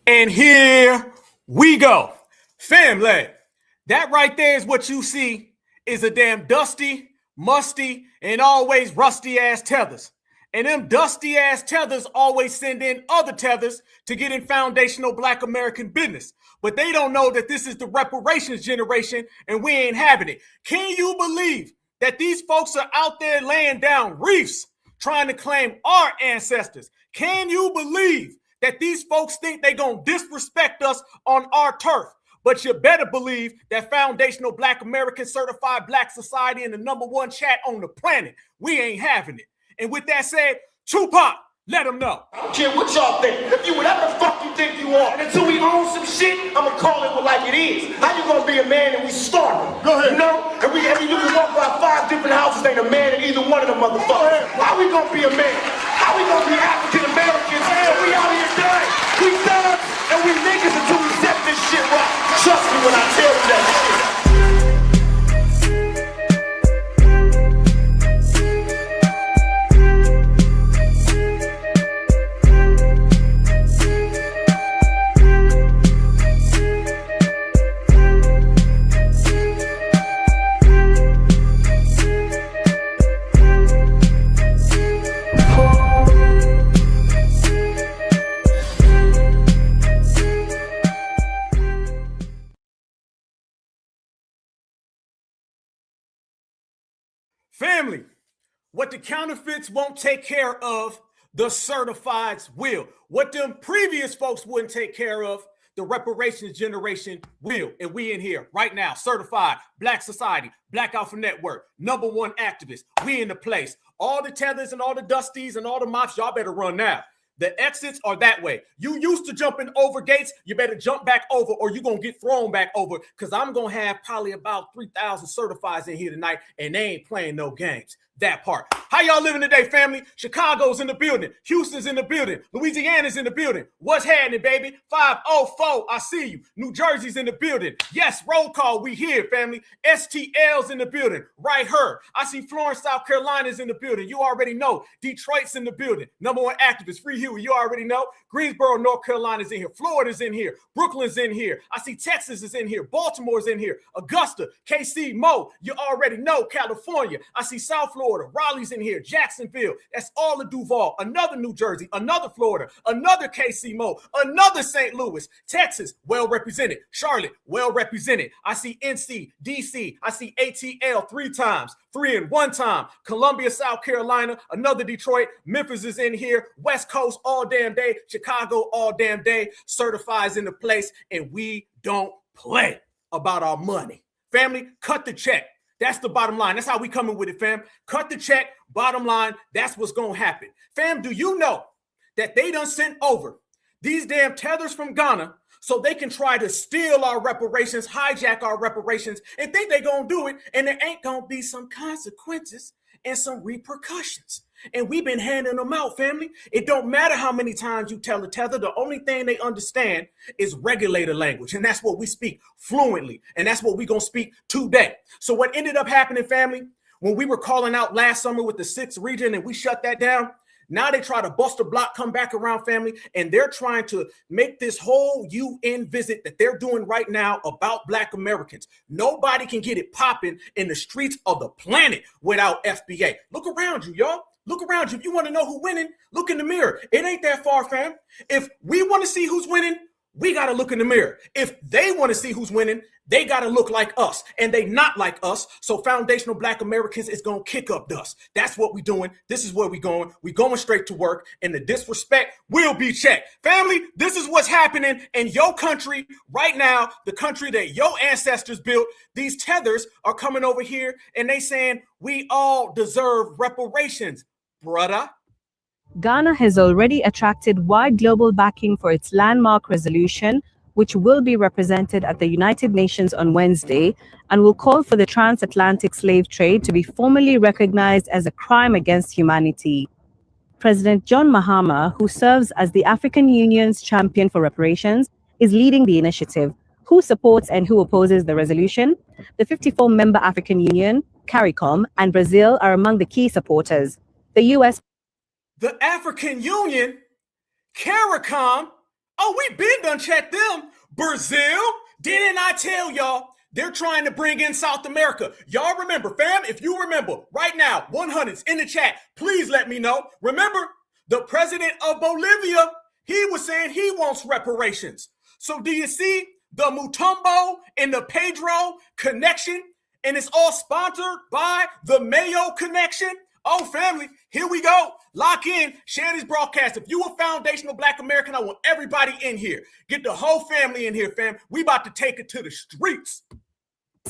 And here we go. Family, that right there is what you see is a damn dusty, musty, and always rusty ass tethers. And them dusty ass tethers always send in other tethers to get in foundational Black American business. But they don't know that this is the reparations generation and we ain't having it. Can you believe that these folks are out there laying down reefs trying to claim our ancestors? Can you believe that these folks think they're going to disrespect us on our turf? But you better believe that foundational Black American certified Black society in the #1 chat on the planet, we ain't having it. And with that said, Tupac, let them know. I don't care what y'all think. If you whatever the fuck you think you are, and until we own some shit, I'ma call it like it is. How you gonna be a man and we starving? Go ahead. You know? And you can walk by 5 different houses, ain't a man in either one of them motherfuckers. How we gonna be a man? How we gonna be African Americans? We out here done. We done, and we niggas until we set this shit right. Trust me when I tell you that shit. Family, what the counterfeits won't take care of, the certifieds will. What them previous folks wouldn't take care of, the reparations generation will. And we in here right now, certified, Black society, Black Alpha Network, #1 activists. We in the place. All the tethers and all the dusties and all the mops, y'all better run now. The exits are that way. You used to jumping over gates. You better jump back over or you're going to get thrown back over because I'm going to have probably about 3,000 certifieds in here tonight and they ain't playing no games. That part. How y'all living today, family? Chicago's in the building. Houston's in the building. Louisiana's in the building. What's happening, baby? 504, I see you. New Jersey's in the building. Yes, roll call, we here, family. STL's in the building. Right here. I see Florence, South Carolina's in the building. You already know. Detroit's in the building. #1 activist, Free Huey, you already know. Greensboro, North Carolina's in here. Florida's in here. Brooklyn's in here. I see Texas is in here. Baltimore's in here. Augusta, KC, Mo, you already know. California. I see South Florida. Raleigh's in here. Jacksonville. That's all of Duval. Another New Jersey. Another Florida. Another KC, Mo. Another St. Louis. Texas, well represented. Charlotte, well represented. I see NC, DC. I see ATL 3 times. 3 and 1 time. Columbia, South Carolina. Another Detroit. Memphis is in here. West Coast all damn day. Chicago all damn day. Certifies in the place. And we don't play about our money. Family, cut the check. That's the bottom line. That's how we coming with it, fam. Cut the check. Bottom line, that's what's going to happen. Fam, do you know that they done sent over these damn tethers from Ghana so they can try to steal our reparations, hijack our reparations, and think they're going to do it, and there ain't going to be some consequences and some repercussions. And we've been handing them out, family. It don't matter how many times you tell a tether. The only thing they understand is regulator language. And that's what we speak fluently. And that's what we're going to speak today. So what ended up happening, family, when we were calling out last summer with the 6th region and we shut that down, now they try to bust a block, come back around, family, and they're trying to make this whole UN visit that they're doing right now about Black Americans. Nobody can get it popping in the streets of the planet without FBA. Look around you, y'all. Look around you. If you want to know who's winning, look in the mirror. It ain't that far, fam. If we want to see who's winning, we got to look in the mirror. If they want to see who's winning, they got to look like us. And they not like us. So foundational Black Americans is going to kick up dust. That's what we doing. This is where we going. We going straight to work. And the disrespect will be checked. Family, this is what's happening in your country right now. The country that your ancestors built. These tethers are coming over here and they saying we all deserve reparations. Brother. Ghana has already attracted wide global backing for its landmark resolution, which will be represented at the United Nations on Wednesday, and will call for the transatlantic slave trade to be formally recognized as a crime against humanity. President John Mahama, who serves as the African Union's champion for reparations, is leading the initiative. Who supports and who opposes the resolution? The 54-member African Union, CARICOM, and Brazil are among the key supporters. The U.S. The African Union, CARICOM, Oh, we been done checked them. Brazil, didn't I tell y'all? They're trying to bring in South America. Y'all remember, fam, if you remember right now, 100s in the chat, please let me know. Remember, the president of Bolivia, he was saying he wants reparations. So do you see the Mutombo and the Pedro connection? And it's all sponsored by the Mayo connection. Oh, family, here we go. Lock in, share this broadcast. If you a foundational Black American, I want everybody in here. Get the whole family in here, fam. We about to take it to the streets.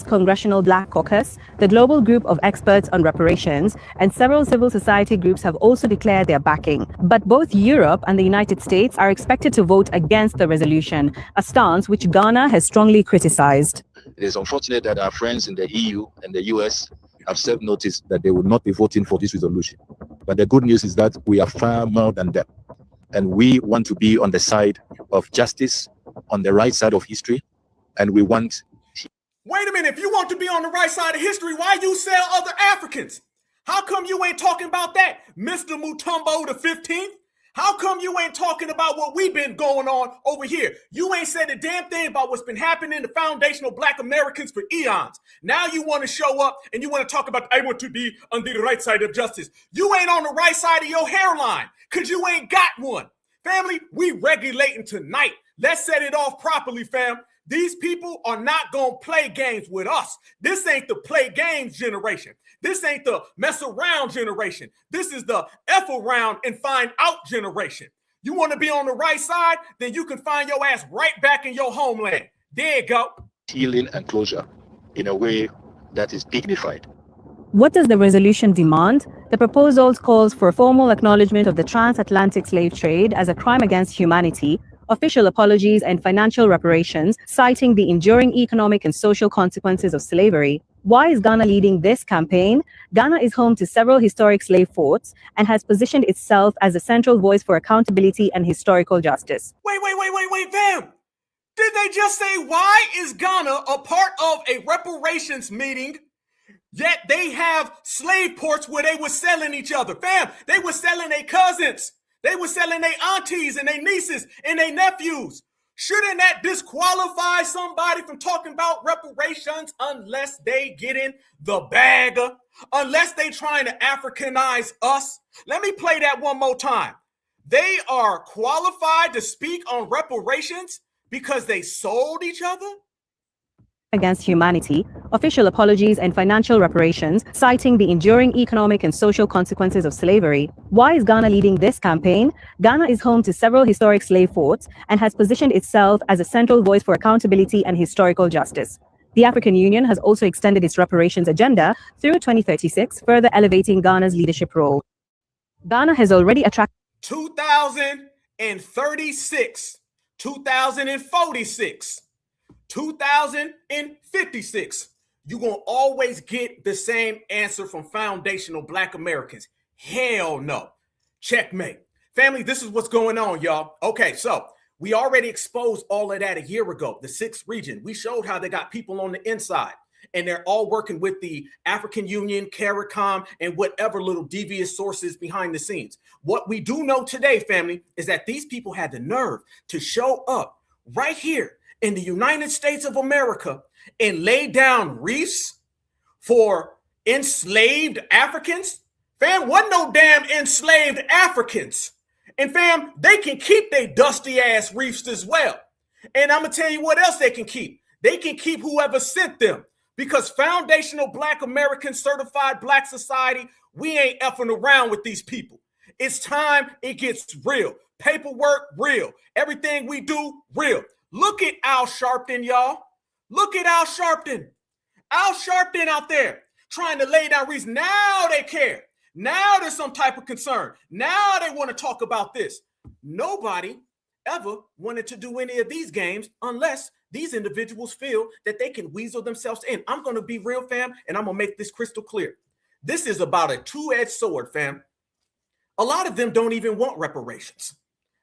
Congressional Black Caucus, the global group of experts on reparations, and several civil society groups have also declared their backing. But both Europe and the United States are expected to vote against the resolution, a stance which Ghana has strongly criticized. It is unfortunate that our friends in the EU and the US have served notice that they will not be voting for this resolution. But the good news is that we are far more than that. And we want to be on the side of justice, on the right side of history, and we want... Wait a minute, if you want to be on the right side of history, why you sell other Africans? How come you ain't talking about that, Mr. Mutombo the 15th? How come you ain't talking about what we've been going on over here? You ain't said a damn thing about what's been happening to foundational Black Americans for eons. Now you want to show up and you want to talk about, I want to be on the right side of justice. You ain't on the right side of your hairline because you ain't got one. Family, we regulating tonight. Let's set it off properly, fam. These people are not going to play games with us. This ain't the play games generation. This ain't the mess around generation. This is the F around and find out generation. You want to be on the right side? Then you can find your ass right back in your homeland. There you go. Healing and closure in a way that is dignified. What does the resolution demand? The proposal calls for a formal acknowledgement of the transatlantic slave trade as a crime against humanity, official apologies and financial reparations, citing the enduring economic and social consequences of slavery. Why is Ghana leading this campaign? Ghana is home to several historic slave forts and has positioned itself as a central voice for accountability and historical justice. Wait, fam. Did they just say, why is Ghana a part of a reparations meeting, yet they have slave ports where they were selling each other? Fam, they were selling their cousins. They were selling their aunties and their nieces and their nephews. Shouldn't that disqualify somebody from talking about reparations unless they get in the bag? Unless they trying to Africanize us? Let me play that one more time. They are qualified to speak on reparations because they sold each other? Against humanity, official apologies and financial reparations, citing the enduring economic and social consequences of slavery. Why is Ghana leading this campaign? Ghana is home to several historic slave forts and has positioned itself as a central voice for accountability and historical justice. The African Union has also extended its reparations agenda through 2036, further elevating Ghana's leadership role. Ghana has already attracted 2036, 2046. 2056, you're going to always get the same answer from foundational Black Americans. Hell no. Checkmate. Family, this is what's going on, y'all. Okay, so we already exposed all of that a year ago, the 6th region. We showed how they got people on the inside, and they're all working with the African Union, CARICOM, and whatever little devious sources behind the scenes. What we do know today, family, is that these people had the nerve to show up right here in the United States of America and lay down reefs for enslaved Africans. Fam, wasn't no damn enslaved Africans. And fam, they can keep their dusty ass reefs as well. And I'm gonna tell you what else they can keep. They can keep whoever sent them, because foundational Black American certified Black society, we ain't effing around with these people. It's time it gets real. Paperwork, real. Everything we do, real. Look at Al Sharpton, y'all. Look at Al Sharpton. Al Sharpton out there trying to lay down reason. Now they care. Now there's some type of concern. Now they want to talk about this. Nobody ever wanted to do any of these games unless these individuals feel that they can weasel themselves in. I'm going to be real, fam, and I'm going to make this crystal clear. This is about a two-edged sword, fam. A lot of them don't even want reparations.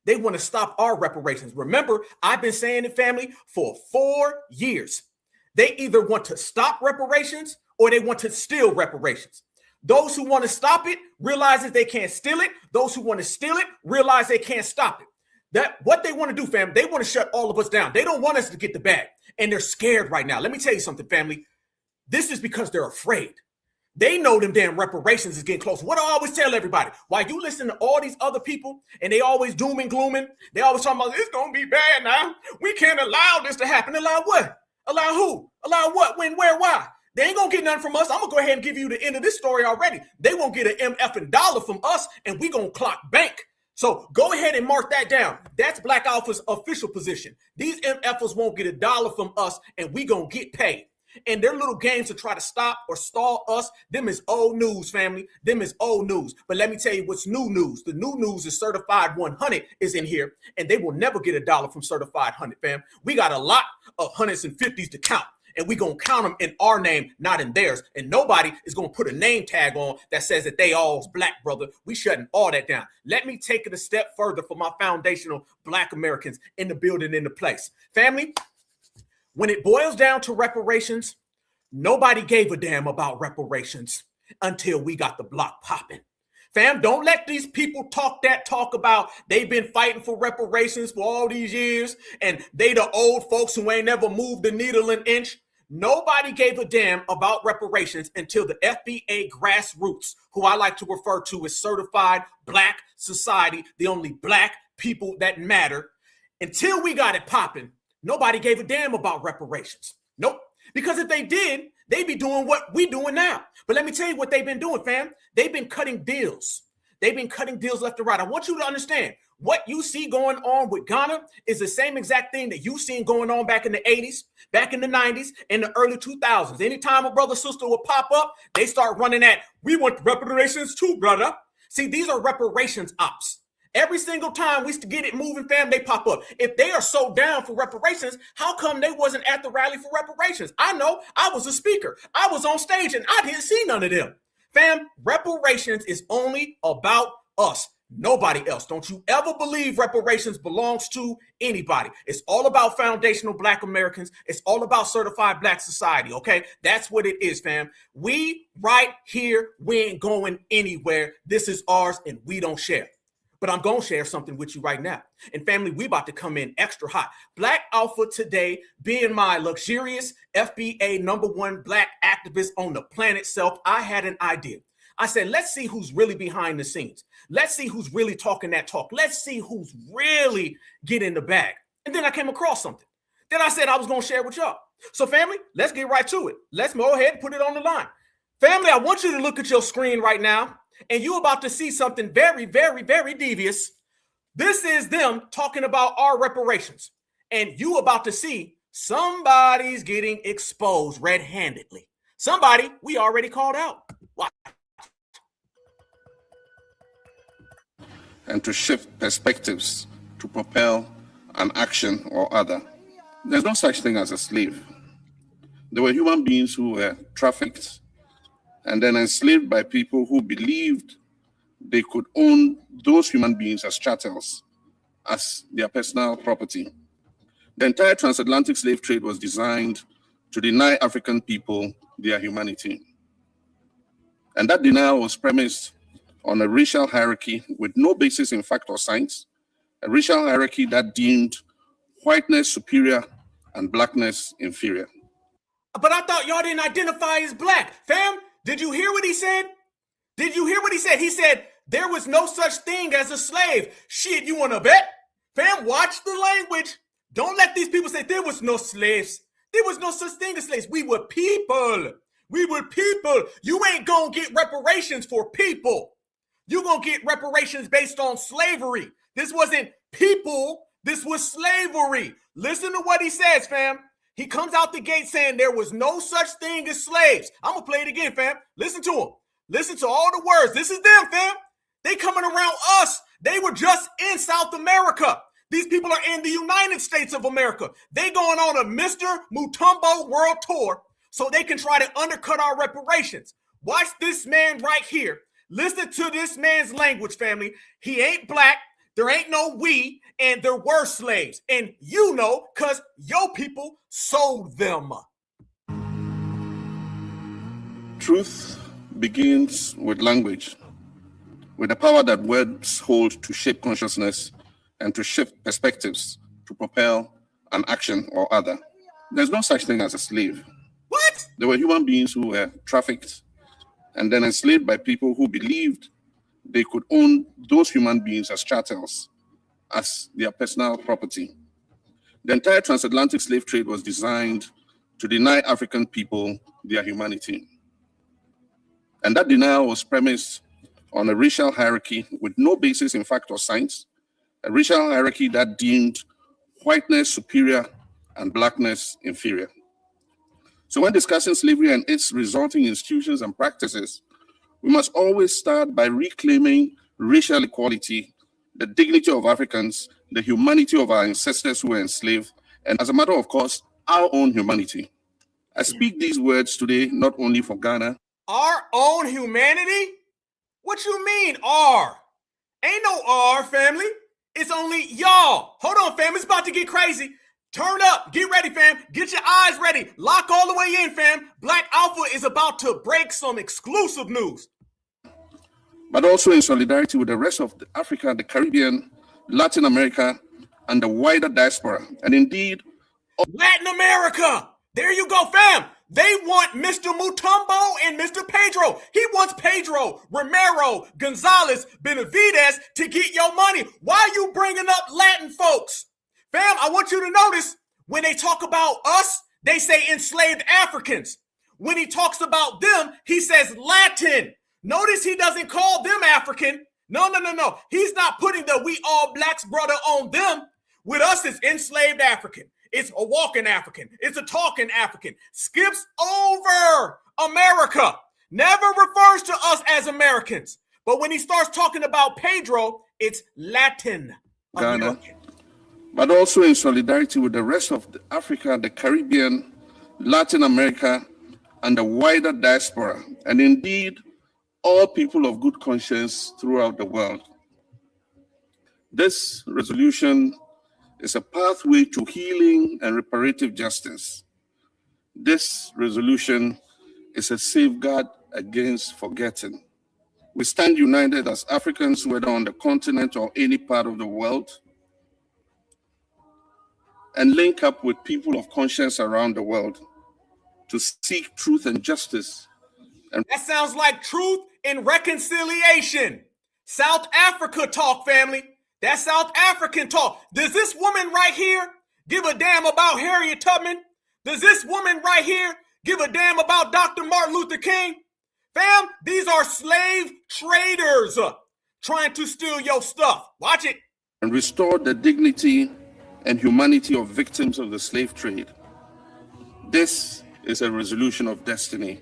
They want to stop our reparations. Remember, I've been saying it, family, for 4 years. They either want to stop reparations or they want to steal reparations. Those who want to stop it realize that they can't steal it. Those who want to steal it realize they can't stop it. That what they want to do, fam, they want to shut all of us down. They don't want us to get the bag. And they're scared right now. Let me tell you something, family. This is because they're afraid. They know them damn reparations is getting close. What I always tell everybody, while you listen to all these other people and they always doom and glooming, they always talking about it's going to be bad now. We can't allow this to happen. Allow what? Allow who? Allow what? When? Where? Why? They ain't going to get nothing from us. I'm going to go ahead and give you the end of this story already. They won't get an MF dollar from us, and we going to clock bank. So go ahead and mark that down. That's Black Alpha's official position. These MFers won't get a dollar from us, and we going to get paid. And their little games to try to stop or stall us, them is old news, family. Them is old news. But let me tell you what's new news. The new news is Certified 100 is in here, and they will never get a dollar from Certified 100, fam. We got a lot of hundreds and fifties to count. And we're going to count them in our name, not in theirs. And nobody is going to put a name tag on that says that they all's black, brother. We shutting all that down. Let me take it a step further for my foundational Black Americans in the building, in the place. Family, when it boils down to reparations, nobody gave a damn about reparations until we got the block popping. Fam, don't let these people talk that talk about they've been fighting for reparations for all these years and they the old folks who ain't never moved the needle an inch. Nobody gave a damn about reparations until the FBA grassroots, who I like to refer to as certified Black society, the only Black people that matter. Until we got it popping, nobody gave a damn about reparations. Nope. Because if they did, they'd be doing what we doing now. But let me tell you what they've been doing, fam. They've been cutting deals. They've been cutting deals left and right. I want you to understand what you see going on with Ghana is the same exact thing that you seen going on back in the 80s, back in the 90s, in the early 2000s. Anytime a brother, sister will pop up, they start running at, we want reparations too, brother. See, these are reparations ops. Every single time we get it moving, fam, they pop up. If they are so down for reparations, how come they wasn't at the rally for reparations? I know, I was a speaker. I was on stage and I didn't see none of them. Fam, reparations is only about us, nobody else. Don't you ever believe reparations belongs to anybody. It's all about foundational Black Americans. It's all about certified Black society, okay? That's what it is, fam. We right here, we ain't going anywhere. This is ours and we don't share. But I'm going to share something with you right now. And family, we about to come in extra hot. Black Alpha today, being my luxurious FBA #1 Black activist on the planet self, I had an idea. I said, let's see who's really behind the scenes. Let's see who's really talking that talk. Let's see who's really getting the bag. And then I came across something. Then I said I was going to share with y'all. So family, let's get right to it. Let's go ahead and put it on the line. Family, I want you to look at your screen right now. And you about to see something very, very, very devious. This is them talking about our reparations. And you about to see somebody's getting exposed red-handedly. Somebody we already called out. Watch. And to shift perspectives to propel an action or other. There's no such thing as a slave. There were human beings who were trafficked and then enslaved by people who believed they could own those human beings as chattels, as their personal property. The entire transatlantic slave trade was designed to deny African people their humanity. And that denial was premised on a racial hierarchy with no basis in fact or science, a racial hierarchy that deemed whiteness superior and blackness inferior. But I thought y'all didn't identify as Black. Fam, did you hear what he said? Did you hear what he said? He said, there was no such thing as a slave. Shit, you want to bet? Fam, watch the language. Don't let these people say there was no slaves. There was no such thing as slaves. We were people. We were people. You ain't going to get reparations for people. You're going to get reparations based on slavery. This wasn't people. This was slavery. Listen to what he says, fam. He comes out the gate saying there was no such thing as slaves. I'm going to play it again, fam. Listen to him. Listen to all the words. This is them, fam. They coming around us. They were just in South America. These people are in the United States of America. They going on a Mr. Mutombo world tour so they can try to undercut our reparations. Watch this man right here. Listen to this man's language, family. He ain't Black. There ain't no we, and there were slaves. And you know, because your people sold them. Truth begins with language, with the power that words hold to shape consciousness and to shift perspectives to propel an action or other. There's no such thing as a slave. What? There were human beings who were trafficked and then enslaved by people who believed they could own those human beings as chattels, as their personal property. The entire transatlantic slave trade was designed to deny African people their humanity. And that denial was premised on a racial hierarchy with no basis in fact or science, a racial hierarchy that deemed whiteness superior and blackness inferior. So when discussing slavery and its resulting institutions and practices, we must always start by reclaiming racial equality, the dignity of Africans, the humanity of our ancestors who were enslaved, and as a matter of course, our own humanity. I speak these words today not only for Ghana. Our own humanity? What you mean, R? Ain't no R, family. It's only y'all. Hold on, fam. It's about to get crazy. Turn up. Get ready, fam. Get your eyes ready. Lock all the way in, fam. Black Alpha is about to break some exclusive news. But also in solidarity with the rest of Africa, the Caribbean, Latin America, and the wider diaspora. And indeed, Latin America. There you go, fam. They want Mr. Mutombo and Mr. Pedro. He wants Pedro, Romero, Gonzalez, Benavides to get your money. Why are you bringing up Latin folks? Fam, I want you to notice when they talk about us, they say enslaved Africans. When he talks about them, he says Latin. Notice he doesn't call them African. No. He's not putting the we all blacks brother on them. With us, it's enslaved African. It's a walking African. It's a talking African. Skips over America. Never refers to us as Americans. But when he starts talking about Pedro, it's Latin Ghana, but also in solidarity with the rest of Africa, the Caribbean, Latin America, and the wider diaspora, and indeed, all people of good conscience throughout the world. This resolution is a pathway to healing and reparative justice. This resolution is a safeguard against forgetting. We stand united as Africans, whether on the continent or any part of the world, and link up with people of conscience around the world to seek truth and justice. And that sounds like truth and reconciliation. South Africa talk, family. That's South African talk. Does this woman right here give a damn about Harriet Tubman? Does this woman right here give a damn about Dr. Martin Luther King? Fam, these are slave traders trying to steal your stuff. Watch it. And restore the dignity and humanity of victims of the slave trade. This is a resolution of destiny.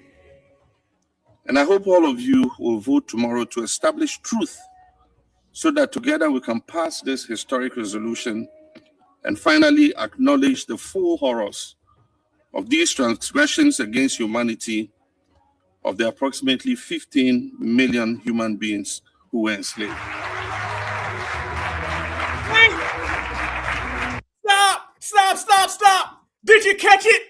And I hope all of you will vote tomorrow to establish truth so that together we can pass this historic resolution and finally acknowledge the full horrors of these transgressions against humanity of the approximately 15 million human beings who were enslaved. Stop. Did you catch it?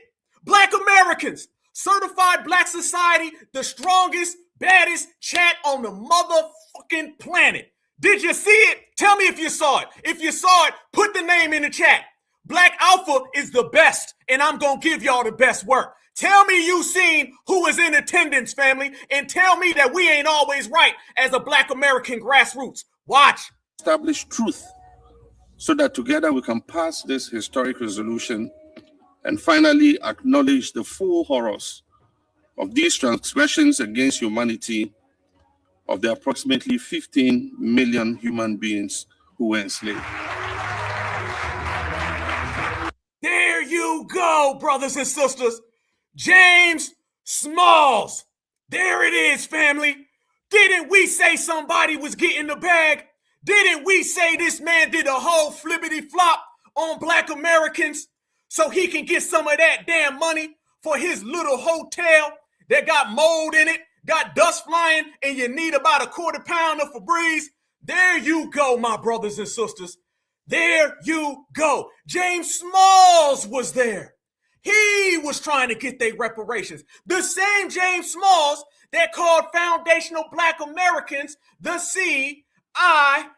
Black Americans, certified black society, the strongest, baddest chat on the motherfucking planet. Did you see it? Tell me if you saw it. If you saw it, put the name in the chat. Black Alpha is the best, and I'm going to give y'all the best work. Tell me you seen who was in attendance, family, and tell me that we ain't always right as a Black American grassroots. Watch. Establish truth so that together we can pass this historic resolution and finally acknowledge the full horrors of these transgressions against humanity of the approximately 15 million human beings who were enslaved. There you go, brothers and sisters. James Smalls. There it is, family. Didn't we say somebody was getting the bag? Didn't we say this man did a whole flippity flop on Black Americans so he can get some of that damn money for his little hotel that got mold in it, got dust flying, and you need about a quarter pound of Febreze? There you go, my brothers and sisters. There you go. James Smalls was there. He was trying to get their reparations. The same James Smalls that called foundational Black Americans the CIAA.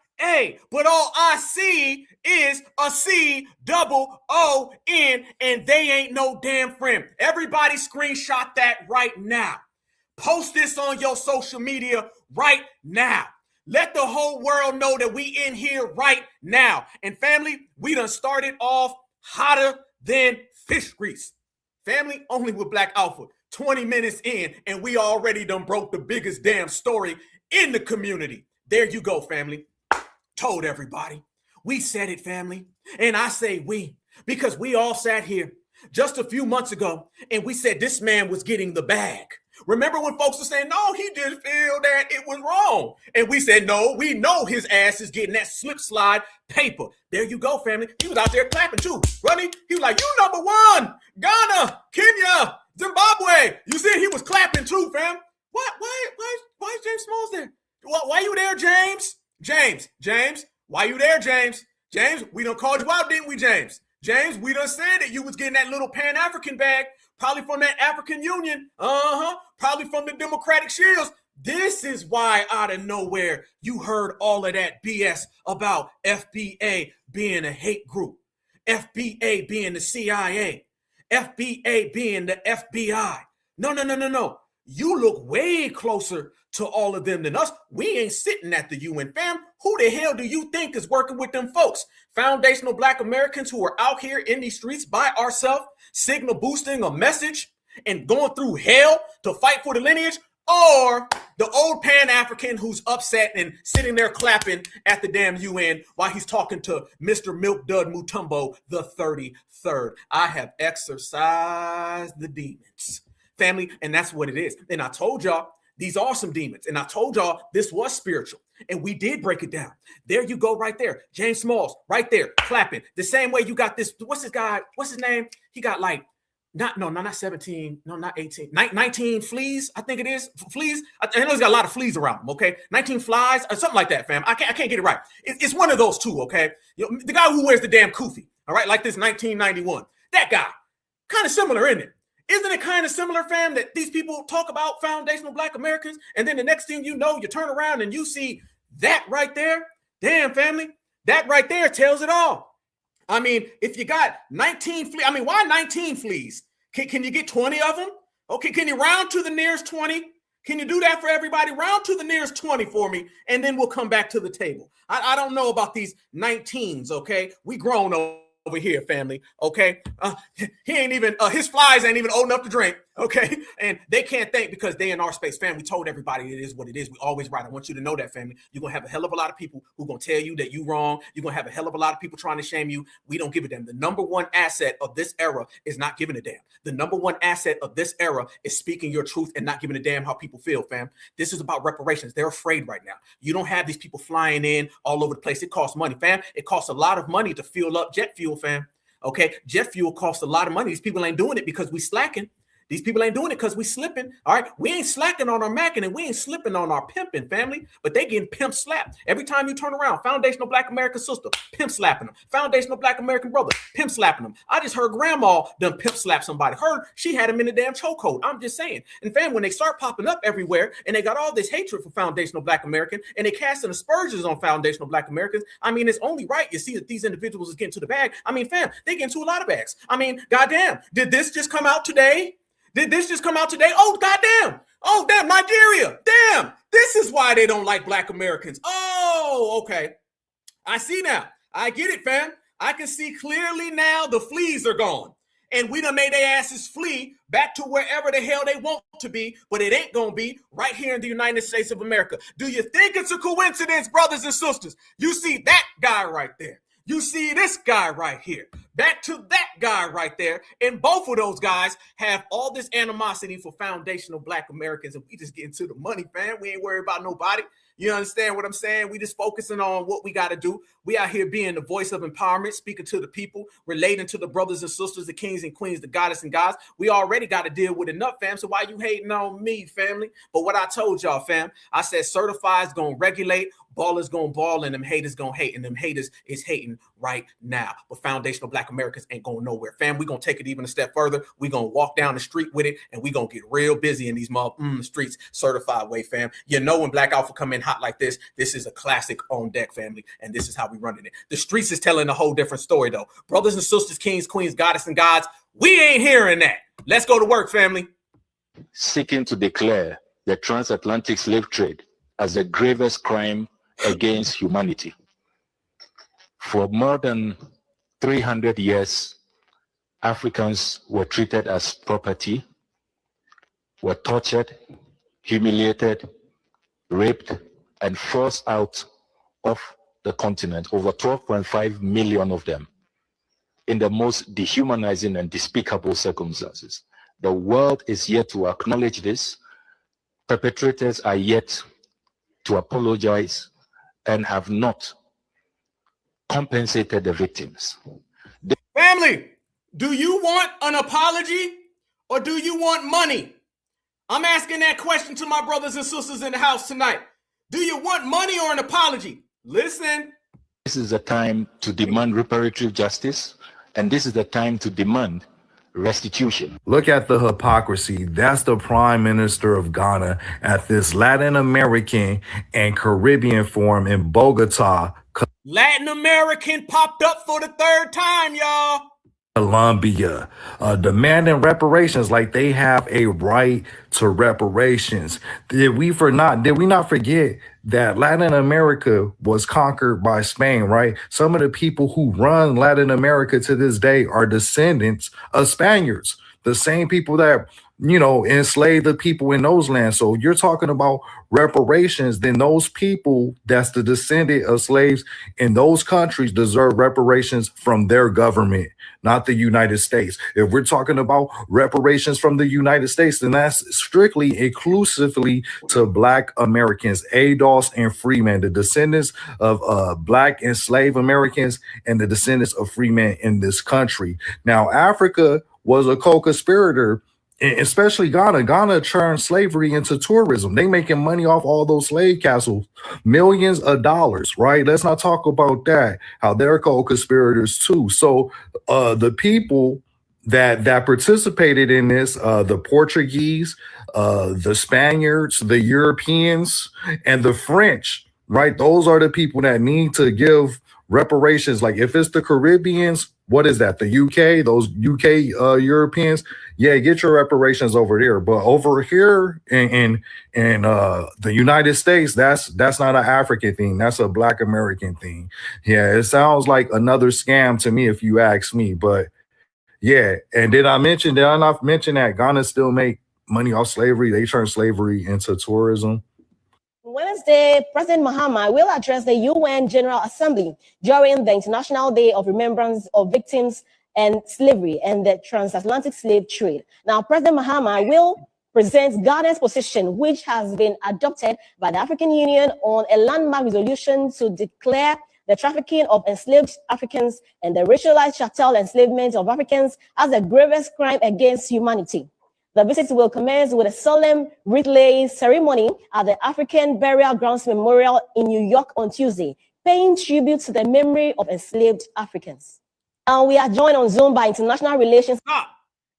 but all I see is a C-double-O-N, and they ain't no damn friend. Everybody screenshot that right now. Post this on your social media right now. Let the whole world know that we in here right now. And family, we done started off hotter than fish grease. Family, only with Black Alpha. 20 minutes in, and we already done broke the biggest damn story in the community. There you go, family. Told everybody. We said it, family. And I say we, because we all sat here just a few months ago, and we said this man was getting the bag. Remember when folks were saying, no, he didn't feel that it was wrong. And we said, no, we know his ass is getting that slip slide paper. There you go, family. He was out there clapping too. Running. He was like, you number one. Ghana, Kenya, Zimbabwe. You see, he was clapping too, fam. Why is James Smalls there? Why you there, James? James, why you there, James? James, we done called you out, didn't we, James? James, we done said that you was getting that little Pan-African bag, probably from that African Union, probably from the Democratic Shields. This is why out of nowhere you heard all of that BS about FBA being a hate group, FBA being the CIA, FBA being the FBI. No. You look way closer to all of them than us. We ain't sitting at the UN, fam. Who the hell do you think is working with them folks? Foundational Black Americans who are out here in these streets by ourselves, signal boosting a message and going through hell to fight for the lineage? Or the old Pan-African who's upset and sitting there clapping at the damn UN while he's talking to Mr. Milk Dud Mutombo the 33rd. I have exorcised the demons, family, and that's what it is. And I told y'all, these are some demons. And I told y'all this was spiritual. And we did break it down. There you go right there. James Smalls right there clapping. The same way you got this. What's this guy? What's his name? He got like, not 17. No, not 18. 19 fleas, I think it is. Fleas. I know he's got a lot of fleas around him, okay? 19 flies or something like that, fam. I can't get it right. It's one of those two, okay? You know, the guy who wears the damn kufi, all right? Like this 1991. That guy. Kind of similar, isn't it? Isn't it kind of similar, fam, that these people talk about foundational Black Americans, and then the next thing you know, you turn around and you see that right there? Damn, family, that right there tells it all. I mean, if you got 19 fleas, I mean, why 19 fleas? Can you get 20 of them? Okay, can you round to the nearest 20? Can you do that for everybody? Round to the nearest 20 for me, and then we'll come back to the table. I don't know about these 19s, okay? We grown over here, family, okay? He ain't even, his flies ain't even old enough to drink, okay? And they can't think because they in our space. Fam, we told everybody it is what it is. We always right. I want you to know that, family. You're going to have a hell of a lot of people who going to tell you that you wrong. You're going to have a hell of a lot of people trying to shame you. We don't give a damn. The number one asset of this era is not giving a damn. The number one asset of this era is speaking your truth and not giving a damn how people feel, fam. This is about reparations. They're afraid right now. You don't have these people flying in all over the place. It costs money, fam. It costs a lot of money to fuel up jet fuel, fam. Okay, jet fuel costs a lot of money. These people ain't doing it because we slacking. These people ain't doing it because we slipping. All right, we ain't slacking on our macking and we ain't slipping on our pimping, family. But they getting pimp slapped every time you turn around. Foundational Black American sister, pimp slapping them. Foundational Black American brother, pimp slapping them. I just heard grandma done pimp slap somebody. Heard she had him in the damn chokehold. I'm just saying. And fam, when they start popping up everywhere and they got all this hatred for Foundational Black American and they casting aspersions on Foundational Black Americans, I mean, it's only right you see that these individuals is getting to the bag. I mean, fam, they get into a lot of bags. I mean, goddamn, did this just come out today? Did this just come out today? Oh, goddamn. Oh, damn, Nigeria. Damn. This is why they don't like Black Americans. Oh, okay. I see now. I get it, fam. I can see clearly now the fleas are gone. And we done made their asses flee back to wherever the hell they want to be, but it ain't going to be right here in the United States of America. Do you think it's a coincidence, brothers and sisters? You see that guy right there. You see this guy right here, back to that guy right there. And both of those guys have all this animosity for foundational Black Americans. And we just get into the money, fam. We ain't worried about nobody. You understand what I'm saying? We just focusing on what we got to do. We out here being the voice of empowerment, speaking to the people, relating to the brothers and sisters, the kings and queens, the goddess and gods. We already got to deal with enough, fam. So why you hating on me, family? But what I told y'all, fam, I said Certified's going to regulate Ballers gonna ball and them haters gonna hate, and them haters is hating right now. But foundational Black Americans ain't going nowhere. Fam, we gonna take it even a step further. We gonna walk down the street with it, and we gonna get real busy in these streets certified way, fam. You know when Black Alpha come in hot like this is a classic on deck, family, and this is how we running it. The streets is telling a whole different story, though. Brothers and sisters, kings, queens, goddess and gods, we ain't hearing that. Let's go to work, family. Seeking to declare the transatlantic slave trade as the gravest crime against humanity. For more than 300 years, Africans were treated as property, were tortured, humiliated, raped, and forced out of the continent, over 12.5 million of them, in the most dehumanizing and despicable circumstances. The world is yet to acknowledge this. Perpetrators are yet to apologize and have not compensated the victims. Family, do you want an apology or do you want money? I'm asking that question to my brothers and sisters in the house tonight. Do you want money or an apology? Listen. This is the time to demand reparative justice, and this is the time to demand restitution. Look at the hypocrisy. That's the Prime Minister of Ghana at this Latin American and Caribbean forum in Bogota, Latin American popped up for the third time, y'all. Colombia, demanding reparations like they have a right to reparations. Did we not forget that Latin America was conquered by Spain, right? Some of the people who run Latin America to this day are descendants of Spaniards, the same people that, enslaved the people in those lands. So you're talking about reparations, then those people that's the descendant of slaves in those countries deserve reparations from their government, not the United States. If we're talking about reparations from the United States, then that's strictly exclusively to Black Americans, ADOS and freemen, the descendants of Black enslaved Americans and the descendants of freemen in this country. Now, Africa was a co-conspirator, especially Ghana. Ghana turned slavery into tourism. They making money off all those slave castles, millions of dollars, right? Let's not talk about that, how they're co-conspirators too. So the people that participated in this, the Portuguese, the Spaniards, the Europeans, and the French, right? Those are the people that need to give reparations. Like if it's the Caribbeans, what is that? The UK, those UK Europeans, yeah, get your reparations over there. But over here in the United States, that's not an African thing. That's a Black American thing. Yeah, it sounds like another scam to me, if you ask me. But yeah, and did I not mention that Ghana still make money off slavery? They turn slavery into tourism. Wednesday, President Mahama will address the UN General Assembly during the International Day of Remembrance of Victims and Slavery and the Transatlantic Slave Trade. Now, President Mahama will present Ghana's position, which has been adopted by the African Union on a landmark resolution to declare the trafficking of enslaved Africans and the racialized chattel enslavement of Africans as the gravest crime against humanity. The visit will commence with a solemn wreath-laying ceremony at the African Burial Grounds Memorial in New York on Tuesday, paying tribute to the memory of enslaved Africans. And we are joined on Zoom by International Relations.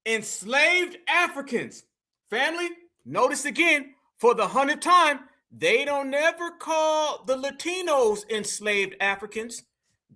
Enslaved Africans. Family, notice again, for the 100th time, they don't never call the Latinos enslaved Africans.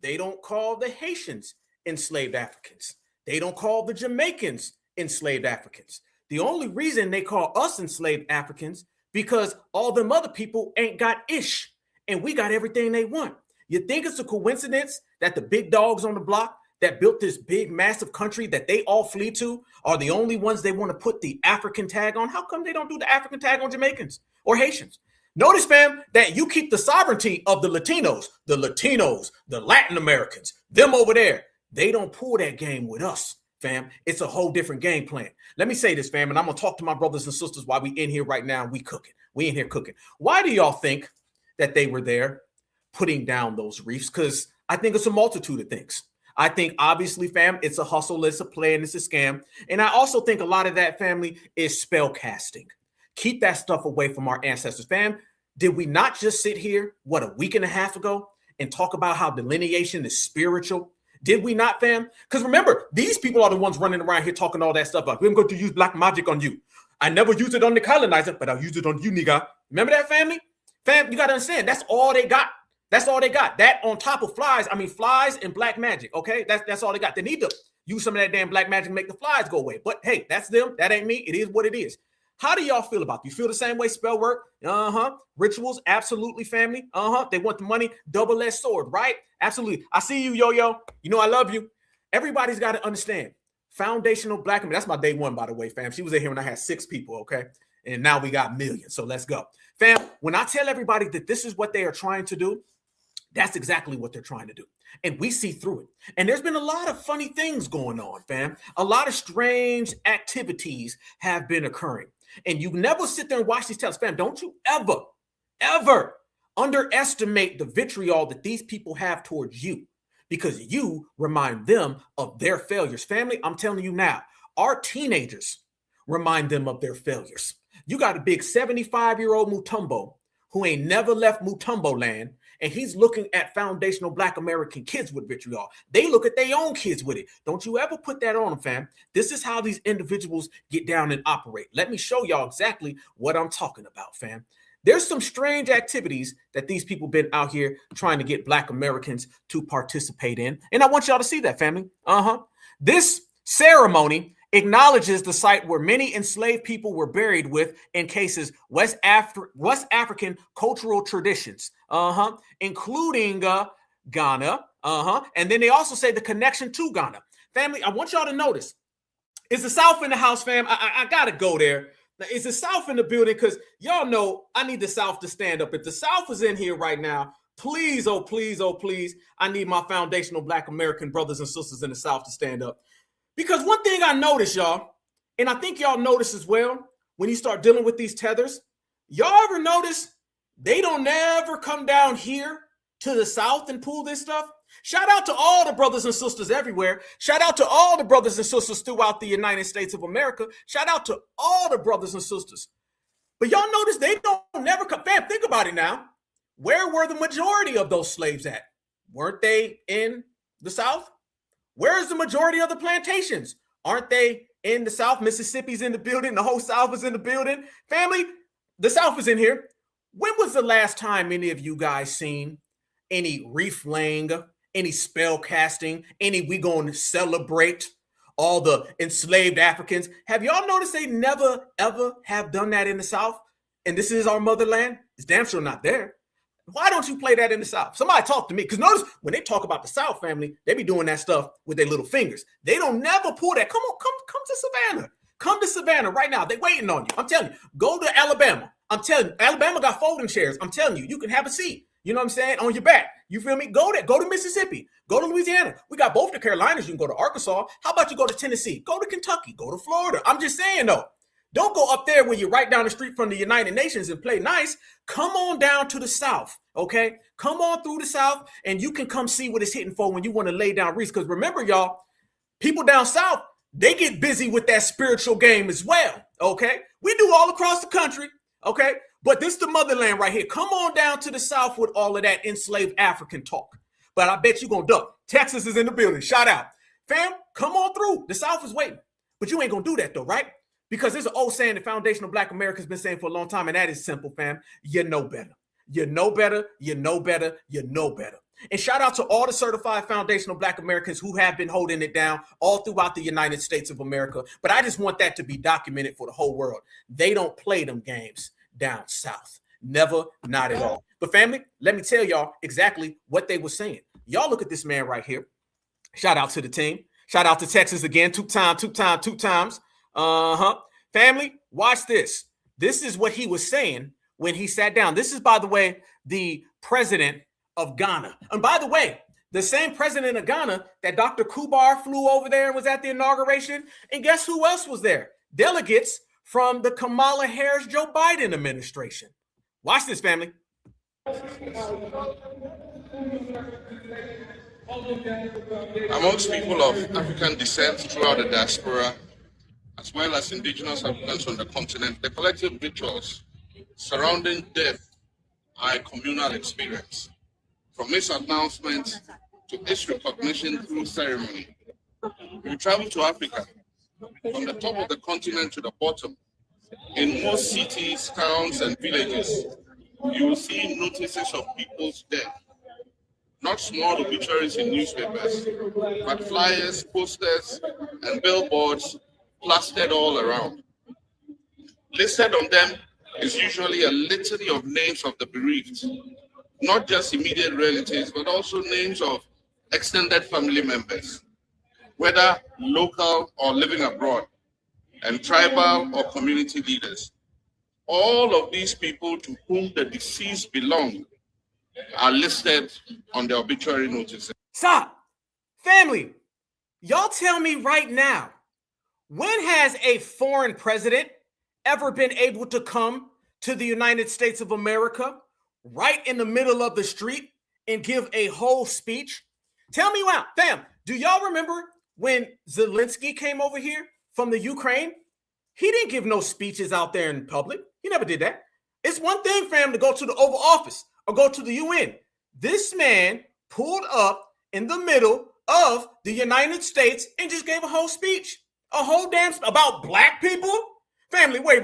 They don't call the Haitians enslaved Africans. They don't call the Jamaicans enslaved Africans. The only reason they call us enslaved Africans because all them other people ain't got ish and we got everything they want. You think it's a coincidence that the big dogs on the block that built this big, massive country that they all flee to are the only ones they want to put the African tag on? How come they don't do the African tag on Jamaicans or Haitians? Notice, fam, that you keep the sovereignty of the Latinos, the Latin Americans, them over there. They don't pull that game with us. Fam, it's a whole different game plan. Let me say this, fam, and I'm gonna talk to my brothers and sisters while we in here right now. We cooking. We in here cooking. Why do y'all think that they were there putting down those reefs? Because I think it's a multitude of things. I think obviously, fam, it's a hustle, it's a play, and it's a scam. And I also think a lot of that, family, is spell casting. Keep that stuff away from our ancestors, fam. Did we not just sit here, what, a week and a half ago and talk about how delineation is spiritual? Did we not, fam? Because remember, these people are the ones running around here talking all that stuff about, we're going to use black magic on you. I never used it on the colonizer, but I'll use it on you, nigga. Remember that, family? Fam, you got to understand, that's all they got. That's all they got. That on top of flies and black magic, okay? That's all they got. They need to use some of that damn black magic to make the flies go away. But hey, that's them. That ain't me. It is what it is. How do y'all feel about it? You feel the same way? Spell work? Rituals? Absolutely, family. They want the money, double-edged sword, right? Absolutely. I see you, Yo-Yo. You know I love you. Everybody's got to understand. Foundational black women. That's my day one, by the way, fam. She was in here when I had 6 people, okay? And now we got millions, so let's go. Fam, when I tell everybody that this is what they are trying to do, that's exactly what they're trying to do. And we see through it. And there's been a lot of funny things going on, fam. A lot of strange activities have been occurring. And you never sit there and watch these tellers, fam. Don't you ever underestimate the vitriol that these people have towards you, because you remind them of their failures. Family, I'm telling you now, our teenagers remind them of their failures. You got a big 75-year-old Mutombo who ain't never left Mutombo land, and he's looking at foundational black American kids with vitriol. They look at their own kids with it. Don't you ever put that on them, fam. This is how these individuals get down and operate. Let me show y'all exactly what I'm talking about, fam. There's some strange activities that these people been out here trying to get black Americans to participate in. And I want y'all to see that, family. This ceremony acknowledges the site where many enslaved people were buried with in cases West African cultural traditions, including Ghana, and then they also say the connection to Ghana. Family, I want y'all to notice, is the South in the house, fam? I gotta go there. Now, is the South in the building? Because y'all know I need the South to stand up. If the South is in here right now, please, oh please, oh please, I need my foundational black American brothers and sisters in the South to stand up. Because one thing I noticed, y'all, and I think y'all notice as well, when you start dealing with these tethers, y'all ever notice they don't never come down here to the South and pull this stuff? Shout out to all the brothers and sisters everywhere. Shout out to all the brothers and sisters throughout the United States of America. Shout out to all the brothers and sisters. But y'all notice they don't never come. Fam, think about it now. Where were the majority of those slaves at? Weren't they in the South? Where's the majority of the plantations? Aren't they in the South? Mississippi's in the building. The whole South is in the building. Family, the South is in here. When was the last time any of you guys seen any reef laying, any spell casting, any we going to celebrate all the enslaved Africans? Have y'all noticed they never, ever have done that in the South? And this is our motherland? It's damn sure not there. Why don't you play that in the South? Somebody talk to me. Because notice when they talk about the South, family, they be doing that stuff with their little fingers. They don't never pull that. Come on, come to Savannah. Come to Savannah right now. They waiting on you. I'm telling you. Go to Alabama. I'm telling you. Alabama got folding chairs. I'm telling you. You can have a seat. You know what I'm saying? On your back. You feel me? Go there. Go to Mississippi. Go to Louisiana. We got both the Carolinas. You can go to Arkansas. How about you go to Tennessee? Go to Kentucky. Go to Florida. I'm just saying, though. Don't go up there when you're right down the street from the United Nations and play nice. Come on down to the South, okay? Come on through the South, and you can come see what it's hitting for when you want to lay down wreaths. Because remember, y'all, people down South, they get busy with that spiritual game as well, okay? We do all across the country, okay? But this is the motherland right here. Come on down to the South with all of that enslaved African talk. But I bet you're going to duck. Texas is in the building. Shout out. Fam, come on through. The South is waiting. But you ain't going to do that, though, right? Because there's an old saying the foundational black America's been saying for a long time, and that is simple, fam. You know better. You know better. You know better. You know better. And shout out to all the certified foundational black Americans who have been holding it down all throughout the United States of America. But I just want that to be documented for the whole world. They don't play them games down South. Never, not at all. But family, let me tell y'all exactly what they were saying. Y'all look at this man right here. Shout out to the team. Shout out to Texas again. Two times. Family, watch this. This is what he was saying when he sat down. This is, by the way, the president of Ghana. And by the way, the same president of Ghana that Dr. Kubar flew over there and was at the inauguration. And guess who else was there? Delegates from the Kamala Harris-Joe Biden administration. Watch this, family. Amongst people of African descent throughout the diaspora, as well as indigenous Africans on the continent, the collective rituals surrounding death are a communal experience. From its announcement to its recognition through ceremony. You travel to Africa, from the top of the continent to the bottom. In most cities, towns, and villages, you will see notices of people's death. Not small obituaries in newspapers, but flyers, posters, and billboards plastered all around. Listed on them is usually a litany of names of the bereaved, not just immediate relatives, but also names of extended family members, whether local or living abroad, and tribal or community leaders. All of these people to whom the deceased belong are listed on the obituary notices. Stop! Family, y'all tell me right now, when has a foreign president ever been able to come to the United States of America right in the middle of the street and give a whole speech? Tell me wow, fam, do y'all remember when Zelensky came over here from the Ukraine? He didn't give no speeches out there in public. He never did that. It's one thing, fam, to go to the Oval Office or go to the UN. This man pulled up in the middle of the United States and just gave a whole speech, a whole damn about black people. Family, wait.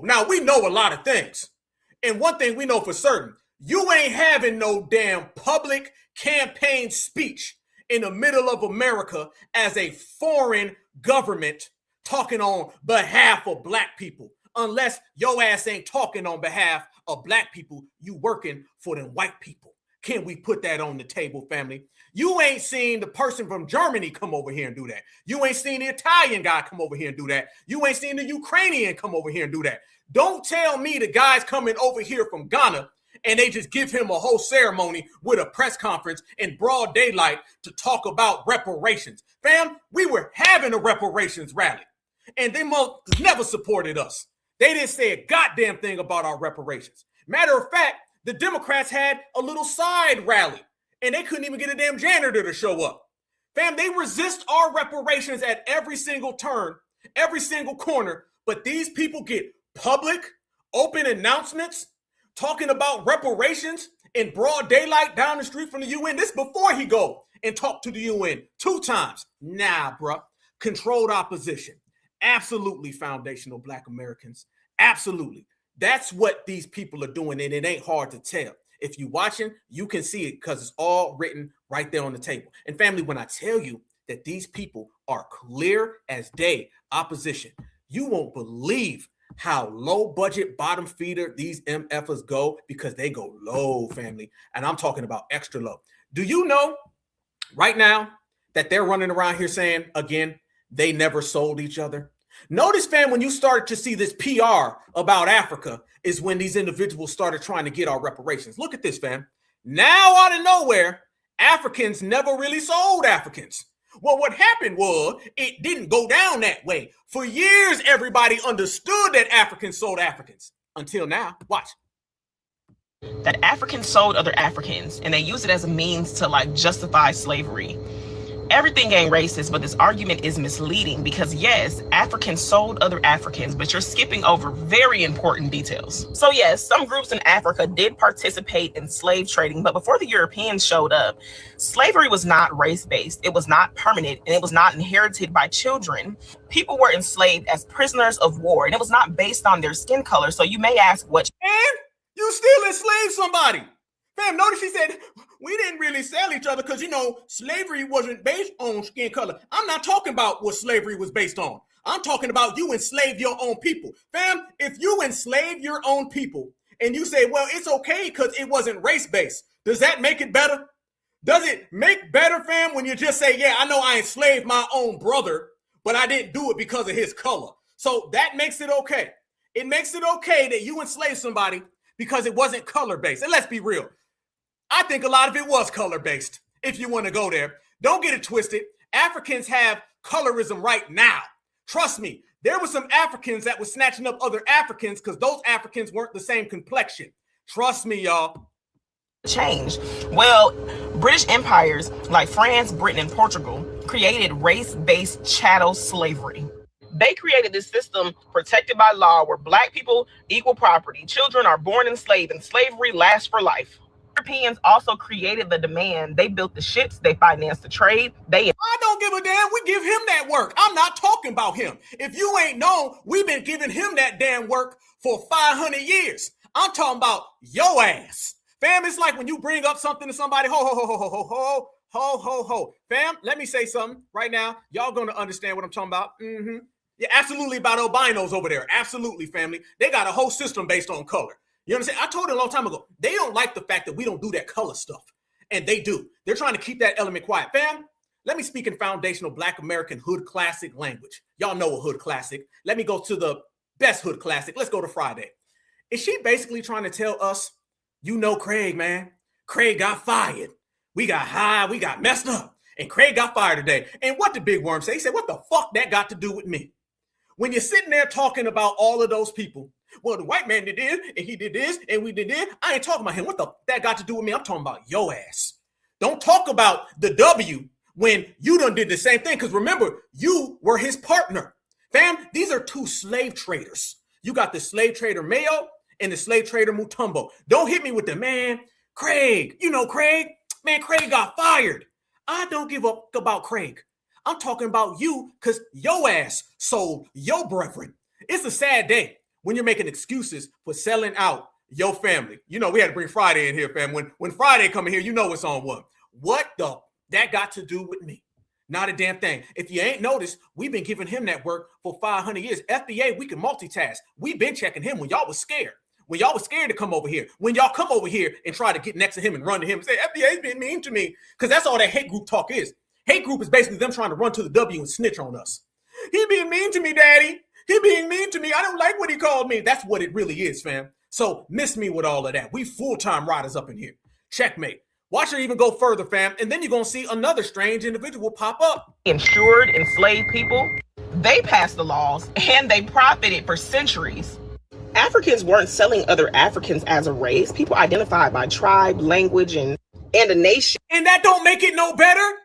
Now, we know a lot of things. And one thing we know for certain, you ain't having no damn public campaign speech in the middle of America as a foreign government talking on behalf of black people. Unless your ass ain't talking on behalf of black people, you working for them white people. Can we put that on the table, family? You ain't seen the person from Germany come over here and do that. You ain't seen the Italian guy come over here and do that. You ain't seen the Ukrainian come over here and do that. Don't tell me the guy's coming over here from Ghana and they just give him a whole ceremony with a press conference in broad daylight to talk about reparations. Fam, we were having a reparations rally and they never supported us. They didn't say a goddamn thing about our reparations. Matter of fact, the Democrats had a little side rally and they couldn't even get a damn janitor to show up. Fam, they resist our reparations at every single turn, every single corner, but these people get public, open announcements talking about reparations in broad daylight down the street from the UN. This before he go and talk to the UN 2 times. Nah, bruh. Controlled opposition. Absolutely foundational black Americans. Absolutely. That's what these people are doing, and it ain't hard to tell. If you're watching, you can see it because it's all written right there on the table. And family, when I tell you that these people are clear as day opposition, you won't believe how low budget bottom feeder these MFers go, because they go low, family. And I'm talking about extra low. Do you know right now that they're running around here saying, again, they never sold each other? Notice, fam, when you started to see this PR about Africa is when these individuals started trying to get our reparations. Look at this, fam. Now, out of nowhere, Africans never really sold Africans. Well, what happened was it didn't go down that way. For years, everybody understood that Africans sold Africans. Until now, watch. That Africans sold other Africans, and they use it as a means to like justify slavery. Everything ain't racist, but this argument is misleading because yes, Africans sold other Africans, but you're skipping over very important details. So yes, some groups in Africa did participate in slave trading, but before the Europeans showed up, slavery was not race-based, it was not permanent, and it was not inherited by children. People were enslaved as prisoners of war, and it was not based on their skin color. So you may ask what— And you still enslaved somebody. Fam, notice she said, we didn't really sell each other because, you know, slavery wasn't based on skin color. I'm not talking about what slavery was based on. I'm talking about you enslaved your own people. Fam, if you enslave your own people and you say, well, it's okay because it wasn't race-based, does that make it better? Does it make better, fam, when you just say, yeah, I know I enslaved my own brother, but I didn't do it because of his color. So that makes it okay. It makes it okay that you enslaved somebody because it wasn't color-based. And let's be real. I think a lot of it was color-based, if you want to go there. Don't get it twisted. Africans have colorism right now. Trust me, there were some Africans that were snatching up other Africans because those Africans weren't the same complexion. Trust me, y'all. Change. Well, British empires like France, Britain, and Portugal created race-based chattel slavery. They created this system protected by law where black people equal property, children are born enslaved, and slavery lasts for life. Europeans also created the demand. They built the ships, they financed the trade. I don't give a damn. We give him that work. I'm not talking about him. If you ain't known, we've been giving him that damn work for 500 years. I'm talking about your ass. Fam, it's like when you bring up something to somebody, ho, ho, ho, ho, ho, ho, ho, ho, ho, ho. Fam, let me say something right now. Y'all gonna understand what I'm talking about. Yeah, absolutely about albinos over there. Absolutely, family. They got a whole system based on color. You understand? I told you a long time ago, they don't like the fact that we don't do that color stuff. And they do. They're trying to keep that element quiet. Fam, let me speak in foundational Black American hood classic language. Y'all know a hood classic. Let me go to the best hood classic. Let's go to Friday. Is she basically trying to tell us, you know Craig, man? Craig got fired. We got high, we got messed up. And Craig got fired today. And what did Big Worm say? He said, what the fuck that got to do with me? When you're sitting there talking about all of those people, well, the white man did this, and he did this, and we did this. I ain't talking about him. What the that got to do with me? I'm talking about your ass. Don't talk about the W when you done did the same thing. Because remember, you were his partner. Fam, these are two slave traders. You got the slave trader Mayo and the slave trader Mutombo. Don't hit me with the man, Craig. You know Craig? Man, Craig got fired. I don't give a fuck about Craig. I'm talking about you because your ass sold your brethren. It's a sad day when you're making excuses for selling out your family. You know, we had to bring Friday in here, fam. When Friday come in here, you know it's on one. What the that got to do with me? Not a damn thing. If you ain't noticed, we've been giving him that work for 500 years. FBA, we can multitask. We've been checking him when y'all was scared. When y'all was scared to come over here. When y'all come over here and try to get next to him and run to him and say, FBA's been mean to me. Because that's all that hate group talk is. Hate group is basically them trying to run to the W and snitch on us. He being mean to me, daddy. He being mean to me. I don't like what he called me. That's what it really is, fam. So miss me with all of that. We full-time riders up in here. Checkmate. Watch her even go further, fam. And then you're going to see another strange individual pop up. Insured enslaved people. They passed the laws and they profited for centuries. Africans weren't selling other Africans as a race. People identified by tribe, language, and a nation. And that don't make it no better.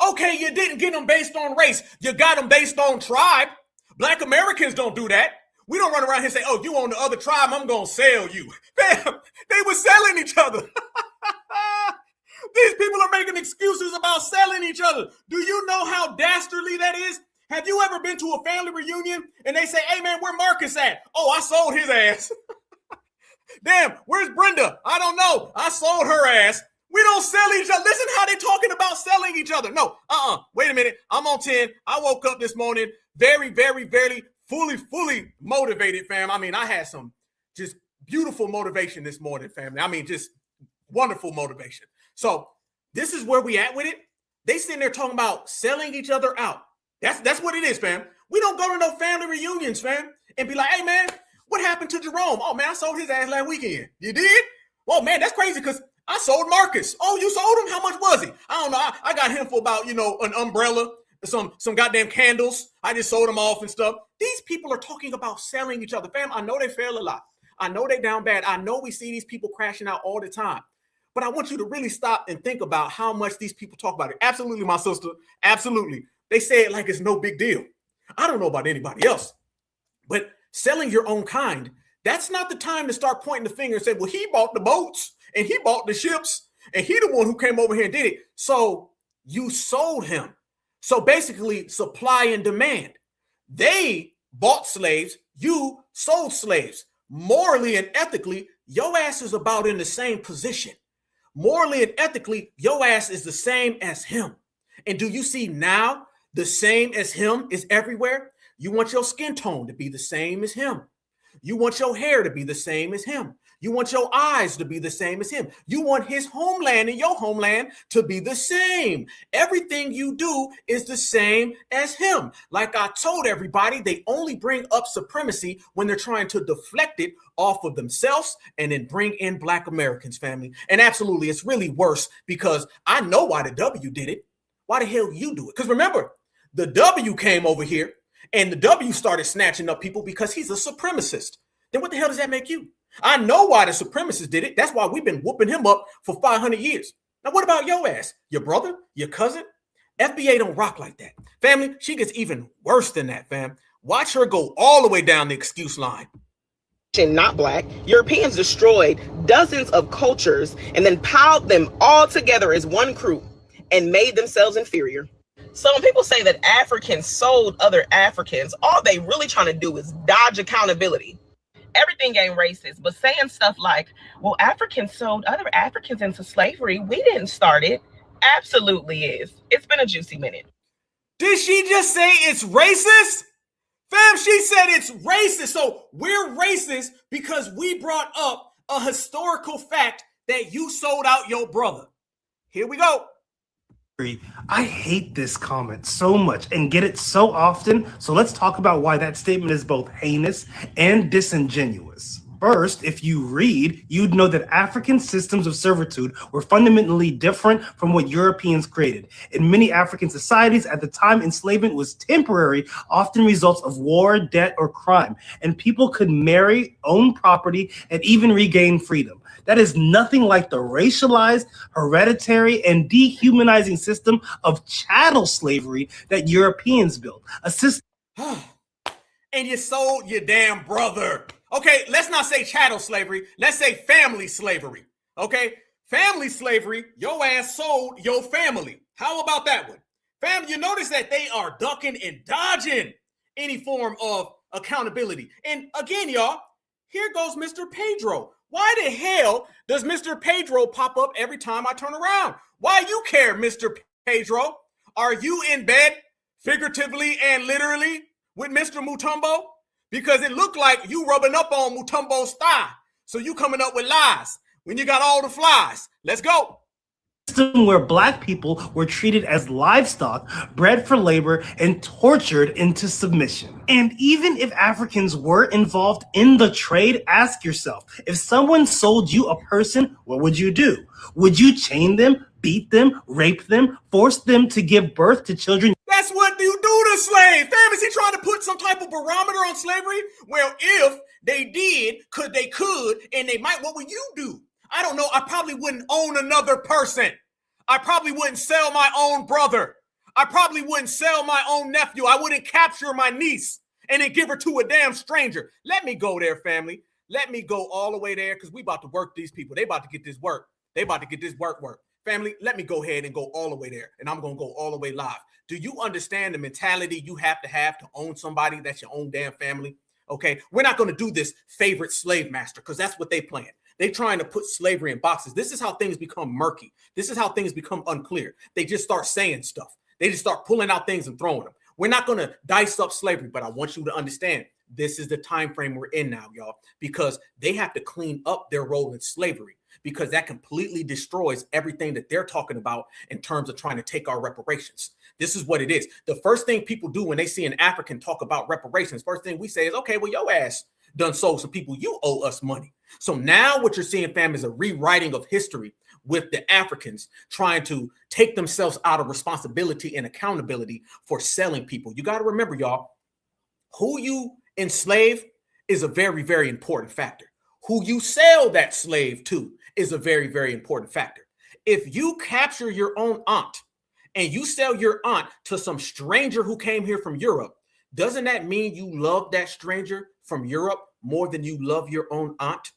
Okay, you didn't get them based on race. You got them based on tribe. Black Americans don't do that. We don't run around here and say, oh, you on the other tribe, I'm going to sell you. Bam, they were selling each other. These people are making excuses about selling each other. Do you know how dastardly that is? Have you ever been to a family reunion and they say, hey, man, where Marcus at? Oh, I sold his ass. Damn, where's Brenda? I don't know. I sold her ass. We don't sell each other. Listen how they're talking about selling each other. No, wait a minute. I'm on 10. I woke up this morning very, very, very fully motivated, fam. I mean, I had some just beautiful motivation this morning, family. I mean, just wonderful motivation. So this is where we at with it. They sitting there talking about selling each other out. That's what it is, fam. We don't go to no family reunions, fam, and be like, hey, man, what happened to Jerome? Oh, man, I sold his ass last weekend. You did? Well, man, that's crazy because I sold Marcus. Oh, you sold him? How much was he? I don't know. I got him for about, an umbrella, some goddamn candles. I just sold them off and stuff. These people are talking about selling each other. Fam, I know they fail a lot. I know they down bad. I know we see these people crashing out all the time. But I want you to really stop and think about how much these people talk about it. Absolutely, my sister. Absolutely. They say it like it's no big deal. I don't know about anybody else. But selling your own kind, that's not the time to start pointing the finger and say, well, he bought the boats and he bought the ships and he the one who came over here and did it. So you sold him. So basically supply and demand. They bought slaves. You sold slaves. Morally and ethically, your ass is about in the same position. Morally and ethically, your ass is the same as him. And do you see now the same as him is everywhere? You want your skin tone to be the same as him. You want your hair to be the same as him. You want your eyes to be the same as him. You want his homeland and your homeland to be the same. Everything you do is the same as him. Like I told everybody, they only bring up supremacy when they're trying to deflect it off of themselves and then bring in Black Americans, family. And absolutely, it's really worse because I know why the W did it. Why the hell you do it? Because remember, the W came over here and the W started snatching up people because he's a supremacist. Then what the hell does that make you? I know why the supremacists did it. That's why we've been whooping him up for 500 years. Now, what about your ass? Your brother? Your cousin? FBA don't rock like that. Family, she gets even worse than that, fam. Watch her go all the way down the excuse line. Not black, Europeans destroyed dozens of cultures and then piled them all together as one group and made themselves inferior. So when people say that Africans sold other Africans, all they really trying to do is dodge accountability. Everything ain't racist, but saying stuff like, well, Africans sold other Africans into slavery, we didn't start it, absolutely is. It's been a juicy minute. Did she just say it's racist? Fam, she said it's racist. So we're racist because we brought up a historical fact that you sold out your brother. Here we go. I hate this comment so much and get it so often. So let's talk about why that statement is both heinous and disingenuous. First, if you read, you'd know that African systems of servitude were fundamentally different from what Europeans created. In many African societies at the time, enslavement was temporary, often results of war, debt, or crime, and people could marry, own property, and even regain freedom. That is nothing like the racialized, hereditary, and dehumanizing system of chattel slavery that Europeans built. A system. And you sold your damn brother. Okay, let's not say chattel slavery. Let's say family slavery. Okay, family slavery, your ass sold your family. How about that one? Fam, you notice that they are ducking and dodging any form of accountability. And again, y'all, here goes Mr. Pedro. Why the hell does Mr. Pedro pop up every time I turn around? Why you care, Mr. Pedro? Are you in bed, figuratively and literally, with Mr. Mutombo? Because it looked like you rubbing up on Mutombo's thigh. So you coming up with lies when you got all the flies. Let's go. System where black people were treated as livestock, bred for labor, and tortured into submission. And even if Africans were involved in the trade, ask yourself, if someone sold you a person, what would you do? Would you chain them, beat them, rape them, force them to give birth to children? That's what you do to slaves. Fam, is he trying to put some type of barometer on slavery? Well, if they did, they could, and they might, what would you do? I don't know. I probably wouldn't own another person. I probably wouldn't sell my own brother. I probably wouldn't sell my own nephew. I wouldn't capture my niece and then give her to a damn stranger. Let me go there, family. Let me go all the way there because we about to work these people. They about to get this work. They about to get this work. Family, let me go ahead and go all the way there. And I'm going to go all the way live. Do you understand the mentality you have to own somebody that's your own damn family? Okay, we're not going to do this favorite slave master because that's what they plan. They're trying to put slavery in boxes. This is how things become murky. This is how things become unclear. They just start saying stuff. They just start pulling out things and throwing them. We're not going to dice up slavery, but I want you to understand this is the time frame we're in now, y'all, because they have to clean up their role in slavery because that completely destroys everything that they're talking about in terms of trying to take our reparations. This is what it is. The first thing people do when they see an African talk about reparations, first thing we say is, okay, well, your ass done sold some people. You owe us money. So now what you're seeing, fam, is a rewriting of history with the Africans trying to take themselves out of responsibility and accountability for selling people. You got to remember, y'all, who you enslave is a very, very important factor. Who you sell that slave to is a very, very important factor. If you capture your own aunt and you sell your aunt to some stranger who came here from Europe, doesn't that mean you love that stranger from Europe more than you love your own aunt?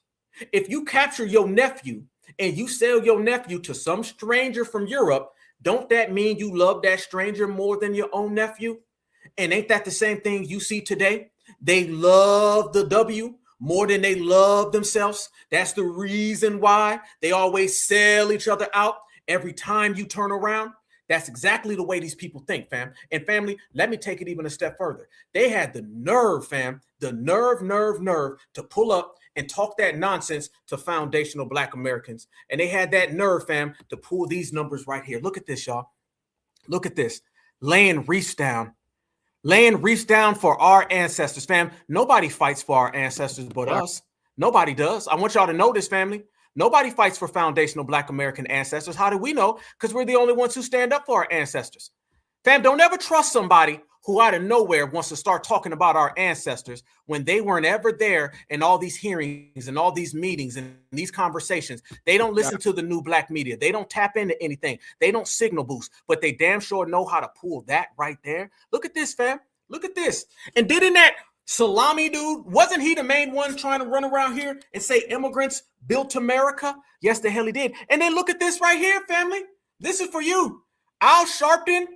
If you capture your nephew and you sell your nephew to some stranger from Europe, don't that mean you love that stranger more than your own nephew? And ain't that the same thing you see today? They love the W more than they love themselves. That's the reason why they always sell each other out every time you turn around. That's exactly the way these people think, fam. And family, let me take it even a step further. They had the nerve, fam, the nerve to pull up and talk that nonsense to foundational Black Americans. And they had that nerve, fam, to pull these numbers right here. Look at this, y'all. Look at this. Laying reefs down for our ancestors, fam. Nobody fights for our ancestors but us. Nobody does. I want y'all to know this, family. Nobody fights for foundational Black American ancestors. How do we know? Because we're the only ones who stand up for our ancestors. Fam, don't ever trust somebody who out of nowhere wants to start talking about our ancestors when they weren't ever there in all these hearings and all these meetings and these conversations. They don't listen to the new Black media. They don't tap into anything. They don't signal boost, but they damn sure know how to pull that right there. Look at this, fam. Look at this. And didn't that salami dude, wasn't he the main one trying to run around here and say immigrants built America? Yes, the hell he did. And then look at this right here, family. This is for you. Al Sharpton,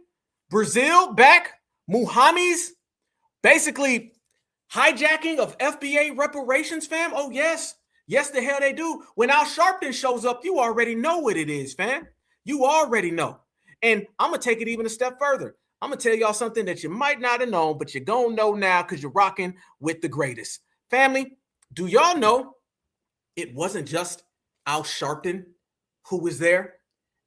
Brazil back, Muhammad's basically hijacking of FBA reparations, fam. Oh, yes. Yes, the hell they do. When Al Sharpton shows up, you already know what it is, fam. You already know. And I'm going to take it even a step further. I'm going to tell y'all something that you might not have known, but you're going to know now because you're rocking with the greatest. Family, do y'all know it wasn't just Al Sharpton who was there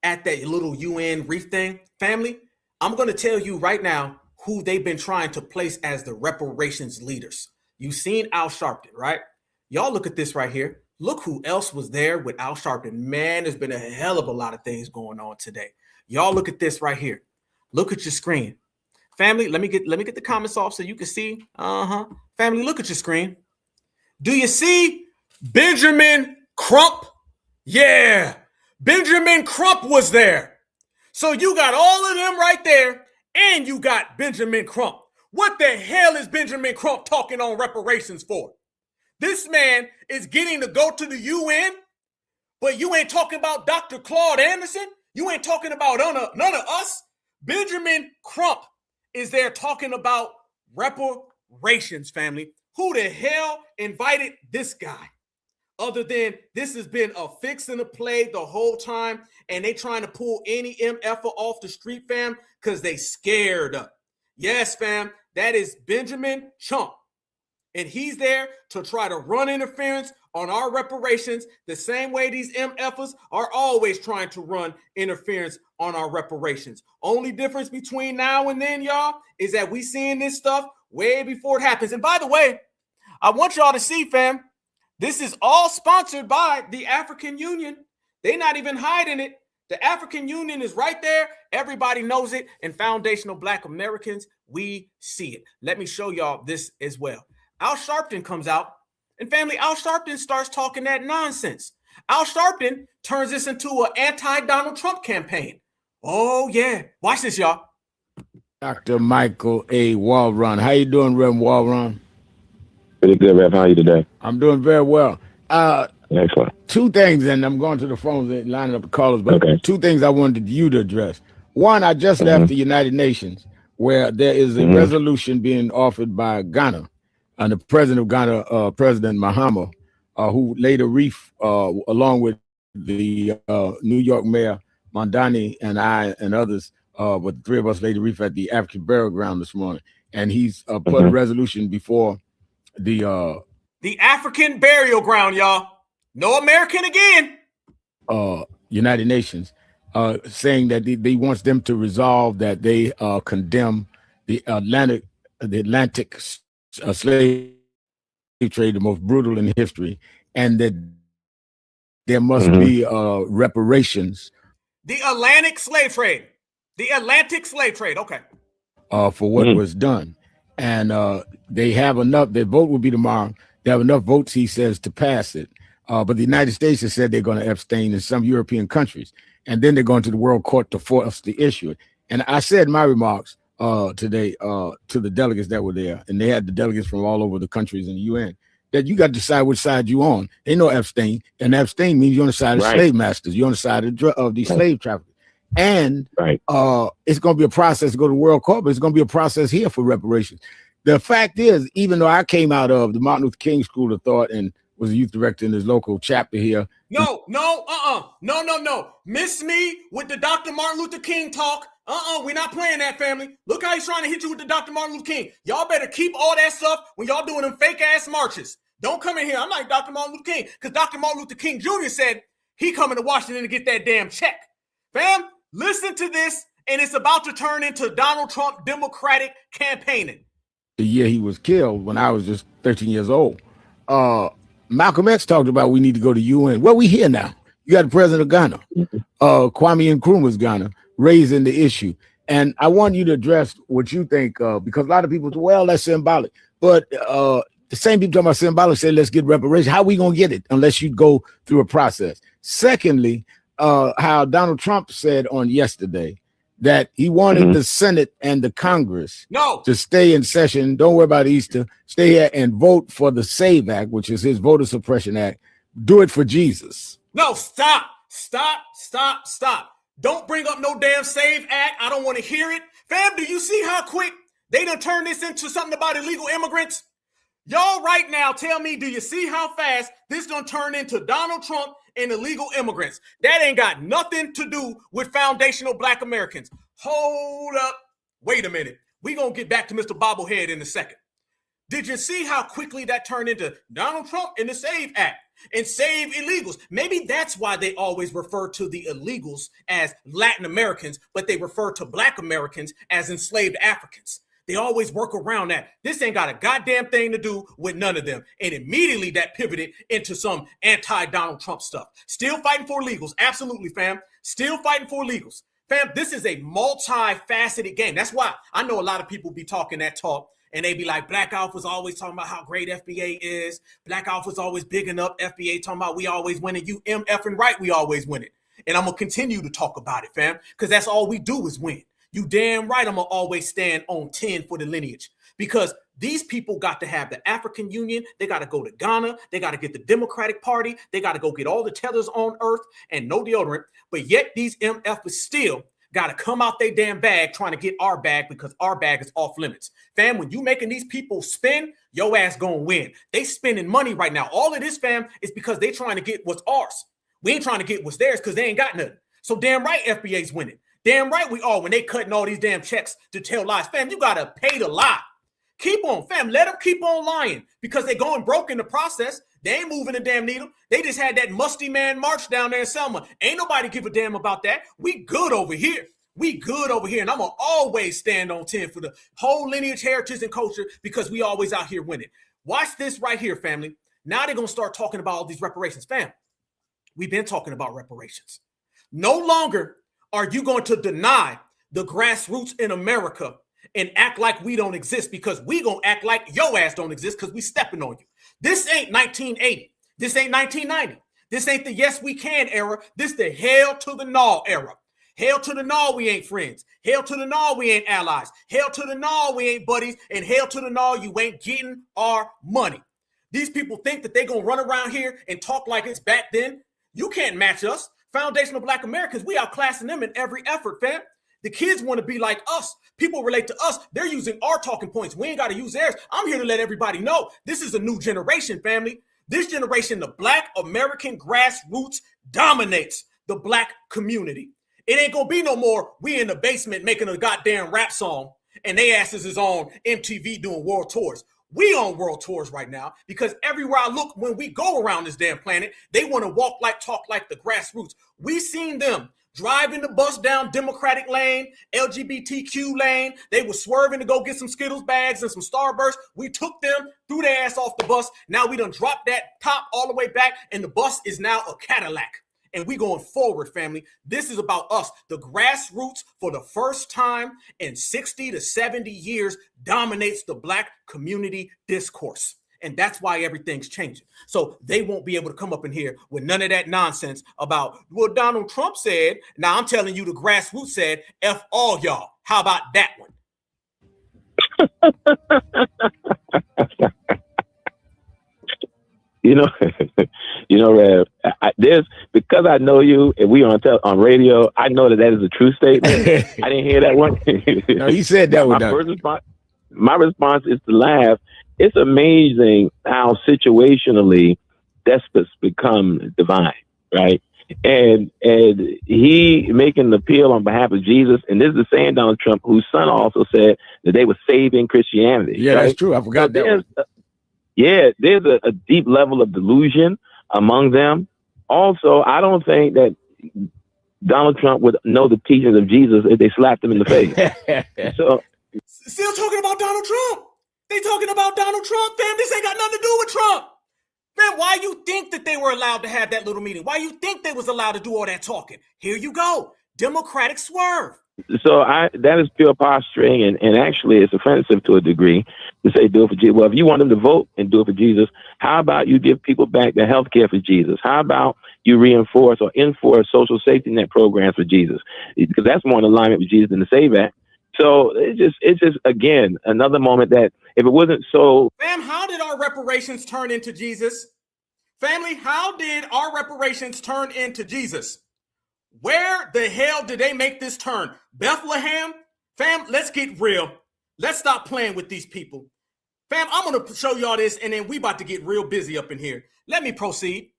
at that little UN reef thing? Family, I'm going to tell you right now who they've been trying to place as the reparations leaders. You've seen Al Sharpton, right? Y'all look at this right here. Look who else was there with Al Sharpton. Man, there's been a hell of a lot of things going on today. Y'all look at this right here. Look at your screen. Family, let me get the comments off so you can see. Family, look at your screen. Do you see Benjamin Crump? Yeah, Benjamin Crump was there. So you got all of them right there, and you got Benjamin Crump. What the hell is Benjamin Crump talking on reparations for? This man is getting to go to the UN, but you ain't talking about Dr. Claude Anderson. You ain't talking about none of us. Benjamin Crump is there talking about reparations, family. Who the hell invited this guy? Other than this has been a fix and a play the whole time, and they trying to pull any MF off the street, fam, because they scared. Yes, fam, that is Benjamin Chump. And he's there to try to run interference on our reparations the same way these MFers are always trying to run interference on our reparations. Only difference between now and then, y'all, is that we seeing this stuff way before it happens. And by the way, I want y'all to see, fam, this is all sponsored by the African Union. They're not even hiding it. The African Union is right there. Everybody knows it. And foundational Black Americans, we see it. Let me show y'all this as well. Al Sharpton comes out, and family, Al Sharpton starts talking that nonsense. Al Sharpton turns this into an anti-Donald Trump campaign. Oh, yeah. Watch this, y'all. Dr. Michael A. Walron. How you doing, Reverend Walron? Pretty good, Rev. How are you today? I'm doing very well. Excellent. Two things, and I'm going to the phones and lining up the callers, but Okay. Two things I wanted you to address. One, I just left the United Nations, where there is a resolution being offered by Ghana, and the president of Ghana, President Mahama, who laid a reef along with the New York Mayor Mondani and I and others, but the three of us laid a reef at the African burial ground this morning, and he's put a resolution before the African burial ground, y'all. No American again. United Nations, saying that he wants them to resolve that they condemn the Atlantic slave trade, the most brutal in history, and that there must be reparations. The Atlantic slave trade. The Atlantic slave trade. Okay. For what was done. And they have enough, their vote will be tomorrow. They have enough votes, he says, to pass it. But the United States has said they're going to abstain in some European countries. And then they're going to the World Court to force the issue. And I said my remarks today to the delegates that were there, and they had the delegates from all over the countries in the UN, that you got to decide which side you're on. They know abstain, and abstain means you're on the side of slave masters. You're on the side of these slave traffickers. And it's going to be a process to go to the World Court, but it's going to be a process here for reparations. The fact is, even though I came out of the Martin Luther King School of Thought and was a youth director in his local chapter here. No. Miss me with the Dr. Martin Luther King talk. We're not playing that, family. Look how he's trying to hit you with the Dr. Martin Luther King. Y'all better keep all that stuff when y'all doing them fake ass marches. Don't come in here. I'm like Dr. Martin Luther King, because Dr. Martin Luther King Jr. said he coming to Washington to get that damn check. Fam, listen to this, and it's about to turn into Donald Trump Democratic campaigning. The year he was killed, when I was just 13 years old, Malcolm X talked about we need to go to UN. Well, we here now. You got the president of Ghana, Kwame Nkrumah's Ghana, raising the issue. And I want you to address what you think, because a lot of people say, well, that's symbolic. But the same people talking about symbolic say, let's get reparations. How are we going to get it unless you go through a process? Secondly, how Donald Trump said on yesterday that he wanted the Senate and the Congress to stay in session. Don't worry about Easter. Stay here and vote for the SAVE Act, which is his voter suppression act. Do it for Jesus. No, stop. Don't bring up no damn SAVE Act. I don't want to hear it. Fam, do you see how quick they done turned this into something about illegal immigrants? Y'all right now tell me, do you see how fast this done turn into Donald Trump and illegal immigrants? That ain't got nothing to do with foundational Black Americans. Hold up. Wait a minute. We gonna get back to Mr. Bobblehead in a second. Did you see how quickly that turned into Donald Trump and the SAVE Act and save illegals? Maybe that's why they always refer to the illegals as Latin Americans, but they refer to Black Americans as enslaved Africans. They always work around that. This ain't got a goddamn thing to do with none of them. And immediately that pivoted into some anti-Donald Trump stuff. Still fighting for illegals. Absolutely, fam. Still fighting for illegals. Fam, this is a multifaceted game. That's why I know a lot of people be talking that talk and they be like, Black Alpha's always talking about how great FBA is. Black Alpha's always bigging up FBA, talking about we always winning. You MFing right, we always winning. And I'm going to continue to talk about it, fam, because that's all we do is win. You damn right I'm going to always stand on 10 for the lineage, because these people got to have the African Union. They got to go to Ghana. They got to get the Democratic Party. They got to go get all the tethers on earth and no deodorant. But yet these MFs still got to come out their damn bag trying to get our bag because our bag is off limits. Fam, when you making these people spend, your ass gonna win. They spending money right now. All of this, fam, is because they trying to get what's ours. We ain't trying to get what's theirs because they ain't got nothing. So damn right FBA's winning. Damn right we are when they cutting all these damn checks to tell lies. Fam, you got to pay to lie. Keep on, fam. Let them keep on lying because they going broke in the process. They ain't moving the damn needle. They just had that musty man march down there in Selma. Ain't nobody give a damn about that. We good over here. We good over here. And I'm going to always stand on 10 for the whole lineage, heritage, and culture because we always out here winning. Watch this right here, family. Now they're going to start talking about all these reparations. Fam, we've been talking about reparations. No longer are you going to deny the grassroots in America and act like we don't exist, because we going to act like your ass don't exist because we stepping on you. This ain't 1980. This ain't 1990. This ain't the yes we can era. This the hell to the no era. Hell to the no, we ain't friends. Hell to the no, we ain't allies. Hell to the no, we ain't buddies. And hell to the no, you ain't getting our money. These people think that they going to run around here and talk like it's back then. You can't match us. Foundational Black Americans, we outclassing them in every effort, fam. The kids want to be like us. People relate to us. They're using our talking points. We ain't got to use theirs. I'm here to let everybody know this is a new generation, family. This generation, the Black American grassroots dominates the Black community. It ain't going to be no more we in the basement making a goddamn rap song and they asses is on MTV doing world tours. We on world tours right now because everywhere I look, when we go around this damn planet, they want to walk like, talk like the grassroots. We seen them driving the bus down Democratic lane, LGBTQ lane. They were swerving to go get some Skittles bags and some Starburst. We took them, threw their ass off the bus. Now we done dropped that top all the way back and the bus is now a Cadillac. And we going forward, family. This is about us. The grassroots, for the first time in 60 to 70 years, dominates the Black community discourse. And that's why everything's changing. So they won't be able to come up in here with none of that nonsense about, well, Donald Trump said. Now I'm telling you, the grassroots said, F all y'all. How about that one? Rev, there's, because I know you and we on radio, I know that is a true statement. I didn't hear that one. No, he said that one. My response is to laugh. It's amazing how situationally despots become divine, right? And he making the appeal on behalf of Jesus, and this is the same Donald Trump whose son also said that they were saving Christianity. Yeah, right? That's true. I forgot that one. There's a deep level of delusion among them. Also, I don't think that Donald Trump would know the teachings of Jesus if they slapped him in the face. So, still talking about Donald Trump. They talking about Donald Trump, fam. This ain't got nothing to do with Trump. Man, why you think that they were allowed to have that little meeting? Why you think they was allowed to do all that talking? Here you go. Democratic swerve. So that is pure posturing, and actually it's offensive to a degree to say do it for Jesus. Well, if you want them to vote and do it for Jesus, how about you give people back their health care for Jesus? How about you reinforce or enforce social safety net programs for Jesus, because that's more in alignment with Jesus than the SAVE Act. So it's just again another moment that if it wasn't so. Fam, how did our reparations turn into Jesus? Family, how did our reparations turn into Jesus? Where the hell did they make this turn? Bethlehem? Fam, let's get real. Let's stop playing with these people. Fam, I'm going to show y'all this, and then we about to get real busy up in here. Let me proceed.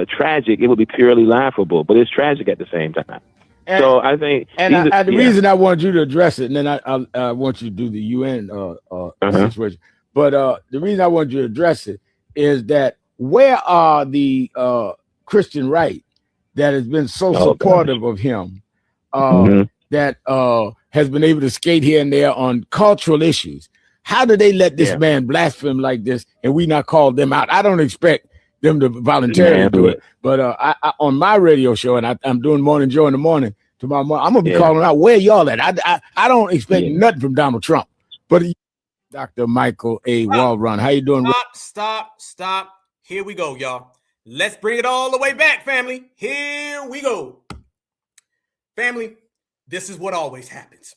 Tragic, it would be purely laughable, but it's tragic at the same time. And, so I think, the reason I want you to address it, and then I want you to do the UN situation. But the reason I want you to address it is that where are the Christian right that has been so supportive of him, that has been able to skate here and there on cultural issues? How do they let this man blaspheme like this and we not call them out? I don't expect them to voluntarily do it, but I on my radio show, and I'm doing Morning Joe in the morning tomorrow morning, I'm gonna be calling out where y'all at. I don't expect nothing from Donald Trump, but Dr. Michael A. Walrun, how you doing? Stop. Here we go, y'all. Let's bring it all the way back, family. Here we go. Family, this is what always happens.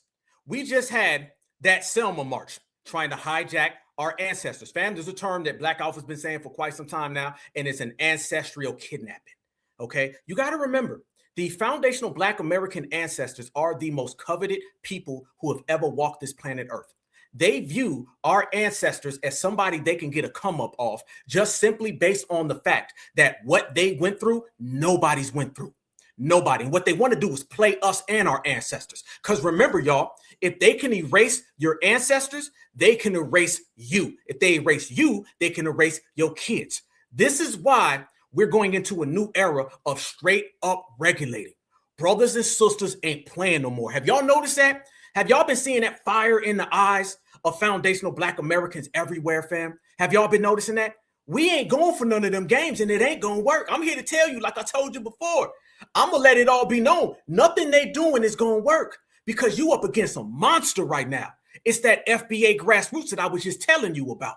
We just had that Selma March trying to hijack our ancestors. Fam, there's a term that Black Alpha's been saying for quite some time now, and it's an ancestral kidnapping. Okay? You got to remember, the foundational Black American ancestors are the most coveted people who have ever walked this planet Earth. They view our ancestors as somebody they can get a come up off just simply based on the fact that what they went through, nobody's went through. Nobody. And what they want to do is play us and our ancestors. Because remember, y'all, if they can erase your ancestors, they can erase you. If they erase you, they can erase your kids. This is why we're going into a new era of straight up regulating. Brothers and sisters ain't playing no more. Have y'all noticed that? Have y'all been seeing that fire in the eyes of foundational Black Americans everywhere, fam? Have y'all been noticing that? We ain't going for none of them games, and it ain't going to work. I'm here to tell you, like I told you before, I'm going to let it all be known. Nothing they doing is going to work because you up against a monster right now. It's that FBA grassroots that I was just telling you about.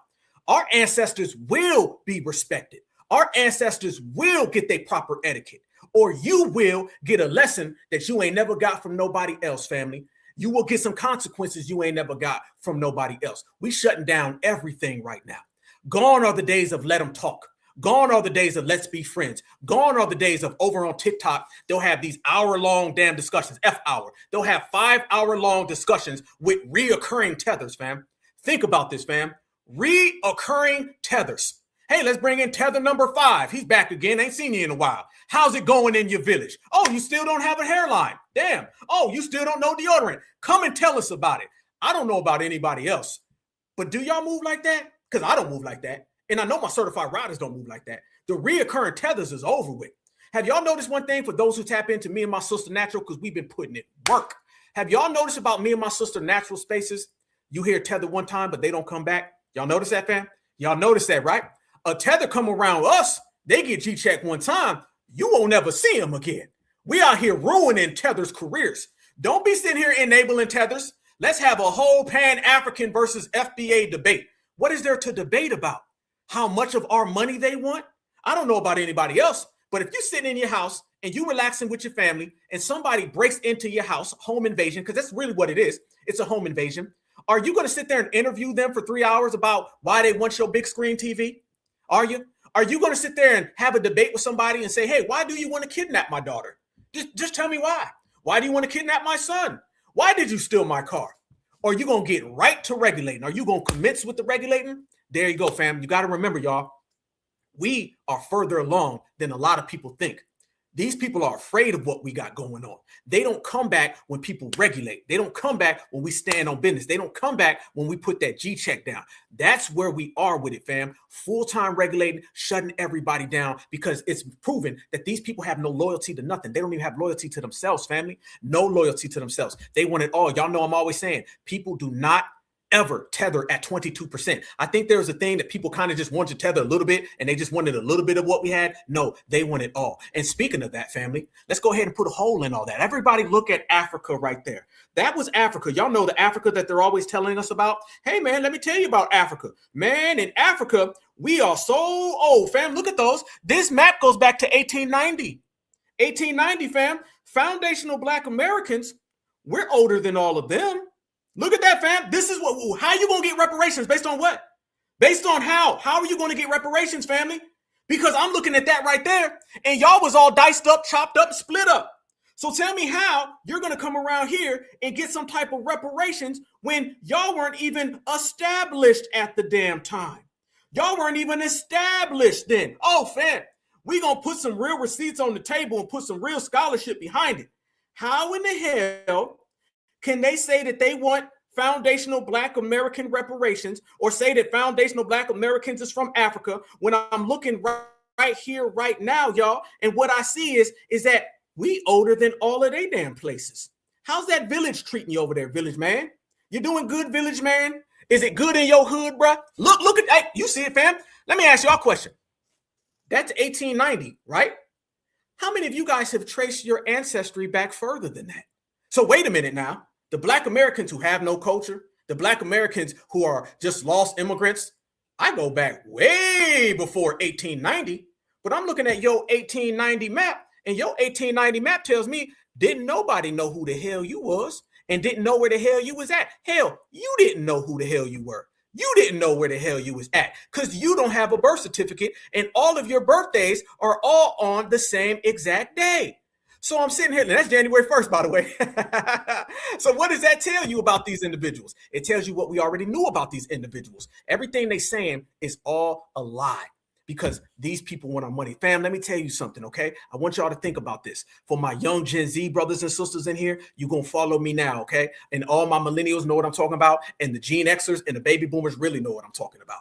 Our ancestors will be respected. Our ancestors will get their proper etiquette, or you will get a lesson that you ain't never got from nobody else, family. You will get some consequences you ain't never got from nobody else. We shutting down everything right now. Gone are the days of let them talk. Gone are the days of let's be friends. Gone are the days of over on TikTok, they'll have these hour-long damn discussions, F-hour. They'll have 5-hour-long discussions with reoccurring tethers, fam. Think about this, fam. Reoccurring tethers. Hey, let's bring in tether number 5. He's back again. Ain't seen you in a while. How's it going in your village? Oh, you still don't have a hairline. Damn. Oh, you still don't know deodorant. Come and tell us about it. I don't know about anybody else, but do y'all move like that? Because I don't move like that. And I know my certified riders don't move like that. The reoccurring tethers is over with. Have y'all noticed one thing for those who tap into me and my sister natural? Because we've been putting it work. Have y'all noticed about me and my sister natural spaces? You hear tether one time, but they don't come back. Y'all notice that, fam? Y'all notice that, right? A tether come around us, they get G-checked one time, you won't ever see them again. We out here ruining tethers' careers. Don't be sitting here enabling tethers. Let's have a whole Pan-African versus FBA debate. What is there to debate about? How much of our money they want? I don't know about anybody else, but if you're sitting in your house and you relaxing with your family and somebody breaks into your house, home invasion, because that's really what it is. It's a home invasion. Are you going to sit there and interview them for 3 hours about why they want your big screen TV? Are you? Are you going to sit there and have a debate with somebody and say, hey, why do you want to kidnap my daughter? Just tell me why. Why do you want to kidnap my son? Why did you steal my car? Or are you going to get right to regulating? Are you going to commence with the regulating? There you go, fam. You got to remember, y'all, we are further along than a lot of people think. These people are afraid of what we got going on. They don't come back when people regulate. They don't come back when we stand on business. They don't come back when we put that G-check down. That's where we are with it, fam. Full-time regulating, shutting everybody down because it's proven that these people have no loyalty to nothing. They don't even have loyalty to themselves, family. No loyalty to themselves. They want it all. Y'all know I'm always saying people do not ever tether at 22%. I think there was a thing that people kind of just wanted to tether a little bit and they just wanted a little bit of what we had. No, they want it all. And speaking of that, family, let's go ahead and put a hole in all that. Everybody look at Africa right there. That was Africa. Y'all know the Africa that they're always telling us about. Hey, man, let me tell you about Africa. Man, in Africa, we are so old, fam. Look at those. This map goes back to 1890. 1890, fam. Foundational Black Americans, we're older than all of them. Look at that, fam. This is what. How you gonna get reparations? Based on what? Based on how? How are you gonna get reparations, family? Because I'm looking at that right there, and y'all was all diced up, chopped up, split up. So tell me how you're gonna come around here and get some type of reparations when y'all weren't even established at the damn time. Y'all weren't even established then. Oh, fam, we gonna put some real receipts on the table and put some real scholarship behind it. How in the hell can they say that they want foundational Black American reparations or say that foundational Black Americans is from Africa when I'm looking right here, right now, y'all? And what I see is that we older than all of they damn places. How's that village treating you over there, village man? You doing good, village man? Is it good in your hood, bruh? Look at that. You see it, fam? Let me ask y'all a question. That's 1890, right? How many of you guys have traced your ancestry back further than that? So wait a minute now. The Black Americans who have no culture, the Black Americans who are just lost immigrants, I go back way before 1890, but I'm looking at your 1890 map, and your 1890 map tells me didn't nobody know who the hell you was and didn't know where the hell you was at. Hell, you didn't know who the hell you were. You didn't know where the hell you was at because you don't have a birth certificate, and all of your birthdays are all on the same exact day. So I'm sitting here, and that's January 1st, by the way. So what does that tell you about these individuals? It tells you what we already knew about these individuals. Everything they saying is all a lie because these people want our money. Fam, let me tell you something, okay? I want y'all to think about this. For my young Gen Z brothers and sisters in here, you're going to follow me now, okay? And all my millennials know what I'm talking about, and the Gen Xers and the baby boomers really know what I'm talking about.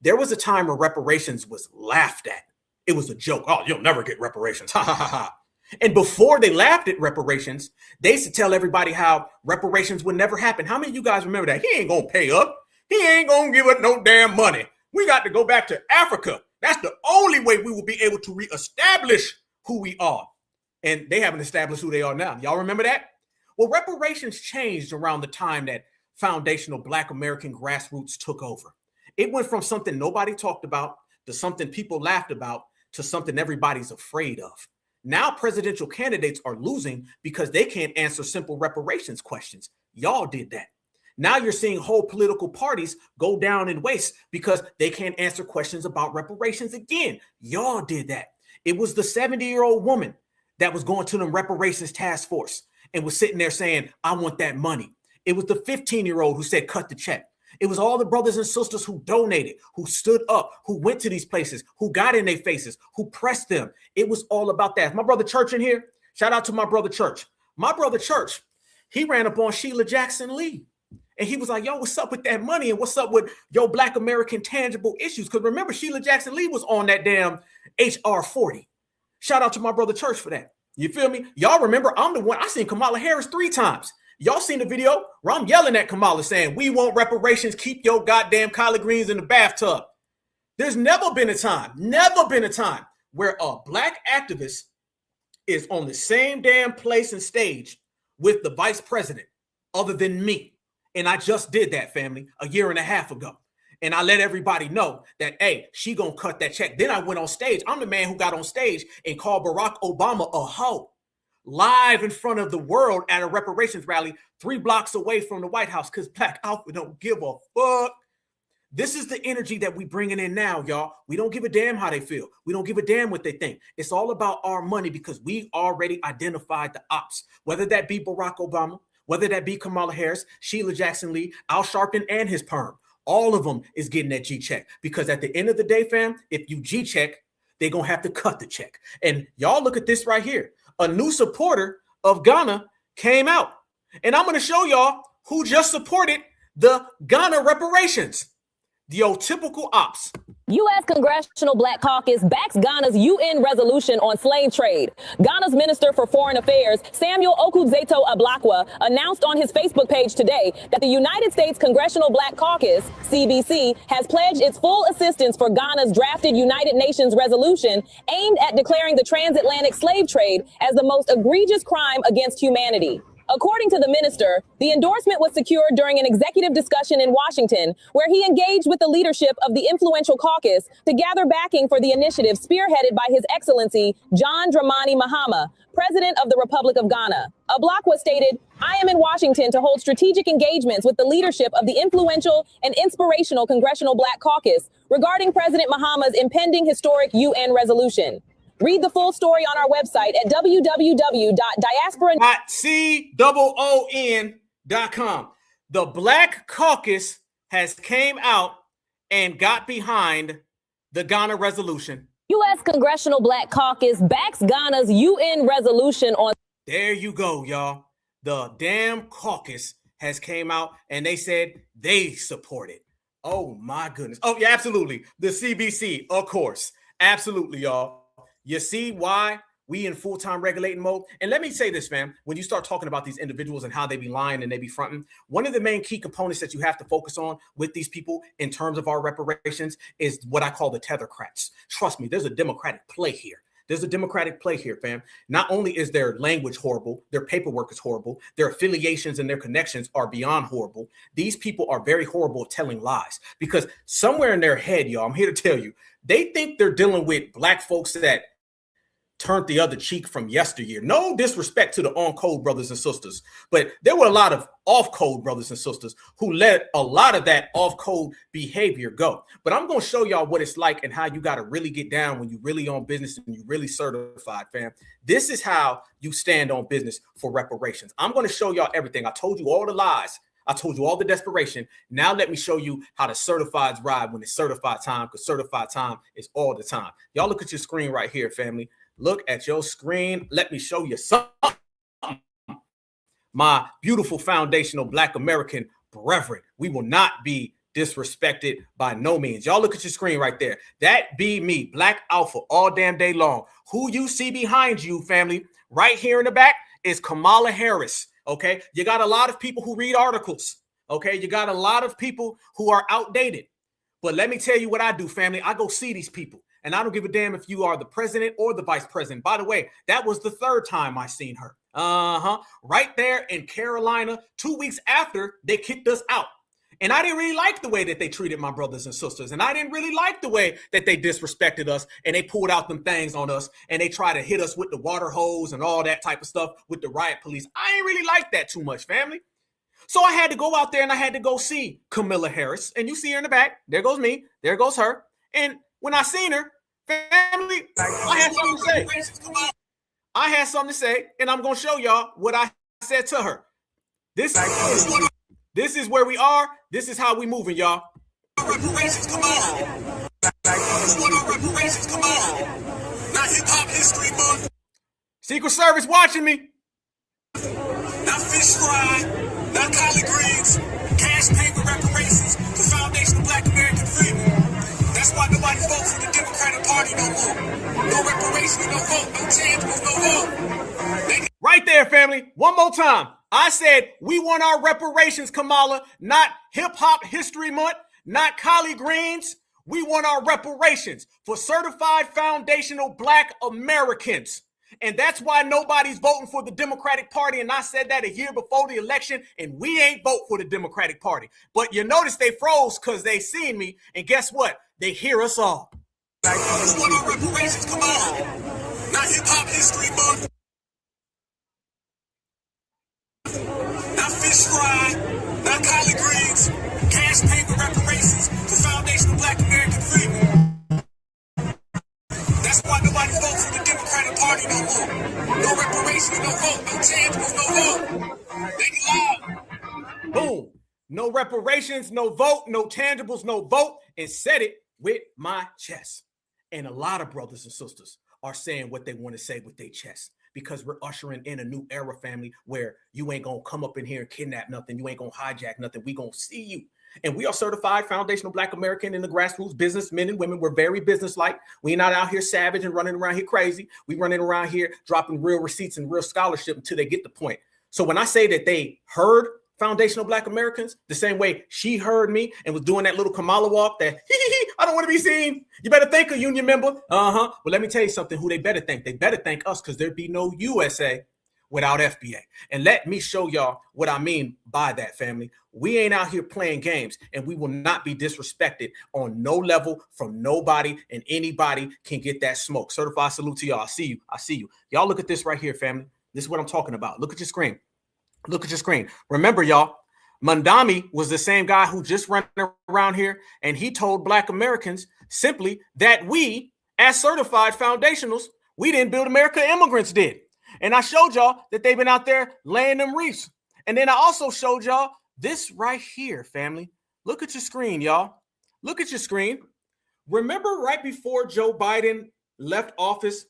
There was a time where reparations was laughed at. It was a joke. Oh, you'll never get reparations. Ha, ha, ha, ha. And before they laughed at reparations, they used to tell everybody how reparations would never happen. How many of you guys remember that? He ain't going to pay up. He ain't going to give us no damn money. We got to go back to Africa. That's the only way we will be able to reestablish who we are. And they haven't established who they are now. Y'all remember that? Well, reparations changed around the time that foundational Black American grassroots took over. It went from something nobody talked about to something people laughed about to something everybody's afraid of. Now presidential candidates are losing because they can't answer simple reparations questions. Y'all did that. Now you're seeing whole political parties go down in waste because they can't answer questions about reparations again. Y'all did that. It was the 70-year-old woman that was going to the reparations task force and was sitting there saying, I want that money. It was the 15-year-old who said, cut the check. It was all the brothers and sisters who donated, who stood up, who went to these places, who got in their faces, who pressed them. It was all about that. My brother Church in here, shout out to my brother Church. My brother Church, he ran up on Sheila Jackson Lee. And he was like, yo, what's up with that money? And what's up with your Black American tangible issues? Because remember, Sheila Jackson Lee was on that damn HR 40. Shout out to my brother Church for that. You feel me? Y'all remember, I'm the one, I seen Kamala Harris 3 times. Y'all seen the video where I'm yelling at Kamala saying, we want reparations, keep your goddamn collard greens in the bathtub. There's never been a time where a Black activist is on the same damn place and stage with the vice president other than me. And I just did that, family, a year and a half ago. And I let everybody know that, hey, she gonna cut that check. Then I went on stage. I'm the man who got on stage and called Barack Obama a hoe. Live in front of the world at a reparations rally 3 blocks away from the White House because Black Alpha don't give a fuck. This is the energy that we bringing in now, y'all. We don't give a damn how they feel. We don't give a damn what they think. It's all about our money because we already identified the ops, whether that be Barack Obama, whether that be Kamala Harris, Sheila Jackson Lee, Al Sharpton, and his perm. All of them is getting that G-check because at the end of the day, fam, if you G-check, they're going to have to cut the check. And y'all look at this right here. A new supporter of Ghana came out. And I'm going to show y'all who just supported the Ghana reparations. The old typical ops. U.S. Congressional Black Caucus backs Ghana's UN resolution on slave trade. Ghana's Minister for Foreign Affairs, Samuel Okudzeto Ablakwa, announced on his Facebook page today that the United States Congressional Black Caucus, CBC, has pledged its full assistance for Ghana's drafted United Nations resolution aimed at declaring the transatlantic slave trade as the most egregious crime against humanity. According to the minister, the endorsement was secured during an executive discussion in Washington, where he engaged with the leadership of the influential caucus to gather backing for the initiative spearheaded by His Excellency John Dramani Mahama, President of the Republic of Ghana. Ablakwa stated, "I am in Washington to hold strategic engagements with the leadership of the influential and inspirational Congressional Black Caucus regarding President Mahama's impending historic UN resolution." Read the full story on our website at www.diaspora.com. The Black Caucus has came out and got behind the Ghana resolution. U.S. Congressional Black Caucus backs Ghana's UN resolution on. There you go, y'all. The damn caucus has came out and they said they support it. Oh my goodness. Oh yeah, absolutely. The CBC, of course. Absolutely, y'all. You see why we in full-time regulating mode? And let me say this, fam. When you start talking about these individuals and how they be lying and they be fronting, one of the main key components that you have to focus on with these people in terms of our reparations is what I call the tethercrats. Trust me, there's a democratic play here. There's a democratic play here, fam. Not only is their language horrible, their paperwork is horrible, their affiliations and their connections are beyond horrible. These people are very horrible at telling lies because somewhere in their head, y'all, I'm here to tell you, they think they're dealing with Black folks that turned the other cheek from yesteryear. No disrespect to the on-code brothers and sisters, but there were a lot of off-code brothers and sisters who let a lot of that off-code behavior go. But I'm going to show y'all what it's like and how you got to really get down when you really on business and you really certified, fam. This is how you stand on business for reparations. I'm going to show y'all everything. I told you all the lies. I told you all the desperation. Now let me show you how the certifieds ride when it's certified time, because certified time is all the time. Y'all look at your screen right here, family. Look at your screen. Let me show you something. My beautiful foundational Black American brethren, we will not be disrespected by no means. Y'all look at your screen right there. That be me, Black Alpha, all damn day long. Who you see behind you, family, right here in the back is Kamala Harris. Okay, you got a lot of people who read articles. Okay, you got a lot of people who are outdated. But let me tell you what I do, family. I go see these people. And I don't give a damn if you are the president or the vice president. By the way, that was the third time I seen her. Right there in Carolina, 2 weeks after they kicked us out. And I didn't really like the way that they treated my brothers and sisters. And I didn't really like the way that they disrespected us and they pulled out them things on us and they tried to hit us with the water hose and all that type of stuff with the riot police. I ain't really like that too much, family. So I had to go out there and I had to go see Kamala Harris. And you see her in the back. There goes me. There goes her. And when I seen her, family, I had something to say. I had something to say, and I'm going to show y'all what I said to her. This is where we are. This is how we moving, y'all. Reparations, come on. Reparations, come on. Not hip-hop history month. Secret Service watching me. Not fish fry, not collard greens, cash paper reparations for foundational Black American freedom. That's why nobody votes for the Democratic Party no more. No reparations, no vote, no tangibles, no vote. Right there, family. One more time. I said we want our reparations, Kamala, not hip-hop history month, not collard greens. We want our reparations for certified foundational Black Americans. And that's why nobody's voting for the Democratic Party. And I said that a year before the election, and we ain't vote for the Democratic Party. But you notice they froze because they seen me. And guess what? They hear us all. Reparations, come on. Not hip-hop history month. Not fish fry, not collard greens, cash paper reparations for foundational Black American freedom. That's why nobody votes for the Democratic Party no more. No reparations, no vote, no tangibles, no vote. They loud. Boom. No reparations, no vote, no tangibles, no vote. And said it with my chest. And a lot of brothers and sisters are saying what they want to say with their chest because we're ushering in a new era, family, where you ain't gonna come up in here and kidnap nothing. You ain't gonna hijack nothing. We gonna see you. And we are certified foundational Black American in the grassroots business men and women. We're very business-like. We're not out here savage and running around here crazy. We running around here dropping real receipts and real scholarship until they get the point. So when I say that they heard foundational Black Americans the same way she heard me and was doing that little Kamala walk that I don't want to be seen. You better thank a union member. Well, let me tell you something. Who they better thank? They better thank us, because there'd be no USA without FBA. And let me show y'all what I mean by that, family. We ain't out here playing games, and we will not be disrespected on no level from nobody, and anybody can get that smoke. Certified salute to y'all. I see you. I see you. Y'all look at this right here, family. This is what I'm talking about. Look at your screen. Look at your screen. Remember, y'all, Mandami was the same guy who just ran around here, and he told Black Americans simply that we, as certified foundationals, we didn't build America, immigrants did. And I showed y'all that they've been out there laying them reefs. And then I also showed y'all this right here, family. Look at your screen, y'all. Look at your screen. Remember right before Joe Biden left office,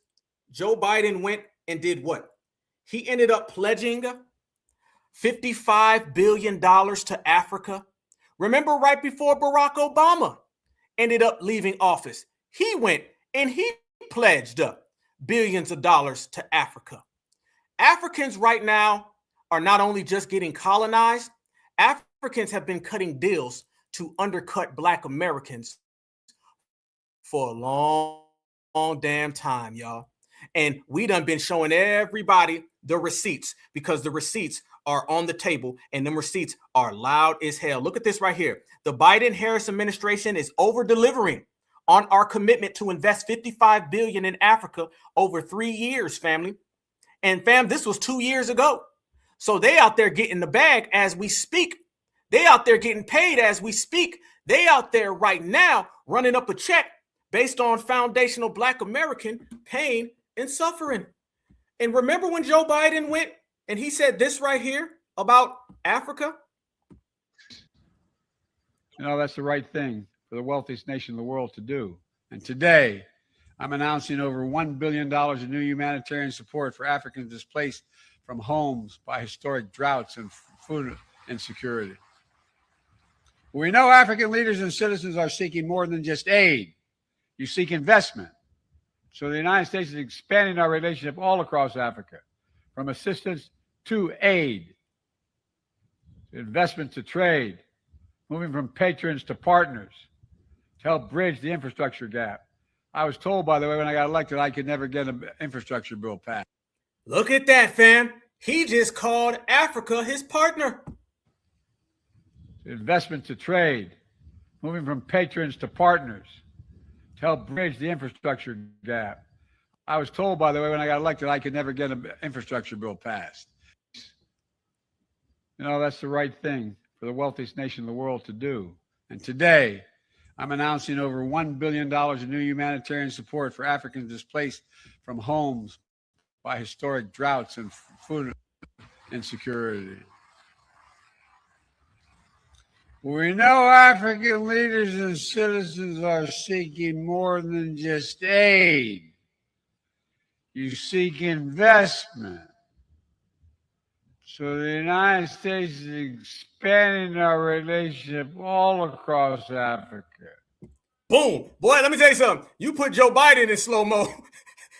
Joe Biden went and did what? He ended up pledging $55 billion to Africa. Remember right before Barack Obama ended up leaving office, he went and he pledged billions of dollars to Africa. Africans right now are not only just getting colonized, Africans have been cutting deals to undercut Black Americans for a long damn time, y'all. And we done been showing everybody the receipts, because the receipts are on the table and them receipts are loud as hell. Look at this right here. The Biden-Harris administration is over-delivering on our commitment to invest $55 billion in Africa over 3 years, family. And fam, this was 2 years ago. So they out there getting the bag as we speak. They out there getting paid as we speak. They out there right now running up a check based on foundational Black American pain and suffering. And remember when Joe Biden went and he said this right here about Africa? You know, that's the right thing for the wealthiest nation in the world to do. And today, I'm announcing over $1 billion in new humanitarian support for Africans displaced from homes by historic droughts and food insecurity. We know African leaders and citizens are seeking more than just aid. You seek investment. So the United States is expanding our relationship all across Africa, from assistance to aid, investment to trade, moving from patrons to partners to help bridge the infrastructure gap. I was told, by the way, when I got elected, I could never get an infrastructure bill passed. Look at that, fam. He just called Africa his partner. Investment to trade, moving from patrons to partners to help bridge the infrastructure gap. I was told, by the way, when I got elected, I could never get an infrastructure bill passed. You know, that's the right thing for the wealthiest nation in the world to do. And today, I'm announcing over $1 billion in new humanitarian support for Africans displaced from homes by historic droughts and food insecurity. We know African leaders and citizens are seeking more than just aid. You seek investment. So the United States is expanding our relationship all across Africa. Boom. Boy, let me tell you something. You put Joe Biden in slow-mo,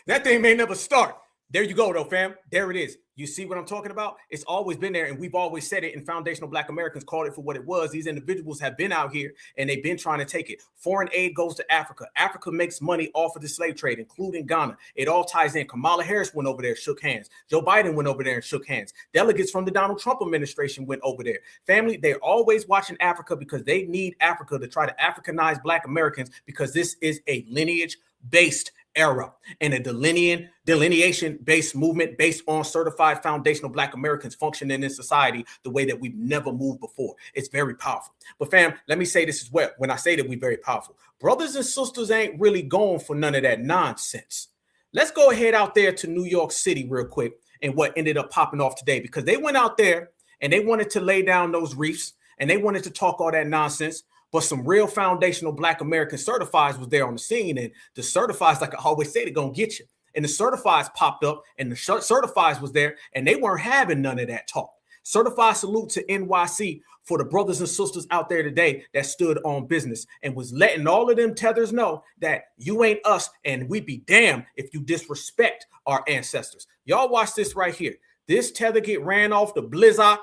that thing may never start. There you go, though, fam. There it is. You see what I'm talking about? It's always been there, and we've always said it, and foundational Black Americans called it for what it was. These individuals have been out here, and they've been trying to take it. Foreign aid goes to Africa. Africa makes money off of the slave trade, including Ghana. It all ties in. Kamala Harris went over there, shook hands. Joe Biden went over there and shook hands. Delegates from the Donald Trump administration went over there. Family, they're always watching Africa because they need Africa to try to Africanize Black Americans, because this is a lineage-based era and a delineation-based movement based on certified foundational Black Americans functioning in society the way that we've never moved before. It's very powerful. But fam, let me say this as well. When I say that we're very powerful, brothers and sisters ain't really going for none of that nonsense. Let's go ahead out there to New York City real quick and what ended up popping off today, because they went out there and they wanted to lay down those reefs and they wanted to talk all that nonsense. But some real foundational Black American certifieds was there on the scene, and the certifieds, like I always say, they're going to get you. and the certifieds popped up, and the certifieds was there, and they weren't having none of that talk. Certified salute to NYC for the brothers and sisters out there today that stood on business and was letting all of them tethers know that you ain't us, and we be damned if you disrespect our ancestors. Y'all watch this right here. This tether get ran off the blizzard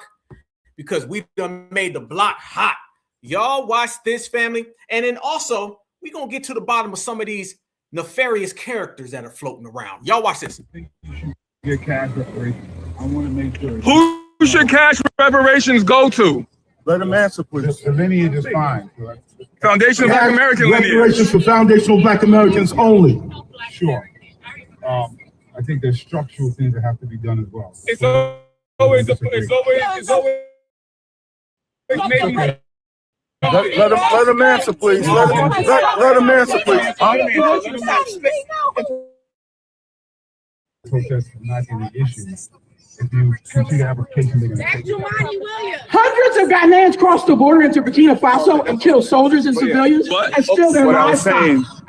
because we done made the block hot. Y'all watch this, family. And then also, we gonna get to the bottom of some of these nefarious characters that are floating around. Y'all watch this. Your cash reparations. I want to make sure. Who should cash reparations go to? Let them answer, please. The lineage is fine. Foundation of Black American lineage. Reparations for foundational Black Americans only. Sure. I think there's structural things that have to be done as well. It's always maybe. Let them answer, please. Let them answer, please. Protest is not an issue. If you continue the application, they're going to take it. Hundreds of Ghanaians crossed the border into Burkina Faso and killed soldiers and civilians, and still their livestock.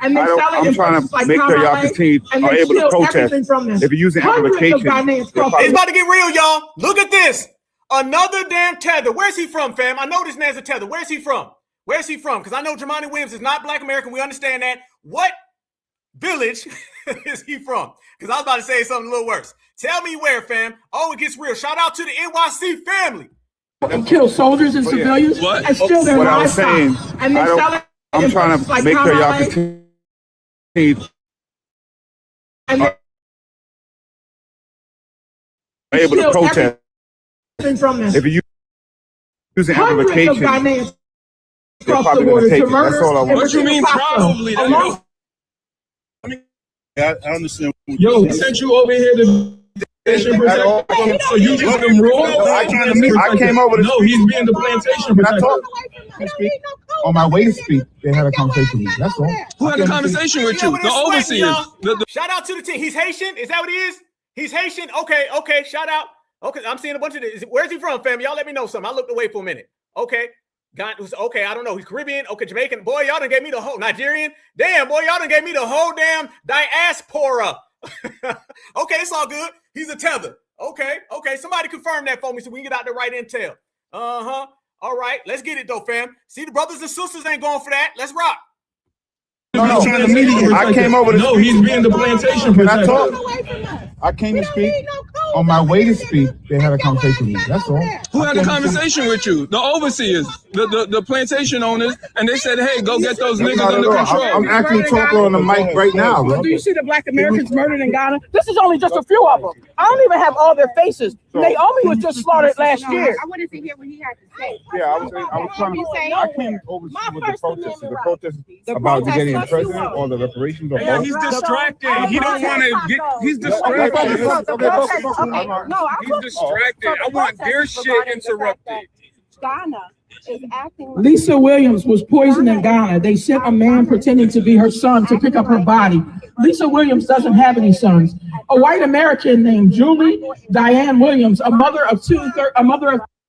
And they sell it. I'm trying to make sure y'all are able to protest. If you're using amplification, it's about to get real, y'all. Look at this. Another damn tether. Where's he from, fam? I know this man's a tether. Where's he from? Where's he from? Because I know Jumaane Williams is not Black American. We understand that. What village is he from? Because I was about to say something a little worse. Tell me where, fam. Oh, it gets real. Shout out to the NYC family. And kill soldiers and civilians, and still their livestock. And they sell it. I'm trying to make sure y'all continue. Able to protest. If you're using amplification, they're probably going to take it. That's all I want. What you mean probably? I understand. Yo, he sent you over here to so you just them rules? I came over to No, he's being the plantation protector. On my way to speak, they had a conversation with me. That's all. Who had a conversation with you? The overseers. Shout out to the team. He's Haitian. Is that what he is? He's Haitian. Okay. Shout out. Okay, I'm seeing a bunch of this. Where's he from, fam? Y'all let me know something. I looked away for a minute. Okay. Okay, I don't know. He's Caribbean. Okay, Jamaican. Boy, y'all done gave me the whole Nigerian. Damn, boy, y'all done gave me the whole damn diaspora. Okay, it's all good. He's a tether. Okay. Somebody confirm that for me so we can get out the right intel. All right, let's get it though, fam. See, the brothers and sisters ain't going for that. Let's rock. No, I came over to speak. He's being the plantation protector. I came to speak. On my way to speak, they had a conversation with me. That's all. Who had a conversation with you? The overseers, the plantation owners, and they said, "Hey, go get those niggas under control." I'm actually talking on the mic right now, bro. Do you see the Black Americans murdered in Ghana? This is only just a few of them. I don't even have all their faces. Naomi was just slaughtered last year. I wanted to hear what he had to say. Yeah, I was trying to. I came over with the protest. The protest about getting the president or the reparations. Yeah, he's distracted. He don't want to get. He's distracted. He's distracted. I want their shit interrupted. Ghana is acting. Lisa Williams was poisoned in Ghana. They sent a man pretending to be her son to pick up her body. Lisa Williams doesn't have any sons. A white American named Julie Diane Williams, a mother of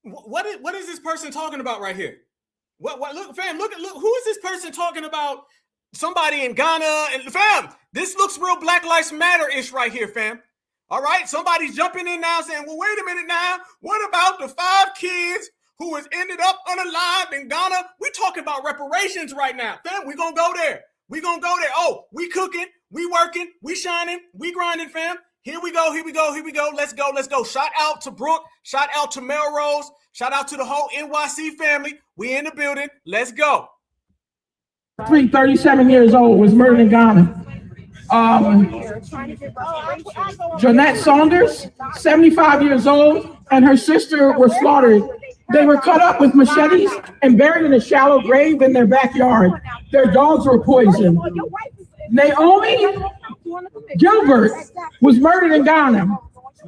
What is this person talking about right here? What look, fam, look, who is this person talking about? Somebody in Ghana, and fam, this looks real Black Lives Matter-ish right here, fam. All right, somebody's jumping in now saying, well, wait a minute now. What about the 5 kids who has ended up unalived in Ghana? We talking about reparations right now. Fam, we gonna go there. Oh, we cooking, we working, we shining, we grinding, fam. Here we go. Let's go. Shout out to Brooke. Shout out to Melrose. Shout out to the whole NYC family. We in the building. Let's go. 37 years old, was murdered in Ghana. Jeanette Saunders, 75 years old, and her sister were slaughtered. They were cut up with machetes and buried in a shallow grave in their backyard. Their dogs were poisoned. Naomi Gilbert was murdered in Ghana.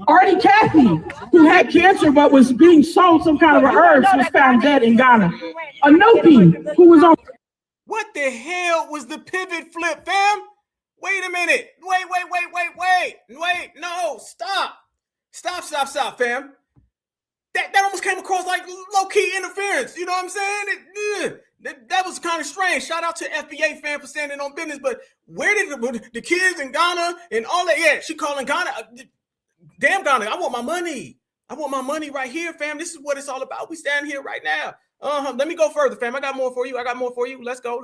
Artie Cathy, who had cancer but was being sold some kind of a herb, was found dead in Ghana. Anopi, who was on... What the hell was the pivot flip, fam? Wait a minute. Wait. No, stop. Stop, fam. That almost came across like low-key interference. You know what I'm saying? That was kind of strange. Shout out to FBA fan for standing on business. But where did the kids in Ghana and all that? Yeah, she calling Ghana. Damn Ghana, I want my money. I want my money right here, fam. This is what it's all about. We stand here right now. Let me go further, fam. I got more for you. Let's go.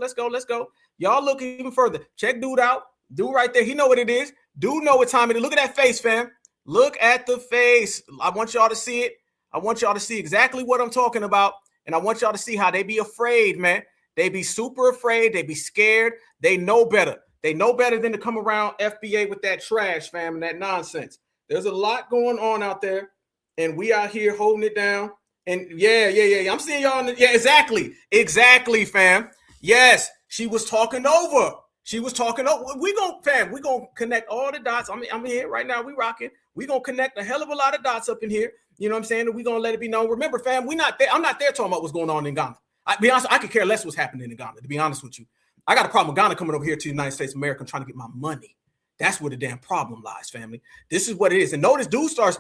Y'all look even further. Check dude out. Dude right there. He know what it is. Dude know what time it is. Look at that face, fam. Look at the face. I want y'all to see it. I want y'all to see exactly what I'm talking about. And I want y'all to see how they be afraid, man. They be super afraid. They be scared. They know better. They know better than to come around FBA with that trash, fam, and that nonsense. There's a lot going on out there, and we out here holding it down. And yeah. I'm seeing y'all. Exactly, fam. Yes, she was talking over. We gonna connect all the dots. I'm here right now. We rocking. We gonna connect a hell of a lot of dots up in here. You know what I'm saying? We gonna let it be known. Remember, fam, I'm not there talking about what's going on in Ghana. Be honest, I could care less what's happening in Ghana. To be honest with you, I got a problem with Ghana coming over here to the United States of America and trying to get my money. That's where the damn problem lies, family. This is what it is. And notice dude starts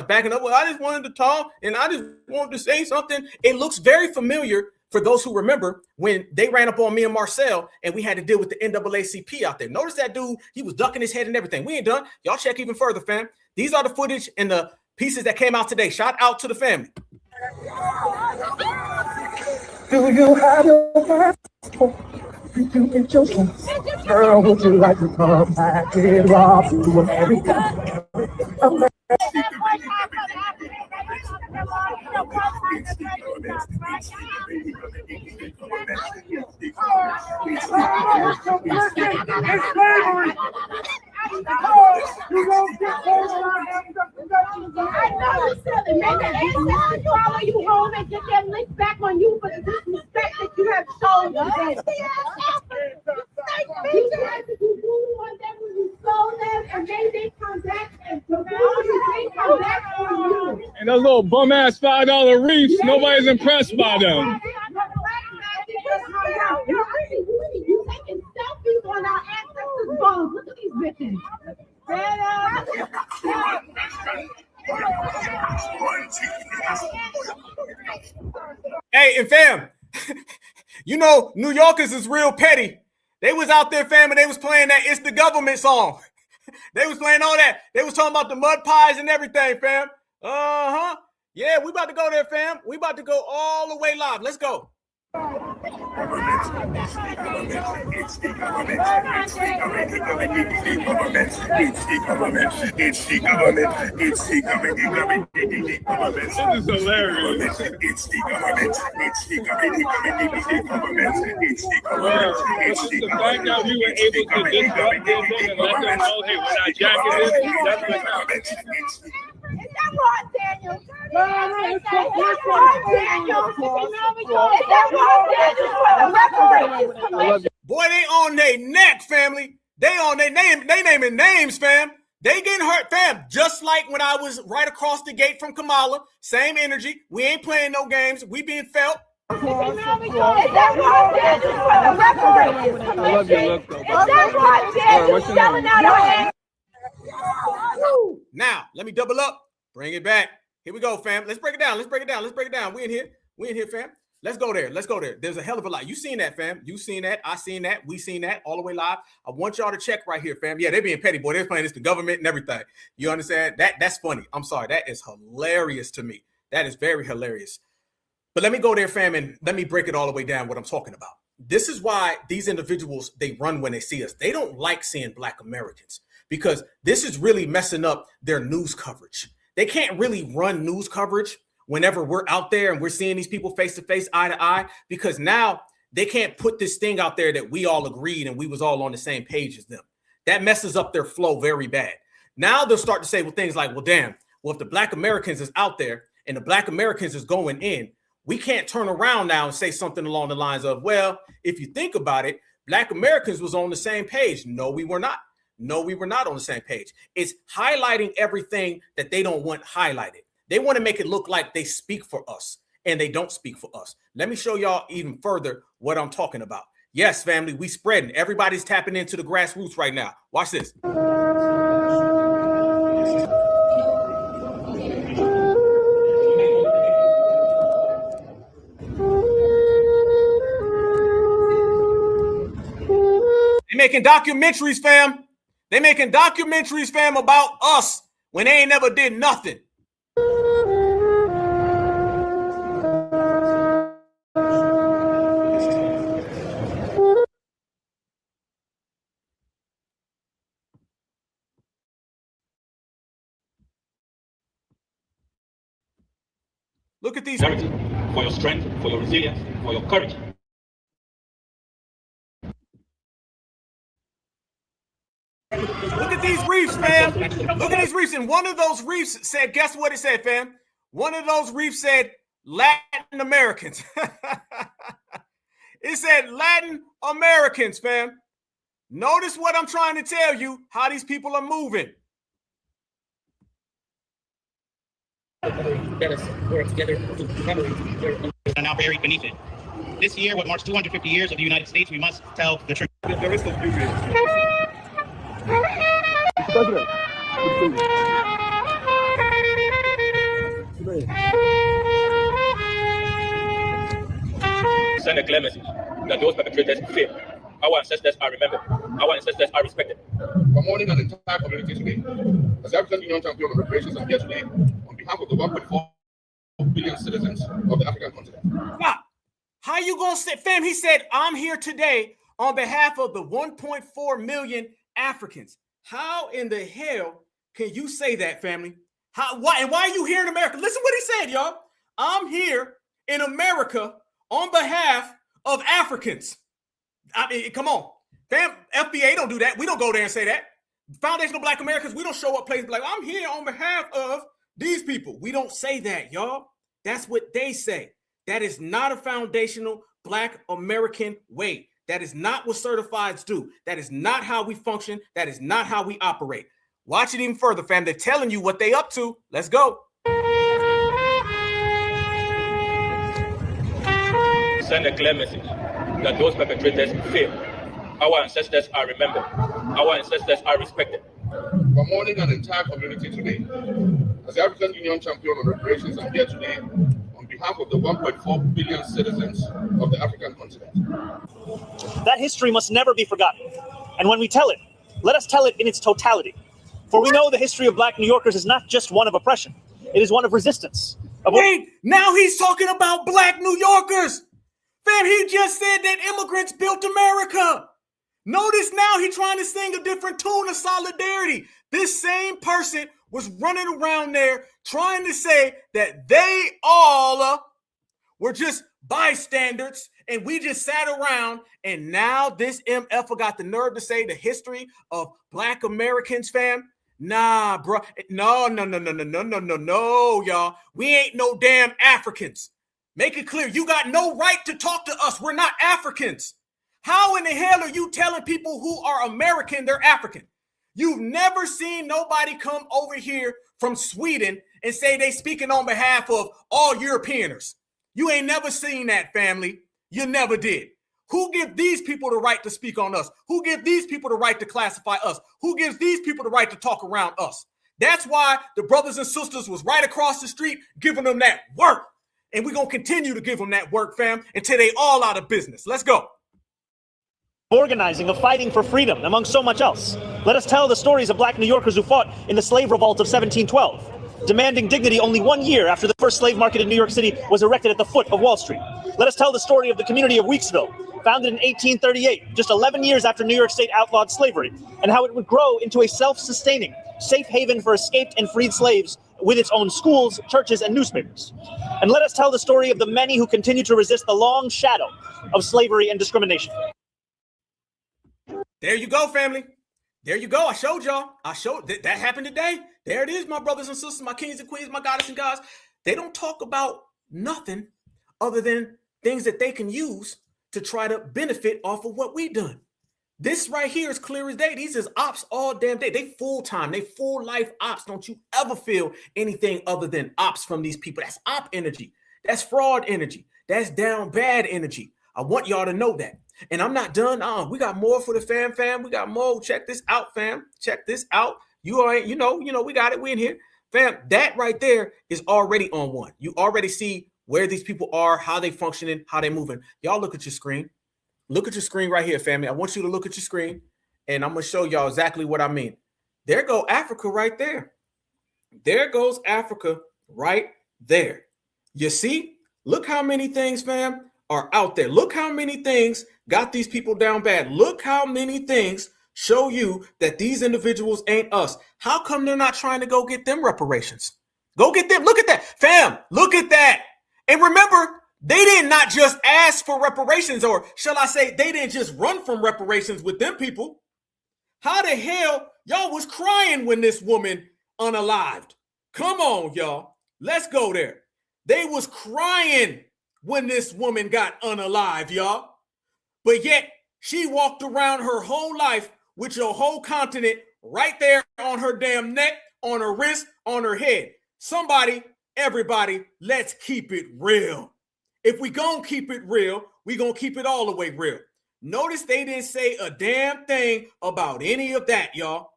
backing up. Well, I just wanted to talk and I just wanted to say something. It looks very familiar for those who remember when they ran up on me and Marcel and we had to deal with the NAACP out there. Notice that dude, he was ducking his head and everything. We ain't done. Y'all check even further, fam. These are the footage and the pieces that came out today. Shout out to the family. Do you have your passport? You can chosen. Girl, would you like to come back and rob to America? Follow you home and get that link back on you for the disrespect that you have shown them. You tried to do voodoo on them when you stole them, and they come back and the voodoo they come back on you. And those little bum ass $5 reefs, nobody's impressed by them. You taking selfies on our ancestors' bones. Look at these bitches. Hey, and fam, you know, New Yorkers is real petty. They was out there, fam, and they was playing that It's the Government song. They was playing all that. They was talking about the mud pies and everything, fam. Yeah, we about to go there, fam. We about to go all the way live. Let's go. It's the government. This is hilarious. It's the government. The fact that we were able to disrupt them and let them know, hey, we're not jacking this, that's what happened. Is that Rod Daniels? Is that Boy, they on their neck, family. They on their name. They naming names, fam. They getting hurt, fam. Just like when I was right across the gate from Kamala. Same energy. We ain't playing no games. We being felt. Is that Rod Daniels for the Reparations Commission? Is that Rod Daniels selling out our hands? Now, let me double up. Bring it back. Here we go, fam. Let's break it down. We in here, fam. Let's go there. There's a hell of a lot. You seen that, fam. You seen that. I seen that. We seen that all the way live. I want y'all to check right here, fam. Yeah, they being petty, boy. They're playing this, the government and everything. You understand? That's funny. I'm sorry. That is hilarious to me. That is very hilarious. But let me go there, fam, and let me break it all the way down what I'm talking about. This is why these individuals, they run when they see us. They don't like seeing Black Americans because this is really messing up their news coverage. They can't really run news coverage whenever we're out there and we're seeing these people face to face, eye to eye, because now they can't put this thing out there that we all agreed and we was all on the same page as them. That messes up their flow very bad. Now they'll start to say things like, well, damn, well, if the Black Americans is out there and the Black Americans is going in, we can't turn around now and say something along the lines of, well, if you think about it, Black Americans was on the same page. No, we were not. No, we were not on the same page. It's highlighting everything that they don't want highlighted. They want to make it look like they speak for us, and they don't speak for us. Let me show y'all even further what I'm talking about. Yes, family, we spreading. Everybody's tapping into the grassroots right now. Watch this. making documentaries, fam. They making documentaries, fam, about us when they ain't never did nothing. Look at these. For your strength, for your resilience, for your courage. Look at these reefs, fam. Look at these reefs. And one of those reefs said, guess what it said, fam? One of those reefs said Latin Americans. It said Latin Americans, fam. Notice what I'm trying to tell you, how these people are moving. Let us work together to commemorate are now buried beneath it. This year, what marks 250 years of the United States, we must tell the truth. The rest of you send a clear message that those perpetrators fail. Our ancestors are remembered. Our ancestors are respected. Good morning and the entire community today. As the African Union Champion of Reparations, I'm here today on behalf of the 1.4 billion citizens of the African continent. Stop. How you gonna say, fam? He said, I'm here today on behalf of the 1.4 million Africans. How in the hell can you say that, family? Why are you here in America? Listen what he said, y'all. I'm here in America on behalf of Africans. I mean, come on. Fam, FBA don't do that. We don't go there and say that. Foundational Black Americans, we don't show up places like, I'm here on behalf of these people. We don't say that, y'all. That's what they say. That is not a foundational Black American way. That is not what certifieds do. That is not how we function. That is not how we operate. Watch it even further, fam. They're telling you what they up to. Let's go. Send a clear message that those perpetrators fail. Our ancestors are remembered. Our ancestors are respected. Good morning and the entire community today. As the African Union Champion of Reparations, I'm here today on behalf of the 1.4 billion citizens of the African continent. That history must never be forgotten. And when we tell it, let us tell it in its totality. For we know the history of Black New Yorkers is not just one of oppression. It is one of resistance. Wait, now he's talking about Black New Yorkers. Fam, he just said that immigrants built America. Notice now he's trying to sing a different tune of solidarity. This same person was running around there trying to say that they all were just bystanders and we just sat around, and now this MF got the nerve to say the history of Black Americans, fam. Nah, bro. No, y'all. We ain't no damn Africans. Make it clear. You got no right to talk to us. We're not Africans. How in the hell are you telling people who are American they're African? You've never seen nobody come over here from Sweden and say they speaking on behalf of all Europeaners. You ain't never seen that, family. You never did. Who give these people the right to speak on us? Who give these people the right to classify us? Who gives these people the right to talk around us? That's why the brothers and sisters was right across the street giving them that work. And we're going to continue to give them that work, fam, until they all out of business. Let's go. Organizing, of fighting for freedom, among so much else. Let us tell the stories of Black New Yorkers who fought in the slave revolt of 1712, demanding dignity only 1 year after the first slave market in New York City was erected at the foot of Wall Street. Let us tell the story of the community of Weeksville, founded in 1838, just 11 years after New York State outlawed slavery, and how it would grow into a self-sustaining, safe haven for escaped and freed slaves with its own schools, churches, and newspapers. And let us tell the story of the many who continue to resist the long shadow of slavery and discrimination. There you go, family. There you go. I showed y'all. That happened today. There it is, my brothers and sisters, my kings and queens, my goddess and gods. They don't talk about nothing other than things that they can use to try to benefit off of what we done. This right here is clear as day. These is ops all damn day. They full-time. They full-life ops. Don't you ever feel anything other than ops from these people. That's op energy. That's fraud energy. That's down bad energy. I want y'all to know that. And I'm not done. We got more for the fam. We got more. Check this out, fam. Check this out. You already, you know, we got it. We in here. Fam, that right there is already on one. You already see where these people are, how they functioning, how they moving. Y'all look at your screen. Look at your screen right here, family. I want you to look at your screen. and I'm going to show y'all exactly what I mean. There go Africa right there. There goes Africa right there. You see? Look how many things, fam, are out there. Look how many things got these people down bad. Look how many things show you that these individuals ain't us. How come they're not trying to go get them reparations? Go get them. Look at that. Fam, look at that. And remember, they did not just ask for reparations, or shall I say, they didn't just run from reparations with them people. How the hell y'all was crying when this woman unalived? Come on, y'all. Let's go there. They was crying when this woman got unalived, y'all. But yet she walked around her whole life with your whole continent right there on her damn neck, on her wrist, on her head. Somebody, everybody, let's keep it real. If we gonna keep it real, we gonna keep it all the way real. Notice they didn't say a damn thing about any of that, y'all.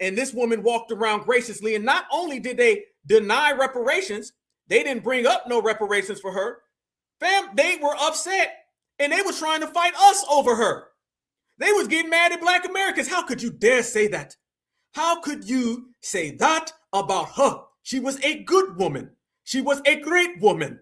And this woman walked around graciously, and not only did they deny reparations, they didn't bring up no reparations for her. Fam, they were upset, and they were trying to fight us over her. They was getting mad at Black Americans. How could you dare say that? How could you say that about her? She was a good woman. She was a great woman.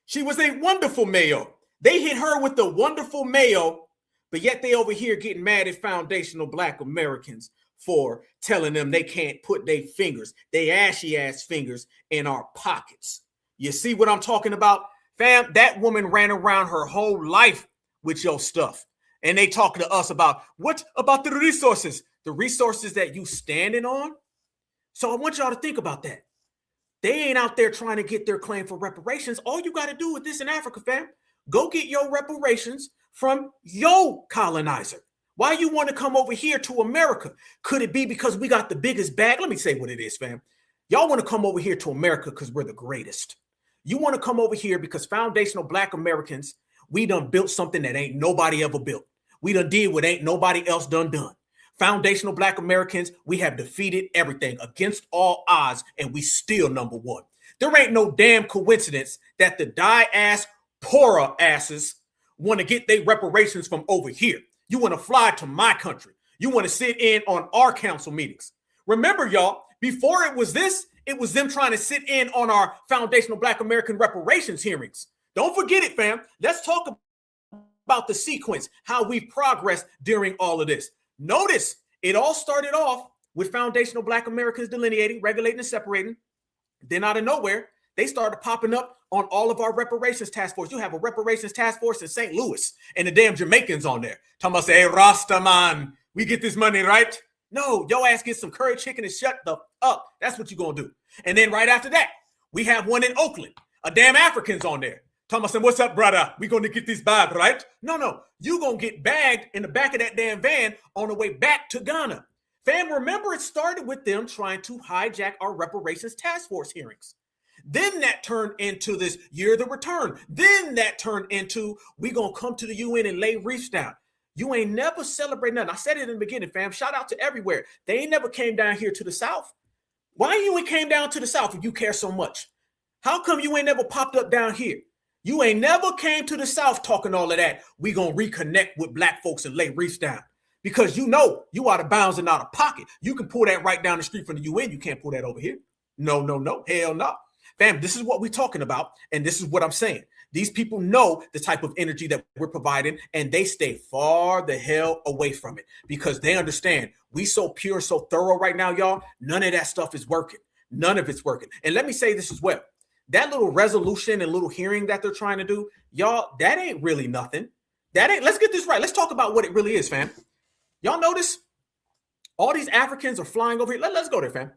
She was a wonderful mayo. They hit her with the wonderful mayo, but yet they over here getting mad at foundational Black Americans for telling them they can't put their fingers, they ashy ass fingers, in our pockets. You see what I'm talking about? Fam, that woman ran around her whole life with your stuff. And they talking to us about what about the resources that you standing on. So I want y'all to think about that. They ain't out there trying to get their claim for reparations. All you got to do with this in Africa, fam, go get your reparations from your colonizer. Why you want to come over here to America? Could it be because we got the biggest bag? Let me say what it is, fam. Y'all want to come over here to America because we're the greatest. You want to come over here because foundational Black Americans, we done built something that ain't nobody ever built. We done did what ain't nobody else done. Foundational Black Americans, we have defeated everything against all odds, and we still number one. There ain't no damn coincidence that the diaspora asses want to get their reparations from over here. You want to fly to my country. You want to sit in on our council meetings. Remember, y'all, before it was this, it was them trying to sit in on our foundational Black American reparations hearings. Don't forget it, fam. Let's talk about the sequence, how we've progressed during all of this. Notice it all started off with foundational Black Americans delineating, regulating, and separating. Then out of nowhere, they started popping up on all of our reparations task force. You have a reparations task force in St. Louis and the damn Jamaicans on there. Talking about, say, hey, Rasta man, we get this money, right? No, your ass get some curry chicken and shut the up. That's what you're going to do. And then right after that, we have one in Oakland. A damn Africans on there. Thomas said, what's up, brother? We going to get this bag, right? No. You going to get bagged in the back of that damn van on the way back to Ghana. Fam, remember it started with them trying to hijack our reparations task force hearings. Then that turned into this year of the return. Then that turned into we going to come to the UN and lay reefs down. You ain't never celebrate nothing. I said it in the beginning, fam. Shout out to everywhere. They ain't never came down here to the South. Why you ain't came down to the South if you care so much? How come you ain't never popped up down here? You ain't never came to the South talking all of that. We gonna reconnect with Black folks and lay reefs down. Because you know you out of bounds and out of pocket. You can pull that right down the street from the UN. You can't pull that over here. No. Hell no. Fam, this is what we're talking about. And this is what I'm saying. These people know the type of energy that we're providing, and they stay far the hell away from it because they understand we so pure, so thorough right now, y'all. None of that stuff is working. None of it's working. And let me say this as well. That little resolution and little hearing that they're trying to do, y'all, that ain't really nothing. Let's get this right. Let's talk about what it really is, fam. Y'all notice all these Africans are flying over here. Let's go there, fam.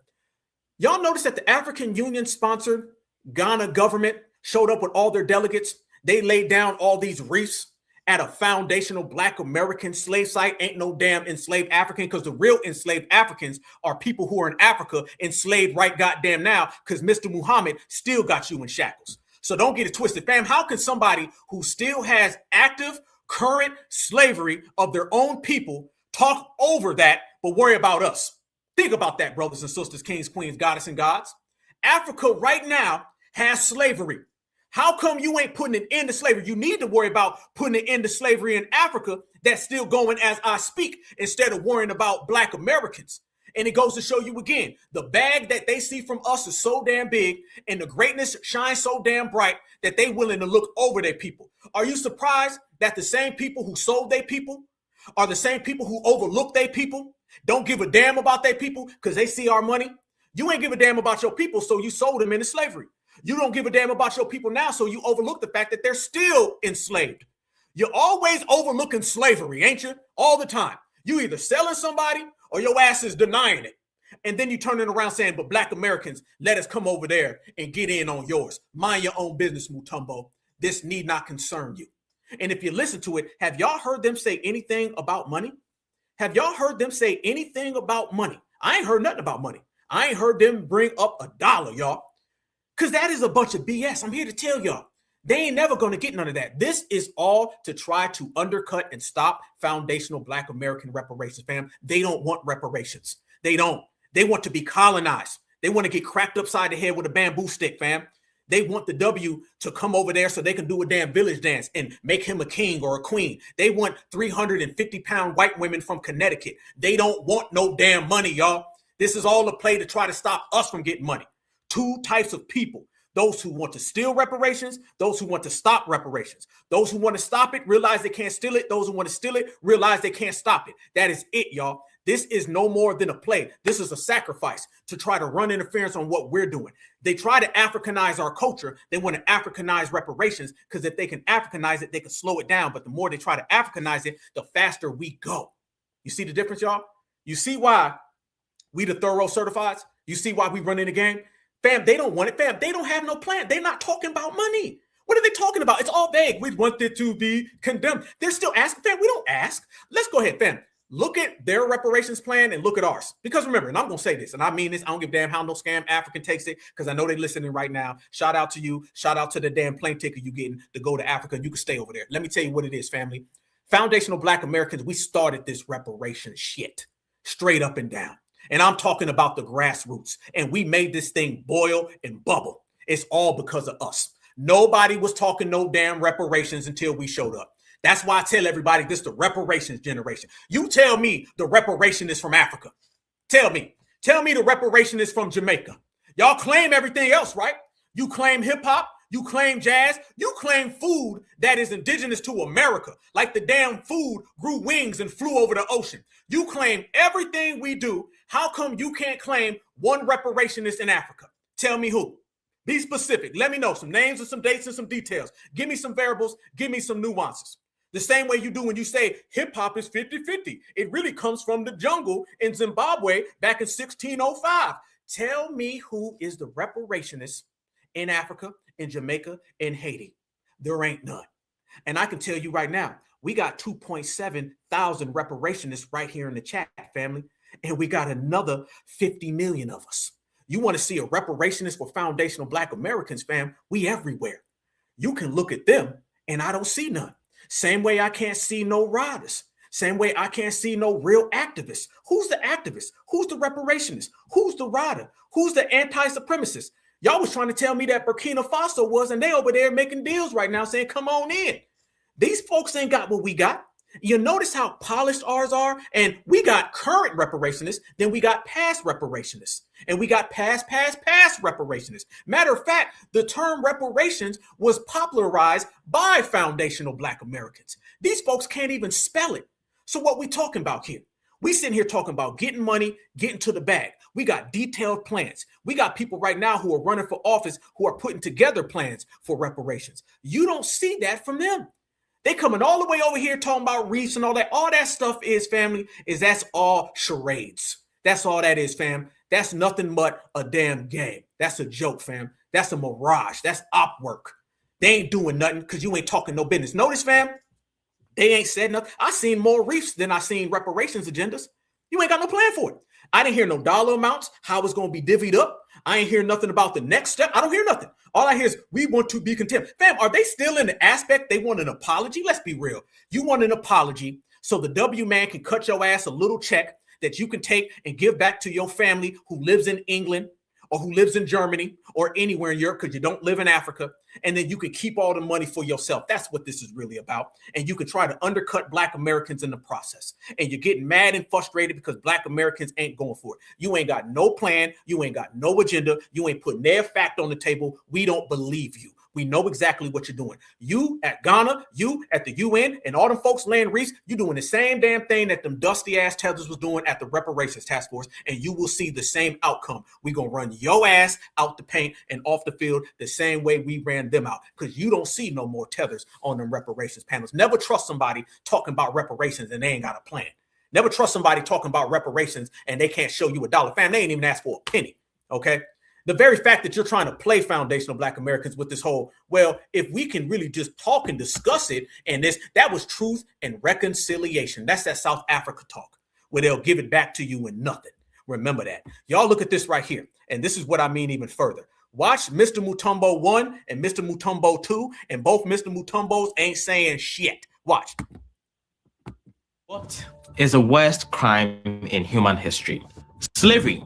Y'all notice that the African Union sponsored Ghana government showed up with all their delegates. They laid down all these reefs at a foundational Black American slave site. Ain't no damn enslaved African, because the real enslaved Africans are people who are in Africa enslaved right goddamn now, because Mr. Muhammad still got you in shackles. So don't get it twisted, fam. How can somebody who still has active current slavery of their own people talk over that but worry about us? Think about that, brothers and sisters, kings, queens, goddess, and gods. Africa right now has slavery. How come you ain't putting an end to slavery? You need to worry about putting an end to slavery in Africa that's still going as I speak, instead of worrying about Black Americans. And it goes to show you again, the bag that they see from us is so damn big and the greatness shines so damn bright that they willing to look over their people. Are you surprised that the same people who sold their people are the same people who overlook their people, don't give a damn about their people because they see our money? You ain't give a damn about your people, so you sold them into slavery. You don't give a damn about your people now, so you overlook the fact that they're still enslaved. You're always overlooking slavery, ain't you? All the time. You either selling somebody or your ass is denying it. And then you turn it around saying, but Black Americans, let us come over there and get in on yours. Mind your own business, Mutombo. This need not concern you. And if you listen to it, have y'all heard them say anything about money? Have y'all heard them say anything about money? I ain't heard nothing about money. I ain't heard them bring up a dollar, y'all. Because that is a bunch of BS. I'm here to tell y'all. They ain't never going to get none of that. This is all to try to undercut and stop foundational Black American reparations, fam. They don't want reparations. They don't. They want to be colonized. They want to get cracked upside the head with a bamboo stick, fam. They want the W to come over there so they can do a damn village dance and make him a king or a queen. They want 350-pound white women from Connecticut. They don't want no damn money, y'all. This is all a play to try to stop us from getting money. Two types of people: those who want to steal reparations, those who want to stop reparations. Those who want to stop it realize they can't steal it. Those who want to steal it realize they can't stop it. That is it, y'all. This is no more than a play. This is a sacrifice to try to run interference on what we're doing. They try to Africanize our culture. They want to Africanize reparations because if they can Africanize it, they can slow it down. But the more they try to Africanize it, the faster we go. You see the difference, y'all? You see why we the thorough certifieds? You see why we run in the game? Fam, they don't want it. Fam, they don't have no plan. They're not talking about money. What are they talking about? It's all vague. We want it to be condemned. They're still asking. Fam, we don't ask. Let's go ahead, fam. Look at their reparations plan and look at ours. Because remember, and I'm going to say this, and I mean this, I don't give a damn how no scam African takes it, because I know they're listening right now. Shout out to you. Shout out to the damn plane ticket you getting to go to Africa. You can stay over there. Let me tell you what it is, family. Foundational Black Americans, we started this reparation shit straight up and down. And I'm talking about the grassroots. And we made this thing boil and bubble. It's all because of us. Nobody was talking no damn reparations until we showed up. That's why I tell everybody this is the reparations generation. You tell me the reparation is from Africa. Tell me the reparation is from Jamaica. Y'all claim everything else, right? You claim hip hop, you claim jazz, you claim food that is indigenous to America, like the damn food grew wings and flew over the ocean. You claim everything we do. How come you can't claim one reparationist in Africa? Tell me who. Be specific. Let me know some names and some dates and some details. Give me some variables. Give me some nuances. The same way you do when you say hip hop is 50-50. It really comes from the jungle in Zimbabwe back in 1605. Tell me who is the reparationist in Africa, in Jamaica, in Haiti. There ain't none. And I can tell you right now, we got 2.7 thousand reparationists right here in the chat, family. And we got another 50 million of us. You want to see a reparationist for foundational Black Americans, fam? We everywhere. You can look at them and I don't see none. Same way I can't see no riders. Same way I can't see no real activists. Who's the activist? Who's the reparationist? Who's the rider? Who's the anti-supremacist? Y'all was trying to tell me that Burkina Faso was, and they over there making deals right now saying, come on in. These folks ain't got what we got. You notice how polished ours are? And we got current reparationists, then we got past reparationists, and we got past reparationists. Matter of fact, the term reparations was popularized by foundational Black Americans. These folks can't even spell it. So what we talking about here? We sitting here talking about getting money, getting to the bag. We got detailed plans. We got people right now who are running for office who are putting together plans for reparations. You don't see that from them. They coming all the way over here talking about reefs and all that. All that stuff is, family, is that's all charades. That's all that is, fam. That's nothing but a damn game. That's a joke, fam. That's a mirage. That's op work. They ain't doing nothing because you ain't talking no business. Notice, fam, they ain't said nothing. I seen more reefs than I seen reparations agendas. You ain't got no plan for it. I didn't hear no dollar amounts, how it's going to be divvied up. I ain't hear nothing about the next step. I don't hear nothing. All I hear is we want to be content. Fam, are they still in the aspect they want an apology? Let's be real. You want an apology so the W man can cut your ass a little check that you can take and give back to your family who lives in England or who lives in Germany or anywhere in Europe because you don't live in Africa, and then you can keep all the money for yourself. That's what this is really about. And you can try to undercut Black Americans in the process. And you're getting mad and frustrated because Black Americans ain't going for it. You ain't got no plan. You ain't got no agenda. You ain't putting their fact on the table. We don't believe you. We know exactly what you're doing. You at Ghana, you at the UN, and all them folks laying reefs, you're doing the same damn thing that them dusty ass Tethers was doing at the Reparations Task Force, and you will see the same outcome. We're going to run your ass out the paint and off the field the same way we ran them out, because you don't see no more Tethers on them reparations panels. Never trust somebody talking about reparations and they ain't got a plan. Never trust somebody talking about reparations and they can't show you a dollar. Fam, they ain't even asked for a penny, okay? The very fact that you're trying to play foundational Black Americans with this whole, well, if we can really just talk and discuss it, and that was truth and reconciliation. That's that South Africa talk where they'll give it back to you in nothing. Remember that. Y'all look at this right here. And this is what I mean even further. Watch Mr. Mutombo 1 and Mr. Mutombo 2, and both Mr. Mutombos ain't saying shit. Watch. What is the worst crime in human history? Slavery.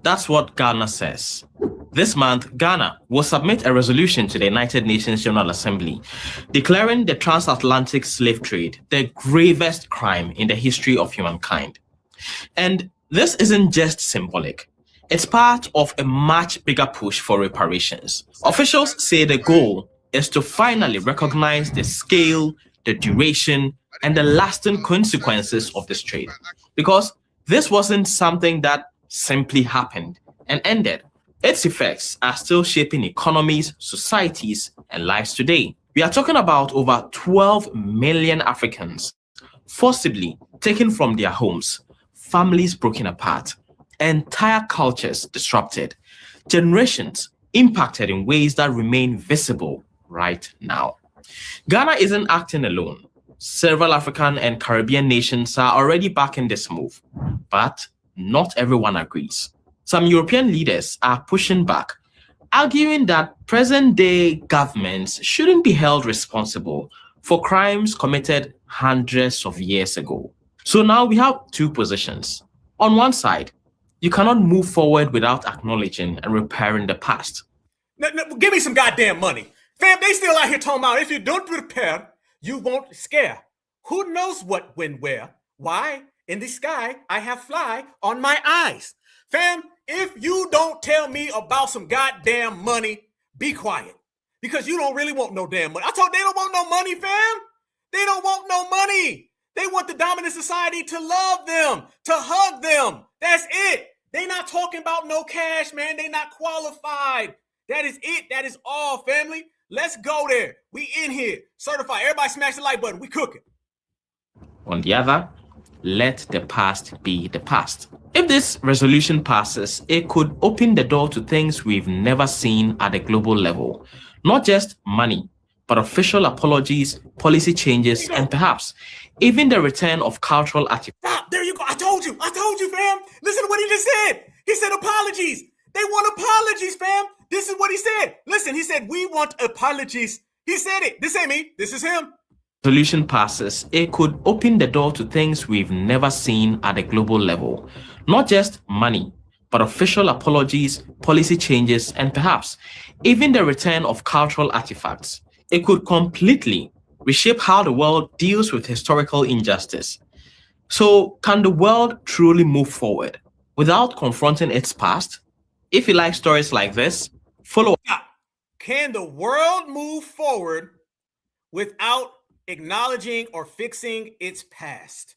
That's what Ghana says. This month, Ghana will submit a resolution to the United Nations General Assembly declaring the transatlantic slave trade the gravest crime in the history of humankind. And this isn't just symbolic. It's part of a much bigger push for reparations. Officials say the goal is to finally recognize the scale, the duration, and the lasting consequences of this trade. Because this wasn't something that simply happened and ended. Its effects are still shaping economies, societies, and lives today. We are talking about over 12 million Africans forcibly taken from their homes, families broken apart, entire cultures disrupted, generations impacted in ways that remain visible right now. Ghana isn't acting alone. Several African and Caribbean nations are already backing this move, but not everyone agrees. Some European leaders are pushing back, arguing that present-day governments shouldn't be held responsible for crimes committed hundreds of years ago. So now we have two positions. On one side, you cannot move forward without acknowledging and repairing the past. Give me some goddamn money. Fam, they still out here talking about if you don't repair, you won't scare. Who knows what, when, where? Why? In the sky, I have fly on my eyes. Fam, if you don't tell me about some goddamn money, be quiet. Because you don't really want no damn money. I told they don't want no money, fam. They don't want no money. They want the dominant society to love them, to hug them. That's it. They not talking about no cash, man. They not qualified. That is it. That is all, family. Let's go there. We in here. Certified. Everybody smash the like button. We cooking. On the other, let the past be the past. If this resolution passes, it could open the door to things we've never seen at a global level. Not just money, but official apologies, policy changes, and perhaps even the return of cultural artifacts. Stop. There you go. I told you, fam. Listen to what he just said. He said apologies. They want apologies, fam. This is what he said. Listen, he said, we want apologies. He said it. This ain't me. This is him. Resolution passes, it could open the door to things we've never seen at a global level. Not just money, but official apologies, policy changes, and perhaps even the return of cultural artifacts. It could completely reshape how the world deals with historical injustice. So, can the world truly move forward without confronting its past? If you like stories like this, follow. Can the world move forward without acknowledging or fixing its past?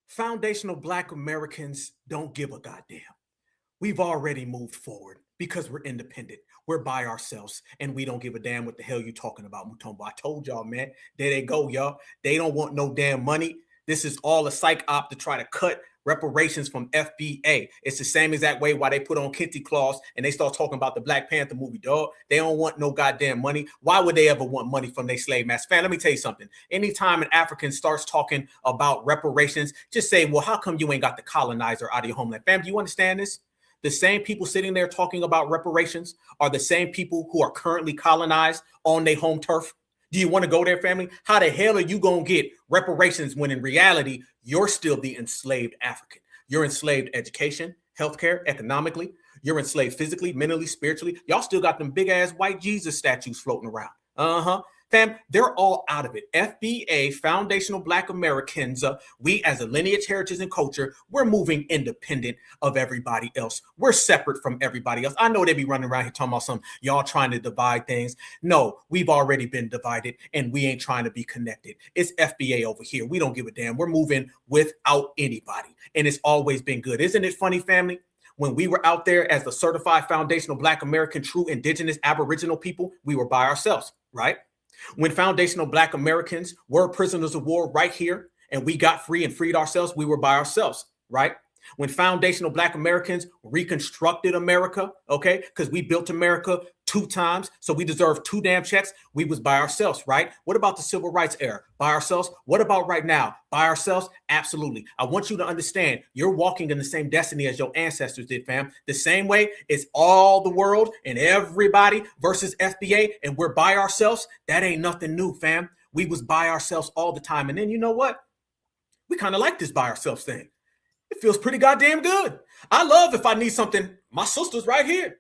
Foundational Black Americans don't give a goddamn. We've already moved forward because we're independent. We're by ourselves, and we don't give a damn what the hell you talking about, Mutombo. I told y'all, man. There they go, y'all. They don't want no damn money. This is all a psych op to try to cut reparations from FBA. It's the same exact way why they put on Kente Claus and they start talking about the Black Panther movie, dog. They don't want no goddamn money. Why would they ever want money from their slave master? Fam, let me tell you something. Anytime an African starts talking about reparations, just say, well, how come you ain't got the colonizer out of your homeland? Fam, do you understand this? The same people sitting there talking about reparations are the same people who are currently colonized on their home turf. Do you want to go there, family? How the hell are you going to get reparations when in reality, you're still the enslaved African? You're enslaved education, healthcare, economically. You're enslaved physically, mentally, spiritually. Y'all still got them big ass white Jesus statues floating around. Fam, they're all out of it. FBA, Foundational Black Americans, we as a lineage, heritage, and culture, we're moving independent of everybody else. We're separate from everybody else. I know they be running around here talking about some y'all trying to divide things. No, we've already been divided and we ain't trying to be connected. It's FBA over here. We don't give a damn. We're moving without anybody. And it's always been good. Isn't it funny, family? When we were out there as the certified foundational Black American, true indigenous Aboriginal people, we were by ourselves, right? When foundational Black Americans were prisoners of war right here and we got free and freed ourselves, we were by ourselves, right? When foundational Black Americans reconstructed America, okay, because we built America 2 times, so we deserve 2 damn checks, we was by ourselves, right? What about the civil rights era? By ourselves? What about right now? By ourselves? Absolutely. I want you to understand you're walking in the same destiny as your ancestors did, fam. The same way it's all the world and everybody versus FBA, and we're by ourselves. That ain't nothing new, fam. We was by ourselves all the time. And then you know what? We kind of like this by ourselves thing. It feels pretty goddamn good. I love if I need something, my sister's right here.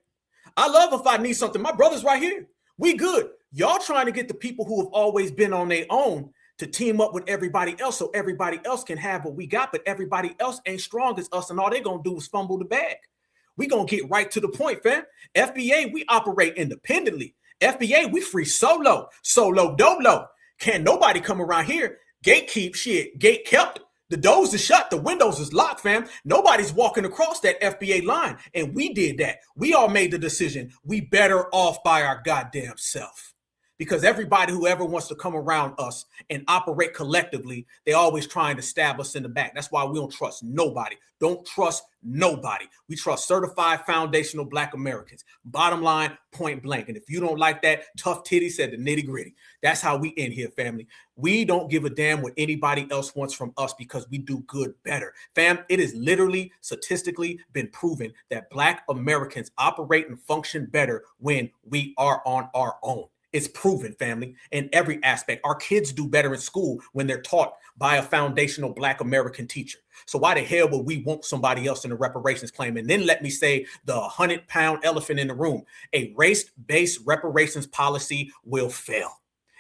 I love if I need something, my brother's right here. We good. Y'all trying to get the people who have always been on their own to team up with everybody else so everybody else can have what we got, but everybody else ain't strong as us, and all they're going to do is fumble the bag. We going to get right to the point, fam. FBA, we operate independently. FBA, we free solo dolo. Can't nobody come around here, gatekeep shit, gate kept. The doors are shut. The windows is locked, fam. Nobody's walking across that FBA line. And we did that. We all made the decision. We better off by our goddamn self. Because everybody who ever wants to come around us and operate collectively, they always trying to stab us in the back. That's why we don't trust nobody. Don't trust nobody. We trust certified foundational Black Americans. Bottom line, point blank. And if you don't like that, tough titty said the nitty gritty. That's how we end here, family. We don't give a damn what anybody else wants from us because we do good better. Fam, it is literally statistically been proven that Black Americans operate and function better when we are on our own. It's proven, family, in every aspect. Our kids do better in school when they're taught by a foundational Black American teacher. So why the hell would we want somebody else in the reparations claim? And then let me say the 100-pound elephant in the room. A race-based reparations policy will fail.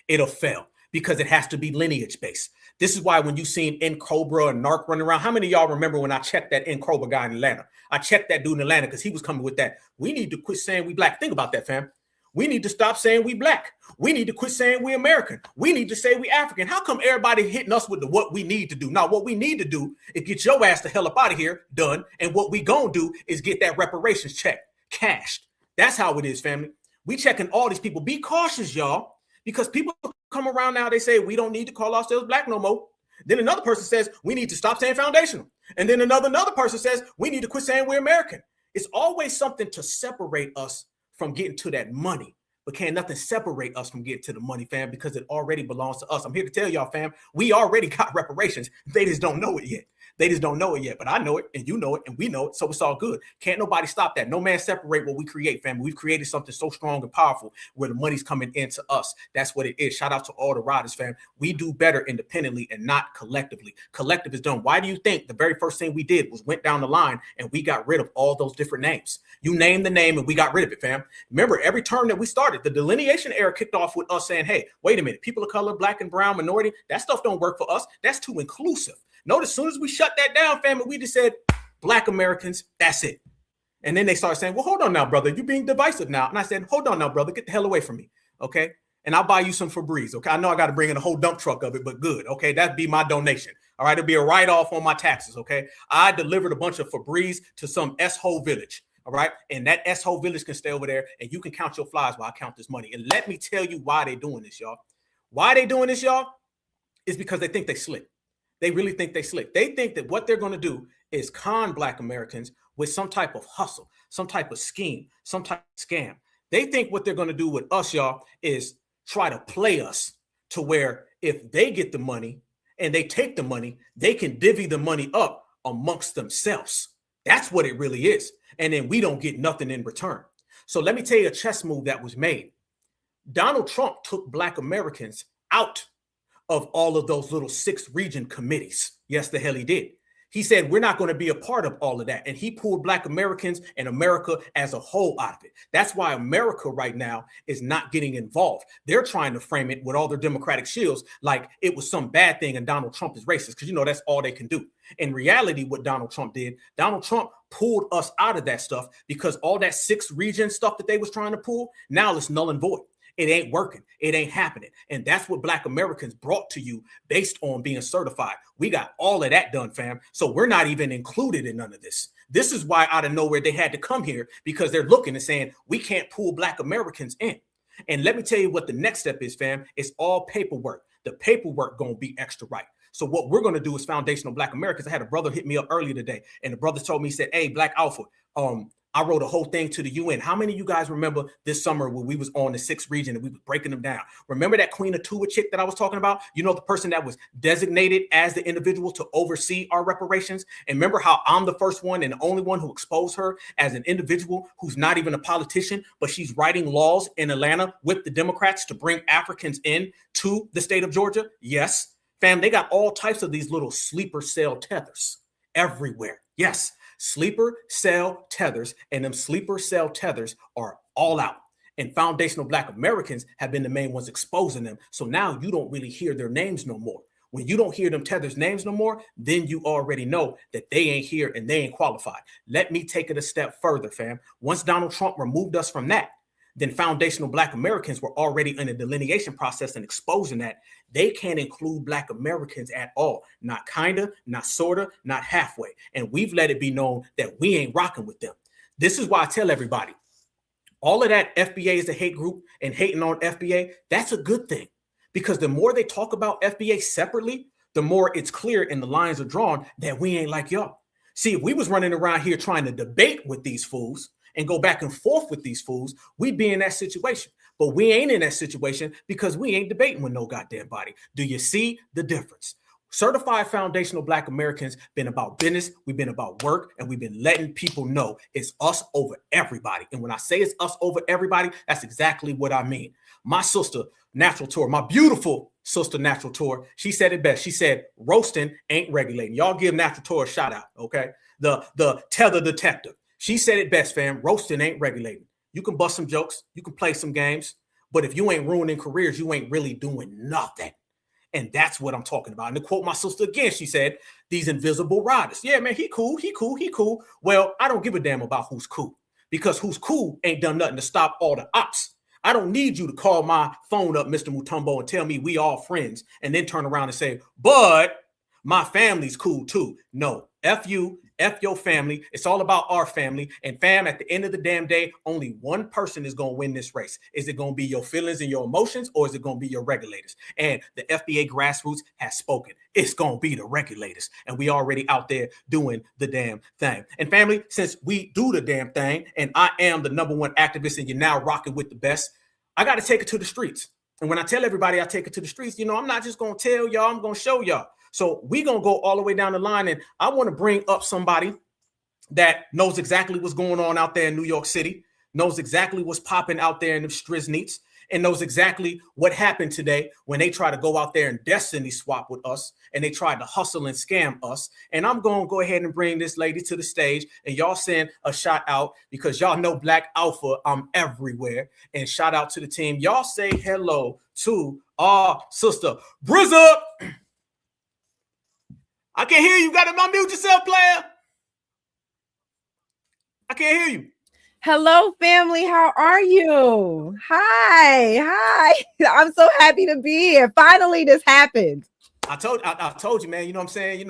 It'll fail because it has to be lineage-based. This is why when you seen N-Cobra and Narc running around, how many of y'all remember when I checked that N-Cobra guy in Atlanta? I checked that dude in Atlanta because he was coming with that. We need to quit saying we Black. Think about that, fam. We need to stop saying we Black. We need to quit saying we American. We need to say we African. How come everybody hitting us with the what we need to do? Now, what we need to do is get your ass the hell up out of here, done. And what we gonna do is get that reparations check cashed. That's how it is, family. We checking all these people. Be cautious, y'all, because people come around now, they say we don't need to call ourselves Black no more. Then another person says we need to stop saying foundational. And then another person says we need to quit saying we're American. It's always something to separate us from getting to that money, but can't nothing separate us from getting to the money, fam, because it already belongs to us. I'm here to tell y'all, fam, we already got reparations. They just don't know it yet. They just don't know it yet, but I know it and you know it and we know it, so it's all good. Can't nobody stop that. No man separate what we create, family. We've created something so strong and powerful where the money's coming into us. That's what it is. Shout out to all the riders, fam. We do better independently and not collectively. Collective is done. Why do you think the very first thing we did was went down the line and we got rid of all those different names? You name the name and we got rid of it, fam. Remember, every term that we started, the delineation era kicked off with us saying, hey, wait a minute, people of color, Black and brown, minority, that stuff don't work for us. That's too inclusive. Notice as soon as we shut that down, family, we just said, Black Americans, that's it. And then they started saying, well, hold on now, brother, you're being divisive now. And I said, hold on now, brother, get the hell away from me, okay? And I'll buy you some Febreze, okay? I know I got to bring in a whole dump truck of it, but good, okay? That'd be my donation, all right? It'll be a write-off on my taxes, okay? I delivered a bunch of Febreze to some S-hole village, all right? And that S-hole village can stay over there, and you can count your flies while I count this money. And let me tell you why they're doing this, y'all. Why they doing this, y'all? Is because they think they slick. They really think they slick. They think that what they're going to do is con Black Americans with some type of hustle, some type of scheme, some type of scam. They think what they're going to do with us, y'all, is try to play us to where if they get the money and they take the money, they can divvy the money up amongst themselves. That's what it really is. And then we don't get nothing in return. So let me tell you a chess move that was made. Donald Trump took Black Americans out of all of those little 6 region committees. Yes, the hell he did. He said, we're not going to be a part of all of that. And he pulled Black Americans and America as a whole out of it. That's why America right now is not getting involved. They're trying to frame it with all their Democratic shields like it was some bad thing and Donald Trump is racist, because, you know, that's all they can do. In reality, what Donald Trump did, Donald Trump pulled us out of that stuff because all that 6 region stuff that they was trying to pull, now it's null and void. It ain't working. It ain't happening. And that's what Black Americans brought to you based on being certified. We got all of that done, fam. So we're not even included in none of this. This is why out of nowhere they had to come here, because they're looking and saying, we can't pull Black Americans in. And let me tell you what the next step is, fam. It's all paperwork. The paperwork going to be extra right. So what we're going to do is foundational Black Americans. I had a brother hit me up earlier today, and the brother told me, he said, hey, Black Alpha, I wrote a whole thing to the UN. How many of you guys remember this summer when we was on the 6th region and we was breaking them down? Remember that Queen Atua chick that I was talking about? You know, the person that was designated as the individual to oversee our reparations? And remember how I'm the first one and the only one who exposed her as an individual who's not even a politician, but she's writing laws in Atlanta with the Democrats to bring Africans in to the state of Georgia? Yes, fam, they got all types of these little sleeper cell tethers everywhere. Yes. Sleeper cell tethers, and them sleeper cell tethers are all out. And foundational Black Americans have been the main ones exposing them. So now you don't really hear their names no more. When you don't hear them tethers names no more, then you already know that they ain't here and they ain't qualified. Let me take it a step further, fam. Once Donald Trump removed us from that, then foundational Black Americans were already in a delineation process and exposing that they can't include Black Americans at all. Not kinda, not sorta, not halfway. And we've let it be known that we ain't rocking with them. This is why I tell everybody, all of that FBA is a hate group and hating on FBA, that's a good thing. Because the more they talk about FBA separately, the more it's clear and the lines are drawn that we ain't like y'all. See, if we was running around here trying to debate with these fools and go back and forth with these fools, we'd be in that situation. But we ain't in that situation because we ain't debating with no goddamn body. Do you see the difference? Certified foundational Black Americans been about business, we've been about work, and we've been letting people know it's us over everybody. And when I say it's us over everybody, that's exactly what I mean. My sister, Natural Tour, my beautiful sister, Natural Tour, she said it best. She said, roasting ain't regulating. Y'all give Natural Tour a shout out, okay? The tether detective. She said it best, fam. Roasting ain't regulating. You can bust some jokes. You can play some games. But if you ain't ruining careers, you ain't really doing nothing. And that's what I'm talking about. And to quote my sister again, she said, these invisible riders. Yeah, man, he cool. Well, I don't give a damn about who's cool. Because who's cool ain't done nothing to stop all the ops. I don't need you to call my phone up, Mr. Mutombo, and tell me we all friends and then turn around and say, but my family's cool too. No, F you. F your family. It's all about our family. And fam, at the end of the damn day, only one person is going to win this race. Is it going to be your feelings and your emotions, or is it going to be your regulators? And the FBA grassroots has spoken. It's going to be the regulators. And we already out there doing the damn thing. And family, since we do the damn thing, and I am the #1 activist and you're now rocking with the best, I got to take it to the streets. And when I tell everybody I take it to the streets, you know, I'm not just going to tell y'all, I'm going to show y'all. So we're going to go all the way down the line. And I want to bring up somebody that knows exactly what's going on out there in New York City, knows exactly what's popping out there in the Striznites, and knows exactly what happened today when they try to go out there and destiny swap with us and they tried to hustle and scam us. And I'm going to go ahead and bring this lady to the stage, and y'all send a shout out because y'all know Black Alpha, I'm everywhere. And shout out to the team. Y'all say hello to our sister, Brizza. I can't hear you. You got to unmute yourself, player. I can't hear you. Hello, family. How are you? Hi. I'm so happy to be here. Finally, this happened. I told you, man. You know what I'm saying? You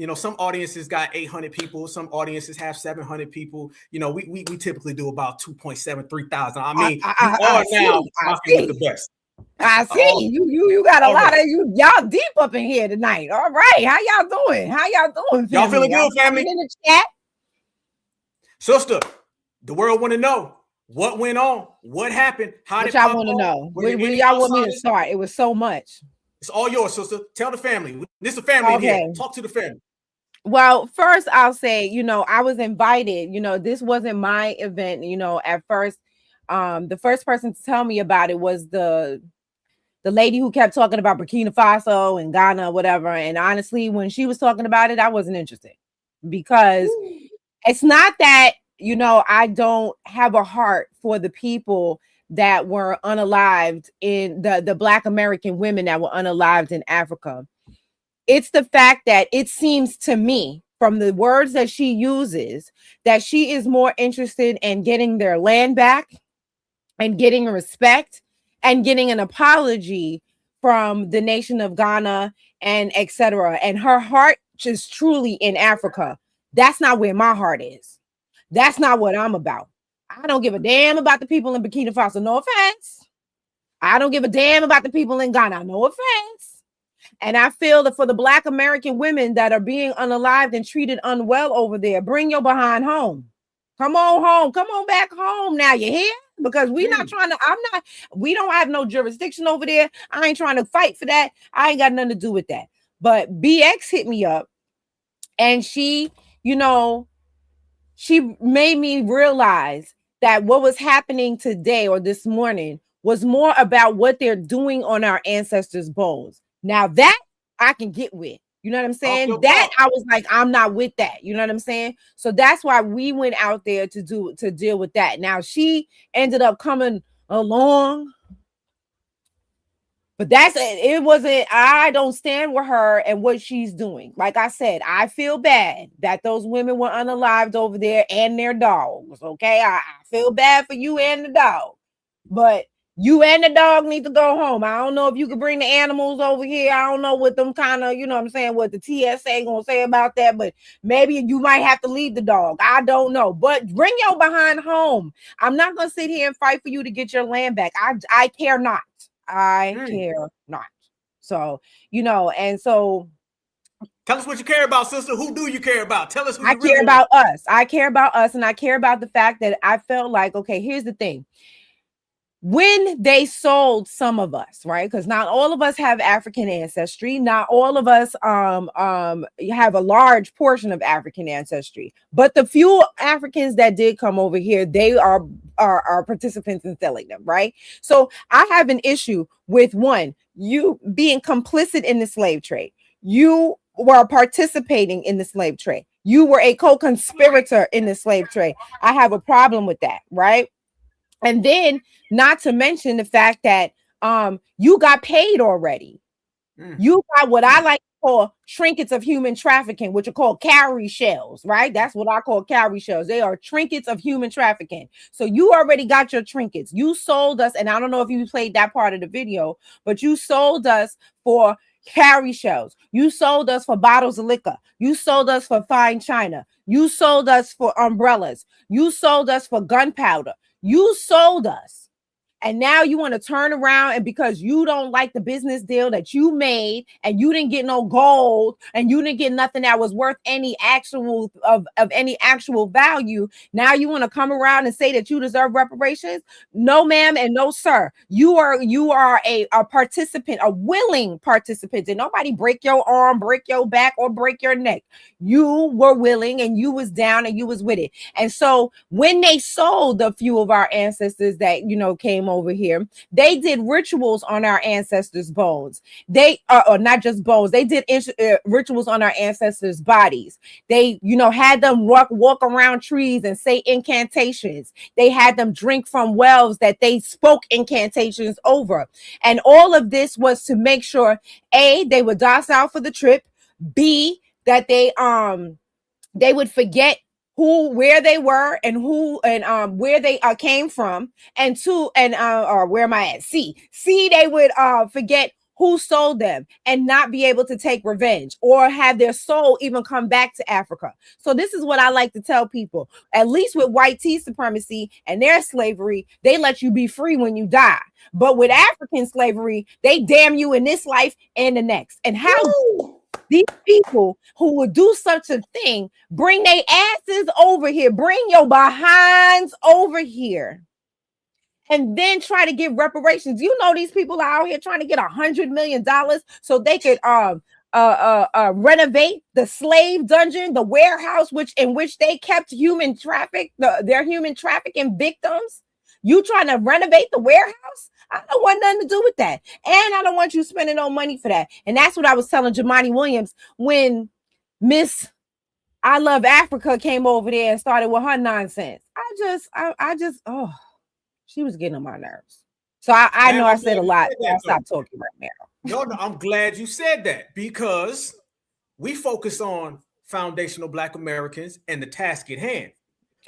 know, some audiences got 800 people. Some audiences have 700 people. You know, we typically do about 2.7, 3,000. I mean, you are now rocking with the best. I see you got a lot of you. Y'all deep up in here tonight. All right, how y'all doing? Family? Y'all feeling good, family? In the chat, sister. The world want to know what went on, what happened, how did y'all want to know? Where y'all want me to start? It was so much. It's all yours, sister. Tell the family. This is a family here. Talk to the family. Well, first I'll say, you know, I was invited. You know, this wasn't my event. You know, at first. The first person to tell me about it was the the lady who kept talking about Burkina Faso and Ghana, whatever. And honestly, when she was talking about it, I wasn't interested because it's not that, you know, I don't have a heart for the people that were unalived in the Black American women that were unalived in Africa. It's the fact that it seems to me from the words that she uses that she is more interested in getting their land back and getting respect and getting an apology from the nation of Ghana and etc. And her heart is truly in Africa. That's not where my heart is. That's not what I'm about. I don't give a damn about the people in Burkina Faso. No offense. I don't give a damn about the people in Ghana. No offense. And I feel that for the Black American women that are being unalived and treated unwell over there, bring your behind home. Come on home. Come on back home now. You hear? Because we don't have no jurisdiction over there. I ain't trying to fight for that. I ain't got nothing to do with that. But BX hit me up and she, you know, she made me realize that what was happening today or this morning was more about what they're doing on our ancestors' bones. Now that I can get with, you know what I'm saying? That I was like, I'm not with that. You know what I'm saying? So that's why we went out there to deal with that. Now she ended up coming along. But it wasn't, I don't stand with her and what she's doing. Like I said, I feel bad that those women were unalived over there and their dogs. Okay. I feel bad for you and the dog. But you and the dog need to go home. I don't know if you could bring the animals over here. I don't know what them kind of, you know what I'm saying, what the TSA gonna say about that, but maybe you might have to leave the dog. I don't know. But bring your behind home. I'm not gonna sit here and fight for you to get your land back. I care not. I care not. So, you know, and so tell us what you care about, sister. Who do you care about? Tell us who I you really care about us. I care about us, and I care about the fact that I felt like, okay, here's the thing. When they sold some of us, right? Because not all of us have African ancestry. Not all of us have a large portion of African ancestry. But the few Africans that did come over here, they are participants in selling them, right? So I have an issue with one, you being complicit in the slave trade. You were participating in the slave trade. You were a co-conspirator in the slave trade. I have a problem with that, right? And then not to mention the fact that you got paid already. You got what I like to call trinkets of human trafficking, which are called cowrie shells, right? That's what I call cowrie shells. They are trinkets of human trafficking. So you already got your trinkets. You sold us, and I don't know if you played that part of the video, but you sold us for cowrie shells. You sold us for bottles of liquor. You sold us for fine china. You sold us for umbrellas. You sold us for gunpowder. You sold us. And now you want to turn around and because you don't like the business deal that you made and you didn't get no gold and you didn't get nothing that was worth any actual of any actual value. Now you want to come around and say that you deserve reparations? No, ma'am, and no, sir. You are a participant, a willing participant. Did nobody break your arm, break your back, or break your neck? You were willing and you was down and you was with it. And so when they sold a few of our ancestors that, you know, came over here, they did rituals on our ancestors' bones. They or not just bones, they did rituals on our ancestors' bodies. They, you know, had them walk around trees and say incantations. They had them drink from wells that they spoke incantations over. And all of this was to make sure A, they were docile for the trip, B, that they would forget where they were and where they came from, and two, and or where am I at? C, they would forget who sold them and not be able to take revenge or have their soul even come back to Africa. So this is what I like to tell people. At least with white tea supremacy and their slavery, they let you be free when you die. But with African slavery, they damn you in this life and the next. And how these people who would do such a thing, bring their asses over here, bring your behinds over here, and then try to give reparations. You know, these people are out here trying to get $100 million so they could renovate the slave dungeon, the warehouse in which they kept their human trafficking victims. You trying to renovate the warehouse? I don't want nothing to do with that. And I don't want you spending no money for that. And that's what I was telling Jamani Williams when Miss I Love Africa came over there and started with her nonsense. I just, oh, she was getting on my nerves. So I know I said a lot. I'll stop talking right now. No, I'm glad you said that, because we focus on foundational Black Americans and the task at hand.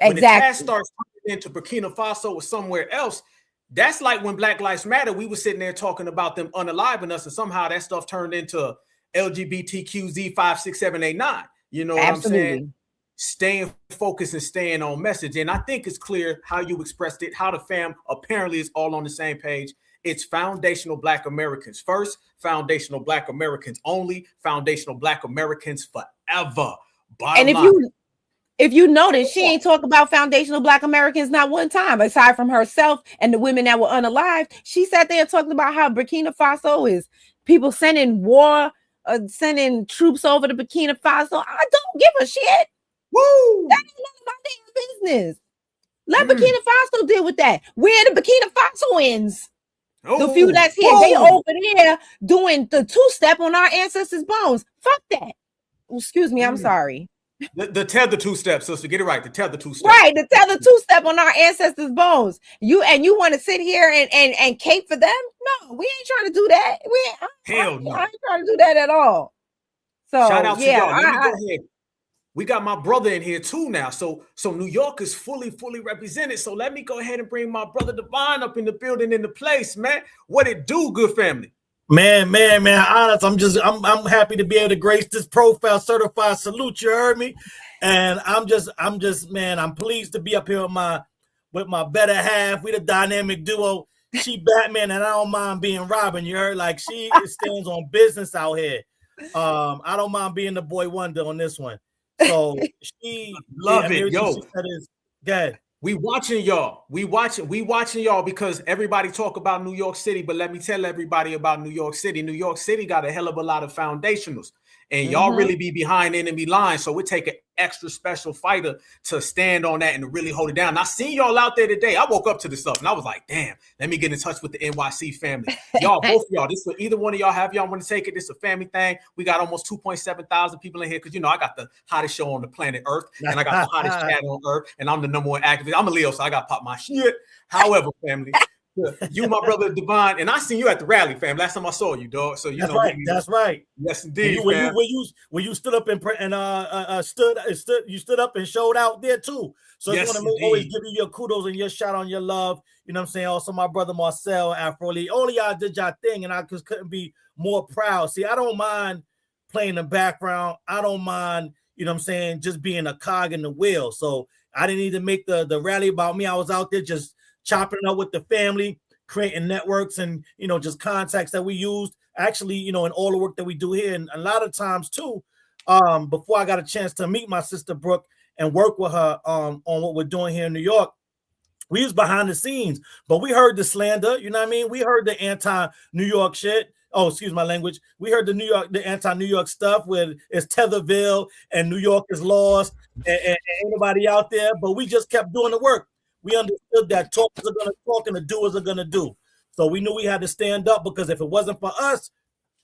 When the task starts into Burkina Faso or somewhere else, that's like when Black Lives Matter, we were sitting there talking about them unaliving us, and somehow that stuff turned into LGBTQZ 5, 6, 7, 8, 9. You know what I'm saying? Staying focused and staying on message. And I think it's clear how you expressed it, how the fam apparently is all on the same page. It's foundational Black Americans first, foundational Black Americans only, foundational Black Americans forever. And if you notice, she ain't talk about foundational Black Americans not one time, aside from herself and the women that were unalived. She sat there talking about how Burkina Faso is people sending sending troops over to Burkina Faso. I don't give a shit. Woo! That ain't none of my damn business. Let Burkina Faso deal with that. Where the Burkina Fasoans? The few that's here, they over there doing the two-step on our ancestors' bones. Fuck that. Excuse me, I'm sorry. The tether two-step, sister. Get it right. The tether two-step. Right, the tether two-step on our ancestors' bones. You want to sit here and cape for them? No, we ain't trying to do that. Hell no. I ain't trying to do that at all. So shout out to yeah, y'all. Let me go ahead. We got my brother in here too now. So New York is fully represented. So let me go ahead and bring my brother Divine up in the building, in the place, man. What it do, good family? Man, honest. I'm happy to be able to grace this profile certified salute. You heard me? And I'm just, man, I'm pleased to be up here with my better half. We the dynamic duo. She Batman, and I don't mind being Robin. You heard? Like, she stands on business out here. I don't mind being the boy wonder on this one. So she love it, yo. She said is good. We watching y'all. We watching y'all because everybody talk about New York City, but let me tell everybody about New York City. New York City got a hell of a lot of foundationals, and y'all really be behind enemy lines. So it take an extra special fighter to stand on that and to really hold it down. And I seen y'all out there today. I woke up to this stuff and I was like, damn, let me get in touch with the NYC family. Y'all, both of y'all, this for either one of y'all have y'all want to take it. This is a family thing. We got almost 2.7 thousand people in here because, you know, I got the hottest show on the planet Earth, and I got the hottest chat on Earth, and I'm the number one activist. I'm a Leo, so I got to pop my shit. However, family, you, my brother Divine, and I seen you at the rally, fam. Last time I saw you, dog. So you that's know, right. That's right. Yes, indeed. When you stood up and stood up and showed out there too. So yes, I want to always give you your kudos and your shout on your love. You know what I'm saying? Also, my brother Marcel, Afro Lee, all of y'all did y'all thing, and I just couldn't be more proud. See, I don't mind playing the background. I don't mind, you know what I'm saying, just being a cog in the wheel. So I didn't need to make the rally about me. I was out there just chopping it up with the family, creating networks and, you know, just contacts that we used actually, you know, in all the work that we do here. And a lot of times too, before I got a chance to meet my sister Brooke and work with her on what we're doing here in New York, we was behind the scenes, but we heard the slander, you know what I mean? We heard the anti-New York shit. Oh, excuse my language. We heard the anti-New York stuff where it's Tetherville and New York is lost and anybody out there, but we just kept doing the work. We understood that talkers are going to talk and the doers are going to do. So we knew we had to stand up, because if it wasn't for us,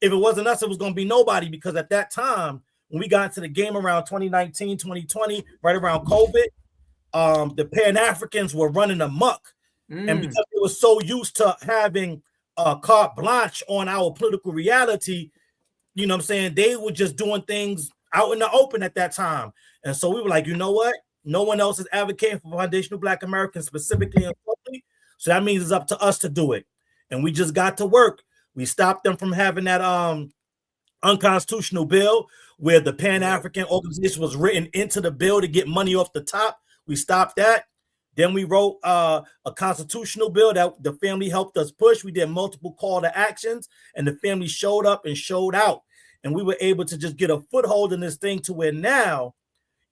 if it wasn't us, it was going to be nobody. Because at that time, when we got into the game around 2019, 2020, right around COVID, the Pan-Africans were running amok. And because they were so used to having carte blanche on our political reality, you know what I'm saying, they were just doing things out in the open at that time. And so we were like, you know what? No one else is advocating for foundational Black Americans specifically and locally. So that means it's up to us to do it. And we just got to work. We stopped them from having that unconstitutional bill where the Pan-African organization was written into the bill to get money off the top. We stopped that. Then we wrote a constitutional bill that the family helped us push. We did multiple call to actions, and the family showed up and showed out. And we were able to just get a foothold in this thing to where now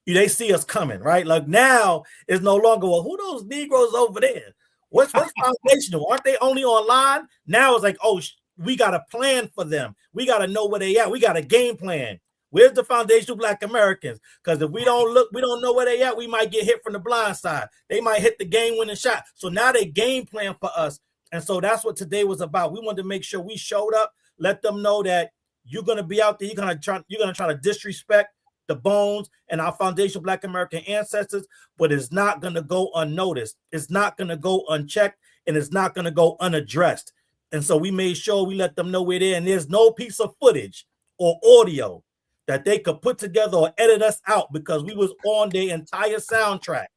they see us coming, right? Like now it's no longer, well, who those Negroes over there? What's foundational? Aren't they only online? Now it's like, oh, we got a plan for them. We got to know where they at. We got a game plan. Where's the foundational Black Americans? Because if we don't look, we don't know where they at, we might get hit from the blind side. They might hit the game-winning shot. So now they game plan for us. And so that's what today was about. We wanted to make sure we showed up, let them know that you're going to be out there, you're going to try to disrespect the bones and our foundational Black American ancestors, but it's not going to go unnoticed. It's not going to go unchecked, and it's not going to go unaddressed. And so we made sure we let them know we're there, and there's no piece of footage or audio that they could put together or edit us out because we was on their entire soundtrack.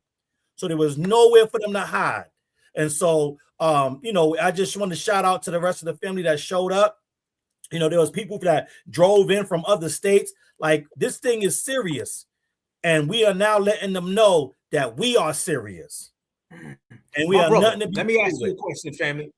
So there was nowhere for them to hide. And so, I just want to shout out to the rest of the family that showed up. There was people that drove in from other states. Like, this thing is serious. And we are now letting them know that we are serious. And we are nothing to be. Let me ask you a question, family.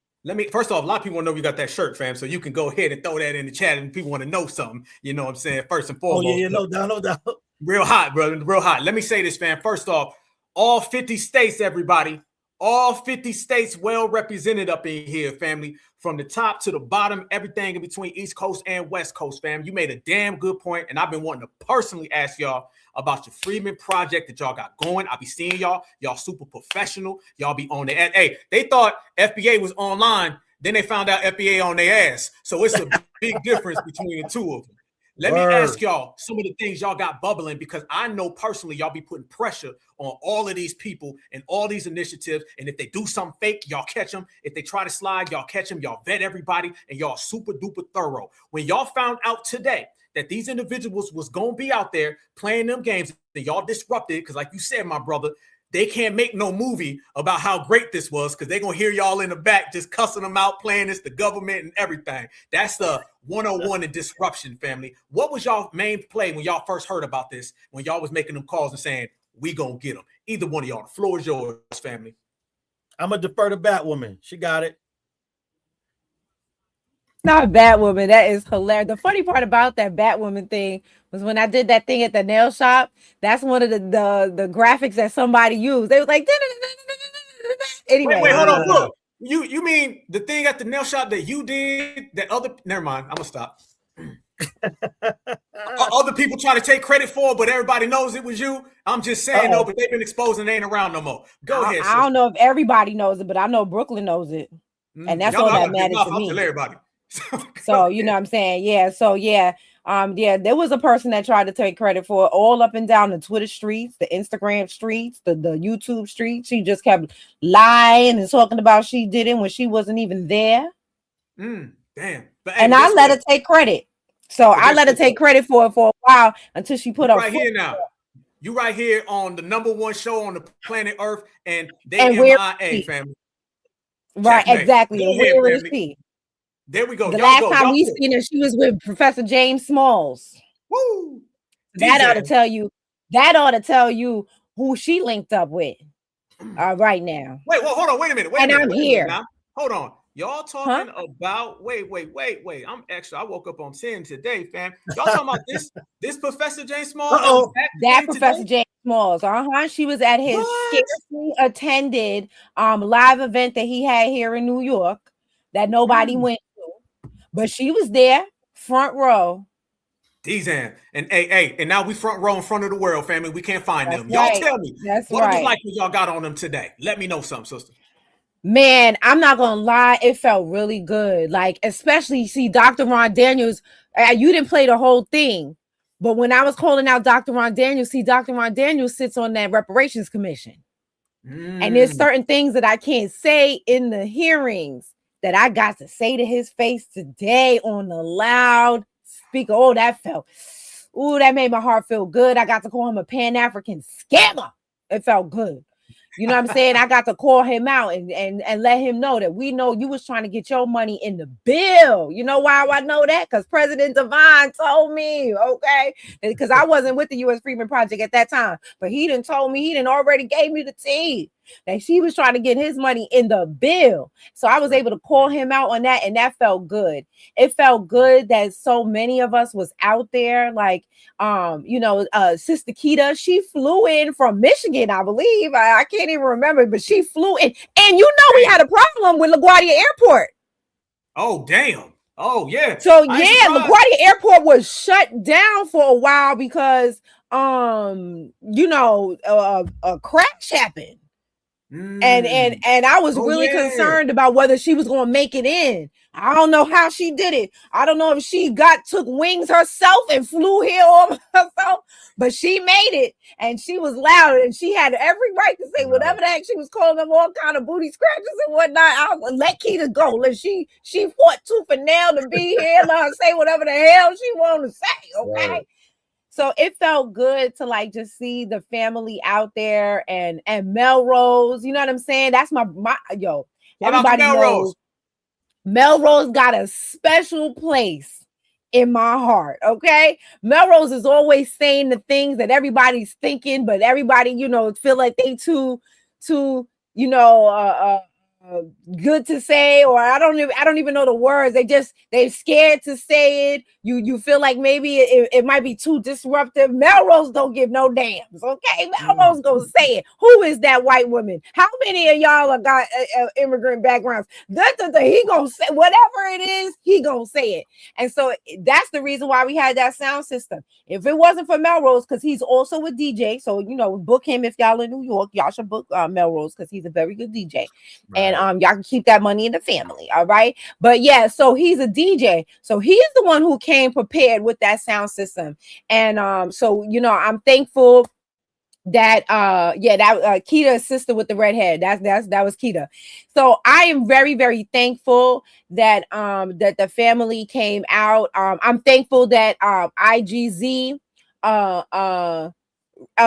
First off, a lot of people want to know you got that shirt, fam. So you can go ahead and throw that in the chat and people want to know something. You know what I'm saying? First and foremost. Oh, yeah, no doubt. Real hot, brother. Real hot. Let me say this, fam. First off, all 50 states, everybody. All 50 states well represented up in here, family. From the top to the bottom, everything in between East Coast and West Coast, fam. You made a damn good point, and I've been wanting to personally ask y'all about your Freedmen Project that y'all got going. I'll be seeing y'all. Y'all super professional. Y'all be on there. Hey, they thought FBA was online. Then they found out FBA on their ass. So it's a big difference between the two of them. Let me ask y'all some of the things y'all got bubbling, because I know personally y'all be putting pressure on all of these people and all these initiatives. And if they do something fake, y'all catch them. If they try to slide, y'all catch them. Y'all vet everybody, and y'all super duper thorough. When y'all found out today that these individuals was going to be out there playing them games, and y'all disrupted, because like you said, my brother, they can't make no movie about how great this was, because they're going to hear y'all in the back just cussing them out, playing this, the government and everything. That's the 101 in disruption, family. What was y'all main play when y'all first heard about this, when y'all was making them calls and saying, we going to get them? Either one of y'all. The floor is yours, family. I'm going to defer to Batwoman. She got it. Not Batwoman. That is hilarious. The funny part about that Batwoman thing was when I did that thing at the nail shop. That's one of the graphics that somebody used. They was like, anyway. Wait, hold on. Look, you mean the thing at the nail shop that you did? That other? Never mind. I'm gonna stop. Other people try to take credit for it, but everybody knows it was you. I'm just saying, though, but they've been exposed and they ain't around no more. Go ahead. I don't know if everybody knows it, but I know Brooklyn knows it, and that's all that matters to me. Tell everybody. So you know what I'm saying? Yeah. So yeah. There was a person that tried to take credit for it all up and down the Twitter streets, the Instagram streets, the YouTube streets. She just kept lying and talking about she did it when she wasn't even there. Damn. But, and I let her take credit. So I let her take credit for it for a while until she put up right here now. You right here on the #1 show on the planet Earth, and they MIA, family. Right, exactly. And where is she? There we go. The last time we seen her, she was with Professor James Smalls. Woo! That ought to tell you. That ought to tell you who she linked up with. Right now. Wait, well, hold on. Wait a minute. I'm here. Hold on. Y'all talking about? Wait. I'm extra. I woke up on 10 today, fam. Y'all talking about this Professor James Smalls? That Professor James Smalls. She was at his scarcely attended live event that he had here in New York that nobody went. But she was there, front row. D-Zan. And now we front row in front of the world, family. We can't find them. Right. Y'all tell me. What it was like when y'all got on them today? Let me know something, sister. Man, I'm not gonna lie, it felt really good. Like, especially, see, Dr. Ron Daniels, you didn't play the whole thing. But when I was calling out Dr. Ron Daniels, see, Dr. Ron Daniels sits on that Reparations Commission. And there's certain things that I can't say in the hearings that I got to say to his face today on the loudspeaker. Oh, that made my heart feel good. I got to call him a Pan-African scammer. It felt good. You know what I'm saying? I got to call him out and let him know that we know you was trying to get your money in the bill. You know why I know that? Because President Devine told me, okay? Because I wasn't with the U.S. Freedmen Project at that time. But he done told me, he done already gave me the tea that she was trying to get his money in the bill. So I was able to call him out on that, and that felt good. It felt good that so many of us was out there. Like, Sister Keita, she flew in from Michigan, I believe. I can't even remember, but she flew in. And we had a problem with LaGuardia Airport. Oh, damn. Oh yeah. So yeah, LaGuardia Airport was shut down for a while because a crash happened. And I was really concerned about whether she was going to make it in. I don't know how she did it. I don't know if she took wings herself and flew here on herself, but she made it, and she was loud, and she had every right to say whatever the heck she was calling them, all kind of booty scratches and whatnot. I was let Keita go. She fought tooth and nail to be here. Let her say whatever the hell she wanted to say. Okay. Right. So it felt good to like just see the family out there and Melrose, you know what I'm saying? That's my everybody knows Melrose got a special place in my heart. Okay. Melrose is always saying the things that everybody's thinking, but everybody, feel like they too, good to say, or I don't even know the words. They're scared to say it. You feel like maybe it might be too disruptive. Melrose don't give no damns. Okay, Melrose gonna say it. Who is that white woman? How many of y'all are got immigrant backgrounds? He gonna say whatever it is. He gonna say it. And so that's the reason why we had that sound system. If it wasn't for Melrose, because he's also a DJ, so book him if y'all in New York. Y'all should book Melrose because he's a very good DJ. Right. And y'all can keep that money in the family, all right? But yeah, so he's a DJ. So he's the one who came prepared with that sound system. And so I'm thankful that Keita's sister with the red hair. That was Keita. So I am very, very thankful that that the family came out. I'm thankful that IGZ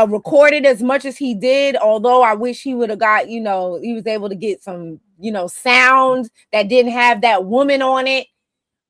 recorded as much as he did, although I wish he would have got, he was able to get some, sound that didn't have that woman on it.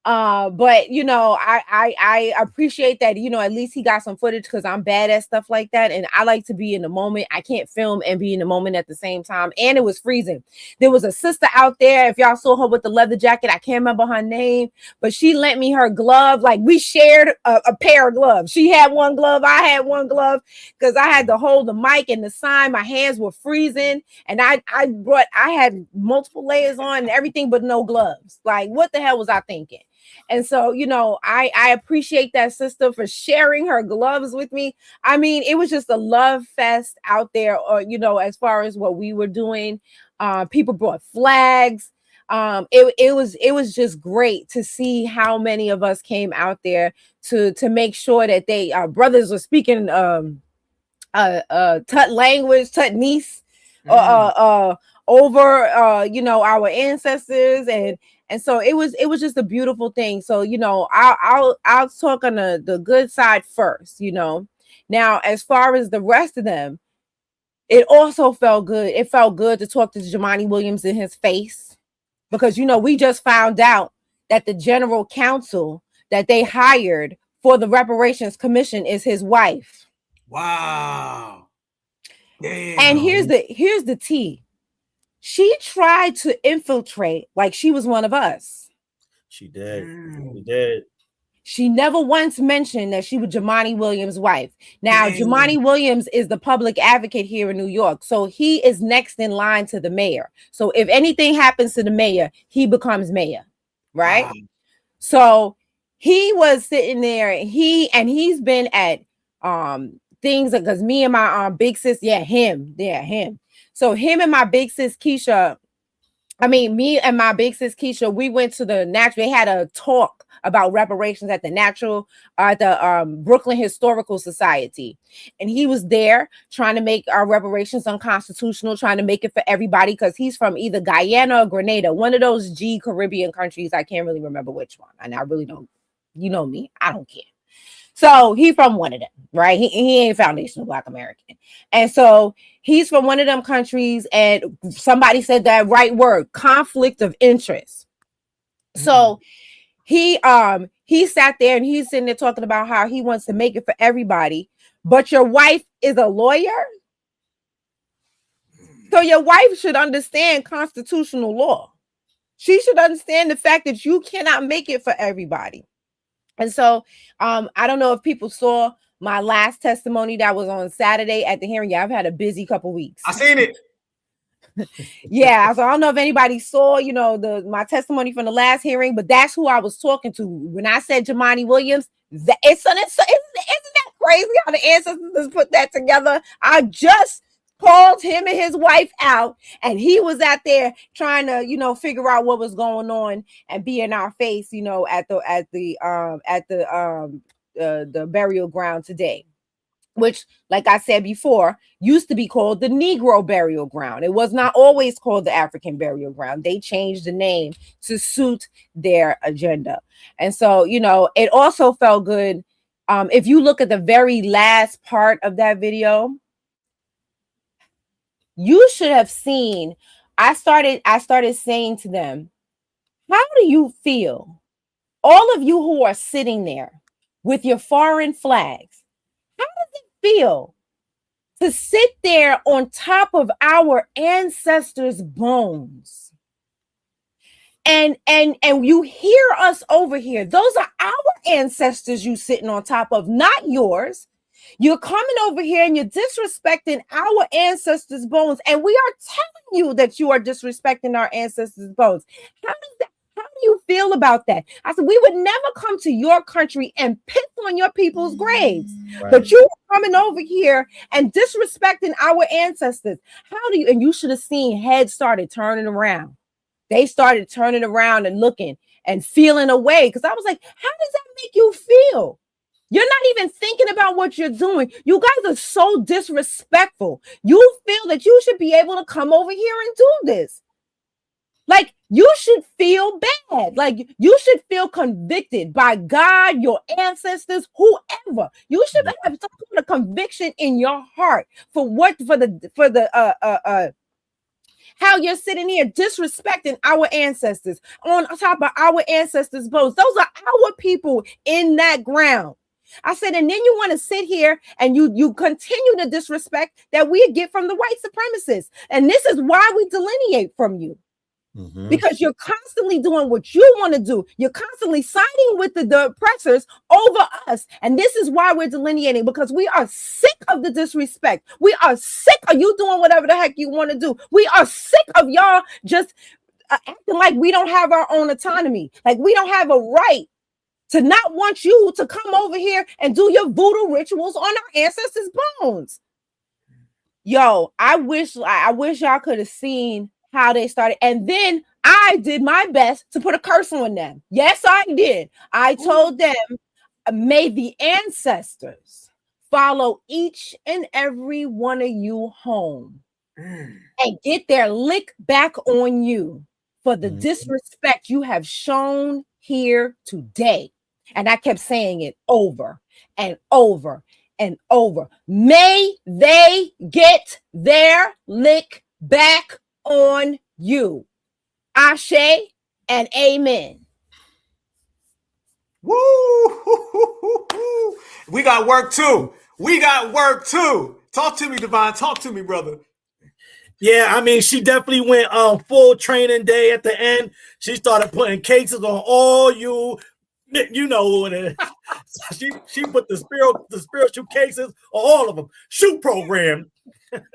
But I appreciate that, at least he got some footage, because I'm bad at stuff like that, and I like to be in the moment. I can't film and be in the moment at the same time. And it was freezing. There was a sister out there, if y'all saw her with the leather jacket, I can't remember her name, but she lent me her glove. Like, we shared a pair of gloves. She had one glove, I had one glove, because I had to hold the mic and the sign. My hands were freezing, and I had multiple layers on and everything, but no gloves. Like, what the hell was I thinking? And so, I appreciate that sister for sharing her gloves with me. I mean, it was just a love fest out there, as far as what we were doing. People brought flags. It was just great to see how many of us came out there to make sure that our brothers were speaking Tut language, Tutnese, over our ancestors, and so it was just a beautiful thing. So I'll talk on the good side first. Now, as far as the rest of them, it also felt good. It felt good to talk to Jumaane Williams in his face, because we just found out that the general counsel that they hired for the Reparations Commission is his wife. Wow. Damn. And here's the tea. She tried to infiltrate like she was one of us. She did. She did. She never once mentioned that she was Jumaane Williams' wife. Now, Jumaane Williams is the public advocate here in New York. So he is next in line to the mayor. So if anything happens to the mayor, he becomes mayor, right? Wow. So he was sitting there, and he's been at things, because me and my big sis, him. So me and my big sis Keisha, we went to the Natural. They had a talk about reparations at the Brooklyn Historical Society. And he was there trying to make our reparations unconstitutional, trying to make it for everybody, because he's from either Guyana or Grenada, one of those G Caribbean countries. I can't really remember which one. And I really don't, me, I don't care. So he from one of them, right? He ain't foundational Black American. And so he's from one of them countries, and somebody said that right word, conflict of interest. Mm-hmm. So he sat there, and he's sitting there talking about how he wants to make it for everybody, but your wife is a lawyer? So your wife should understand constitutional law. She should understand the fact that you cannot make it for everybody. And so I don't know if people saw my last testimony that was on Saturday at the hearing. Yeah, I've had a busy couple weeks. I seen it. Yeah, so I don't know if anybody saw, my testimony from the last hearing, but that's who I was talking to when I said Jamani Williams. Isn't that crazy how the ancestors put that together? I just called him and his wife out, and he was out there trying to, figure out what was going on and be in our face, at the burial ground today, which, like I said before, used to be called the Negro burial ground. It was not always called the African burial ground. They changed the name to suit their agenda. And so, it also felt good. If you look at the very last part of that video, you should have seen, I started saying to them, how do you feel? All of you who are sitting there with your foreign flags, how does it feel to sit there on top of our ancestors' bones? And you hear us over here. Those are our ancestors you sitting on top of, not yours. You're coming over here and you're disrespecting our ancestors' bones. And we are telling you that you are disrespecting our ancestors' bones. How do you feel about that? I said, we would never come to your country and piss on your people's graves. Right. But you are coming over here and disrespecting our ancestors. How do you? And you should have seen heads started turning around. They started turning around and looking and feeling away. Because I was like, how does that make you feel? You're not even thinking about what you're doing. You guys are so disrespectful. You feel that you should be able to come over here and do this. Like, you should feel bad. Like, you should feel convicted by God, your ancestors, whoever. You should have some kind of conviction in your heart for how you're sitting here disrespecting our ancestors on top of our ancestors' bones. Those are our people in that ground. I said, and then you want to sit here and you continue to disrespect that we get from the white supremacists. And this is why we delineate from you. Mm-hmm. Because you're constantly doing what you want to do. You're constantly siding with the oppressors over us. And this is why we're delineating, because we are sick of the disrespect. We are sick of you doing whatever the heck you want to do. We are sick of y'all just acting like we don't have our own autonomy. Like we don't have a right to not want you to come over here and do your voodoo rituals on our ancestors' bones. Yo, I wish y'all could have seen how they started. And then I did my best to put a curse on them. Yes, I did. I told them, may the ancestors follow each and every one of you home and get their lick back on you for the disrespect you have shown here today. And I kept saying it over and over and over. May they get their lick back on you. Ashe and amen. Woo! We got work too. Talk to me, Divine. Talk to me, brother. Yeah, I mean, she definitely went full training day at the end. She started putting cases on all you. You know what it is. She put the spiritual cases on all of them. Shoot program.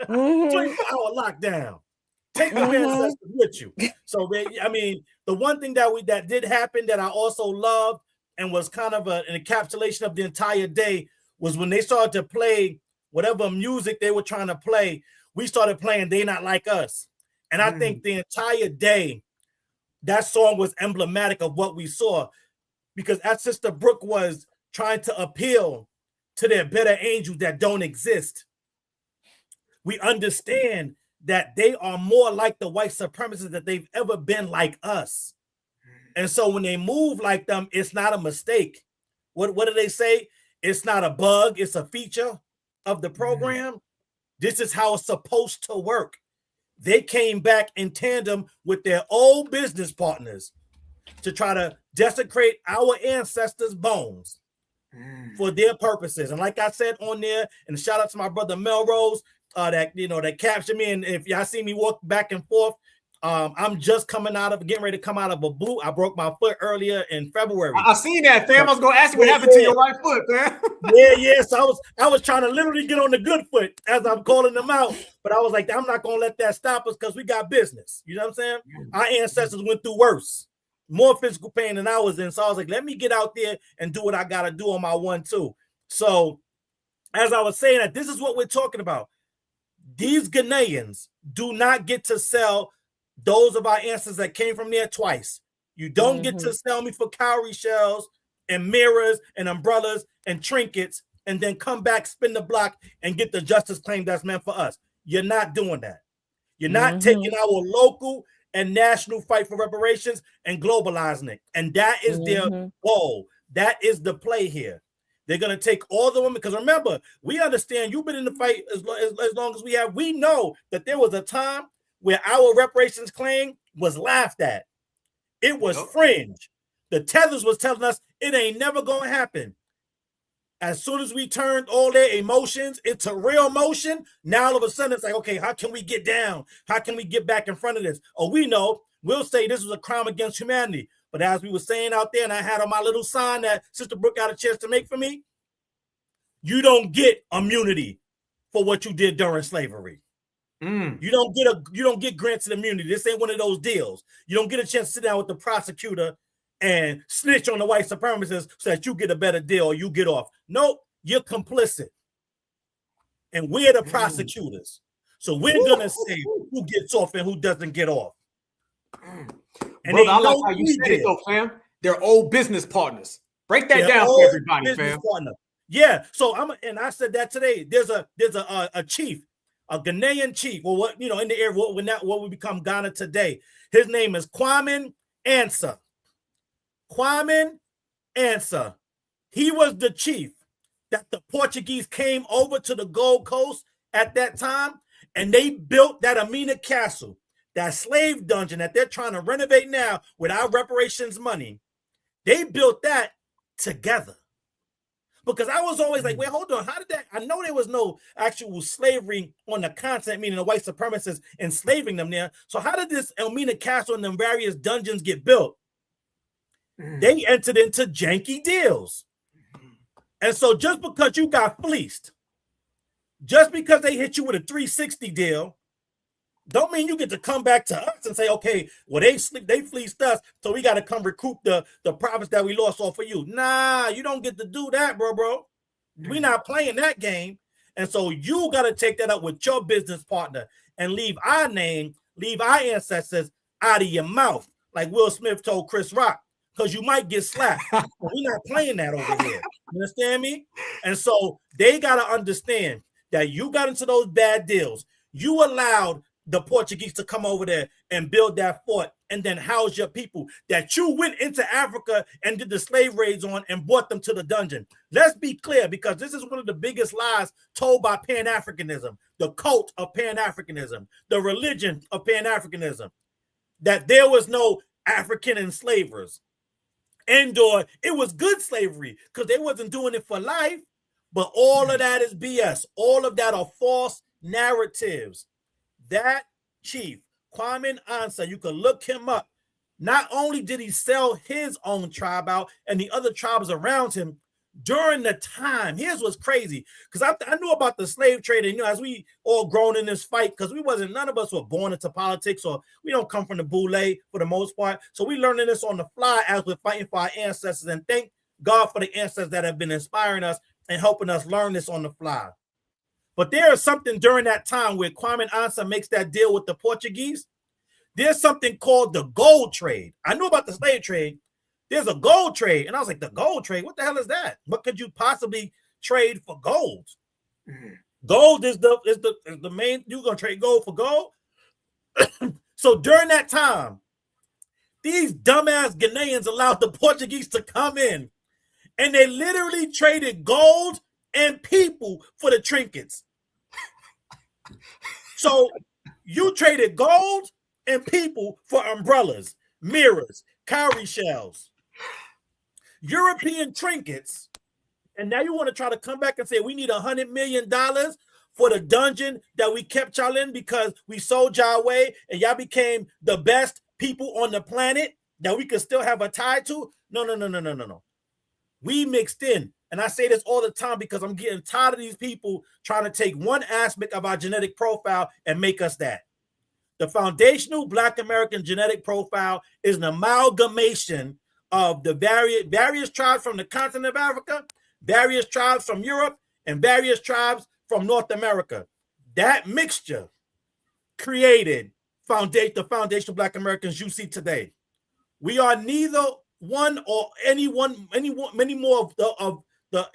24-hour lockdown. Take your ancestors with you. So, I mean, the one thing that did happen that I also loved and was kind of an encapsulation of the entire day was when they started to play whatever music they were trying to play. We started playing They Not Like Us. And I think the entire day, that song was emblematic of what we saw. Because as Sister Brooke was trying to appeal to their better angels that don't exist, we understand that they are more like the white supremacists that they've ever been like us. And so when they move like them, it's not a mistake. What do they say? It's not a bug, it's a feature of the program. This is how it's supposed to work. They came back in tandem with their old business partners to try to desecrate our ancestors' bones for their purposes. And like I said on there, and shout out to my brother Melrose, that captured me. And if y'all see me walk back and forth I'm just getting ready to come out of a boot. I broke my foot earlier in February. I seen that, fam. I was gonna ask you what happened to your right foot, man. Yeah. So I was trying to literally get on the good foot as I'm calling them out, but I was like, I'm not gonna let that stop us because we got business. You know what I'm saying? Our ancestors went through worse, more physical pain than I was in. So I was like, let me get out there and do what I gotta do on my 1-2. So as I was saying, that this is what we're talking about. These Ghanaians do not get to sell those of our ancestors that came from there twice. You don't get to sell me for cowrie shells and mirrors and umbrellas and trinkets and then come back, spin the block, and get the justice claim that's meant for us. You're not doing that. You're not taking our local and national fight for reparations and globalizing it. And that is their goal. That is the play here. They're going to take all the women, because remember, we understand you've been in the fight as long as we have. We know that there was a time where our reparations claim was laughed at. It was fringe. The Tethers was telling us it ain't never going to happen. As soon as we turned all their emotions into real motion, now all of a sudden it's like, okay, how can we get down? How can we get back in front of this? Oh, we know. We'll say this was a crime against humanity. But as we were saying out there, and I had on my little sign that Sister Brooke got a chance to make for me, you don't get immunity for what you did during slavery. You don't get granted immunity. This ain't one of those deals. You don't get a chance to sit down with the prosecutor and snitch on the white supremacists so that you get a better deal or you get off. Nope, you're complicit. And we're the prosecutors. So we're gonna say who gets off and who doesn't get off. And brother, I like how you said it though, fam. They're old business partners. Break that down for everybody, fam. Yeah. So I said that today. There's a chief, a Ghanaian chief. Well, what in the area, what would become Ghana today? His name is Kwame Ansah. Kwame Ansah. He was the chief that the Portuguese came over to the Gold Coast at that time, and they built that Amina Castle, that slave dungeon that they're trying to renovate now with our reparations money. They built that together. Because I was always like, wait, hold on. How did that? I know there was no actual slavery on the continent, meaning the white supremacists enslaving them there. So how did this Elmina Castle and the various dungeons get built? They entered into janky deals. And so just because you got fleeced, just because they hit you with a 360 deal, don't mean you get to come back to us and say, okay, well, they fleeced us, so we got to come recoup the profits that we lost off of you. Nah, you don't get to do that, bro. We're not playing that game. And so you got to take that up with your business partner and leave our name, leave our ancestors out of your mouth, like Will Smith told Chris Rock, because you might get slapped. We're not playing that over here. You understand me? And so they got to understand that you got into those bad deals. You allowed the Portuguese to come over there and build that fort and then house your people that you went into Africa and did the slave raids on and brought them to the dungeon. Let's be clear, because this is one of the biggest lies told by Pan-Africanism, the cult of Pan-Africanism, the religion of Pan-Africanism, that there was no African enslavers. And/or it was good slavery because they wasn't doing it for life. But all of that is BS. All of that are false narratives. That chief, Kwame Ansah, you can look him up. Not only did he sell his own tribe out and the other tribes around him during the time, here's what's crazy, because I knew about the slave trade, and as we all grown in this fight, because none of us were born into politics, or we don't come from the boule for the most part. So we learning this on the fly as we're fighting for our ancestors, and thank God for the ancestors that have been inspiring us and helping us learn this on the fly. But there is something during that time where Kwame Ansah makes that deal with the Portuguese. There's something called the gold trade. I knew about the slave trade. There's a gold trade. And I was like, the gold trade? What the hell is that? What could you possibly trade for gold? Gold is the main, you're going to trade gold for gold? So during that time, these dumbass Ghanaians allowed the Portuguese to come in, and they literally traded gold and people for the trinkets. So you traded gold and people for umbrellas, mirrors, cowrie shells, European trinkets, and now you want to try to come back and say we need $100 million for the dungeon that we kept y'all in because we sold y'all away and y'all became the best people on the planet that we could still have a tie to? No. We mixed in. And I say this all the time because I'm getting tired of these people trying to take one aspect of our genetic profile and make us that. The foundational Black American genetic profile is an amalgamation of the various tribes from the continent of Africa, various tribes from Europe, and various tribes from North America. That mixture created the foundational Black Americans you see today. We are neither one or many more of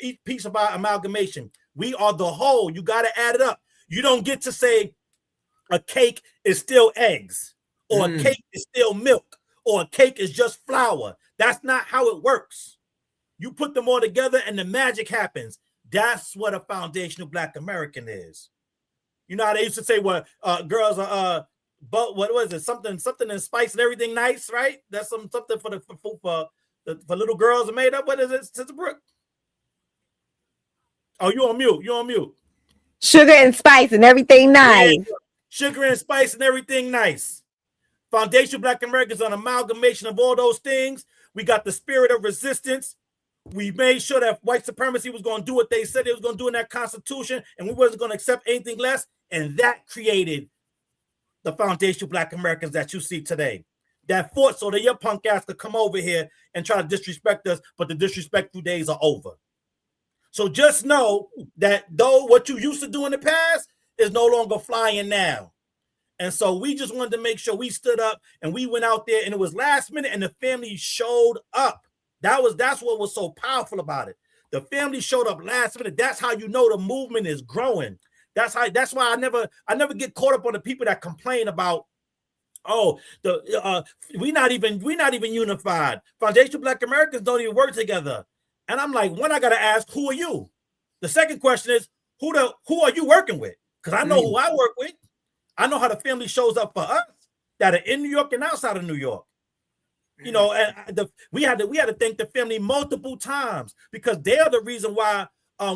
each piece of our amalgamation. We are the whole. You got to add it up. You don't get to say a cake is still eggs, or a cake is still milk, or a cake is just flour. That's not how it works. You put them all together and the magic happens. That's what a foundational Black American is. You know how they used to say, well, girls are but what was it? Something in spice and everything nice, right? That's something for little girls are made up. What is it, Sister Brooke? Oh, you on mute. Sugar and spice and everything nice. Yeah. Sugar and spice and everything nice. Foundational Black Americans are an amalgamation of all those things. We got the spirit of resistance. We made sure that white supremacy was going to do what they said it was going to do in that Constitution, and we wasn't going to accept anything less. And that created the foundational Black Americans that you see today. That fought so that your punk ass could come over here and try to disrespect us, but the disrespectful days are over. So just know that though what you used to do in the past is no longer flying now. And so we just wanted to make sure we stood up and we went out there, and it was last minute and the family showed up. That's what was so powerful about it. The family showed up last minute. That's how you know the movement is growing. That's why I never get caught up on the people that complain about, oh, we're not even unified. Foundational Black Americans don't even work together. And I'm like, one, I gotta ask, who are you? The second question is, who are you working with? Because I know who I work with. I know how the family shows up for us that are in New York and outside of New York. You know, and we had to thank the family multiple times because they're the reason why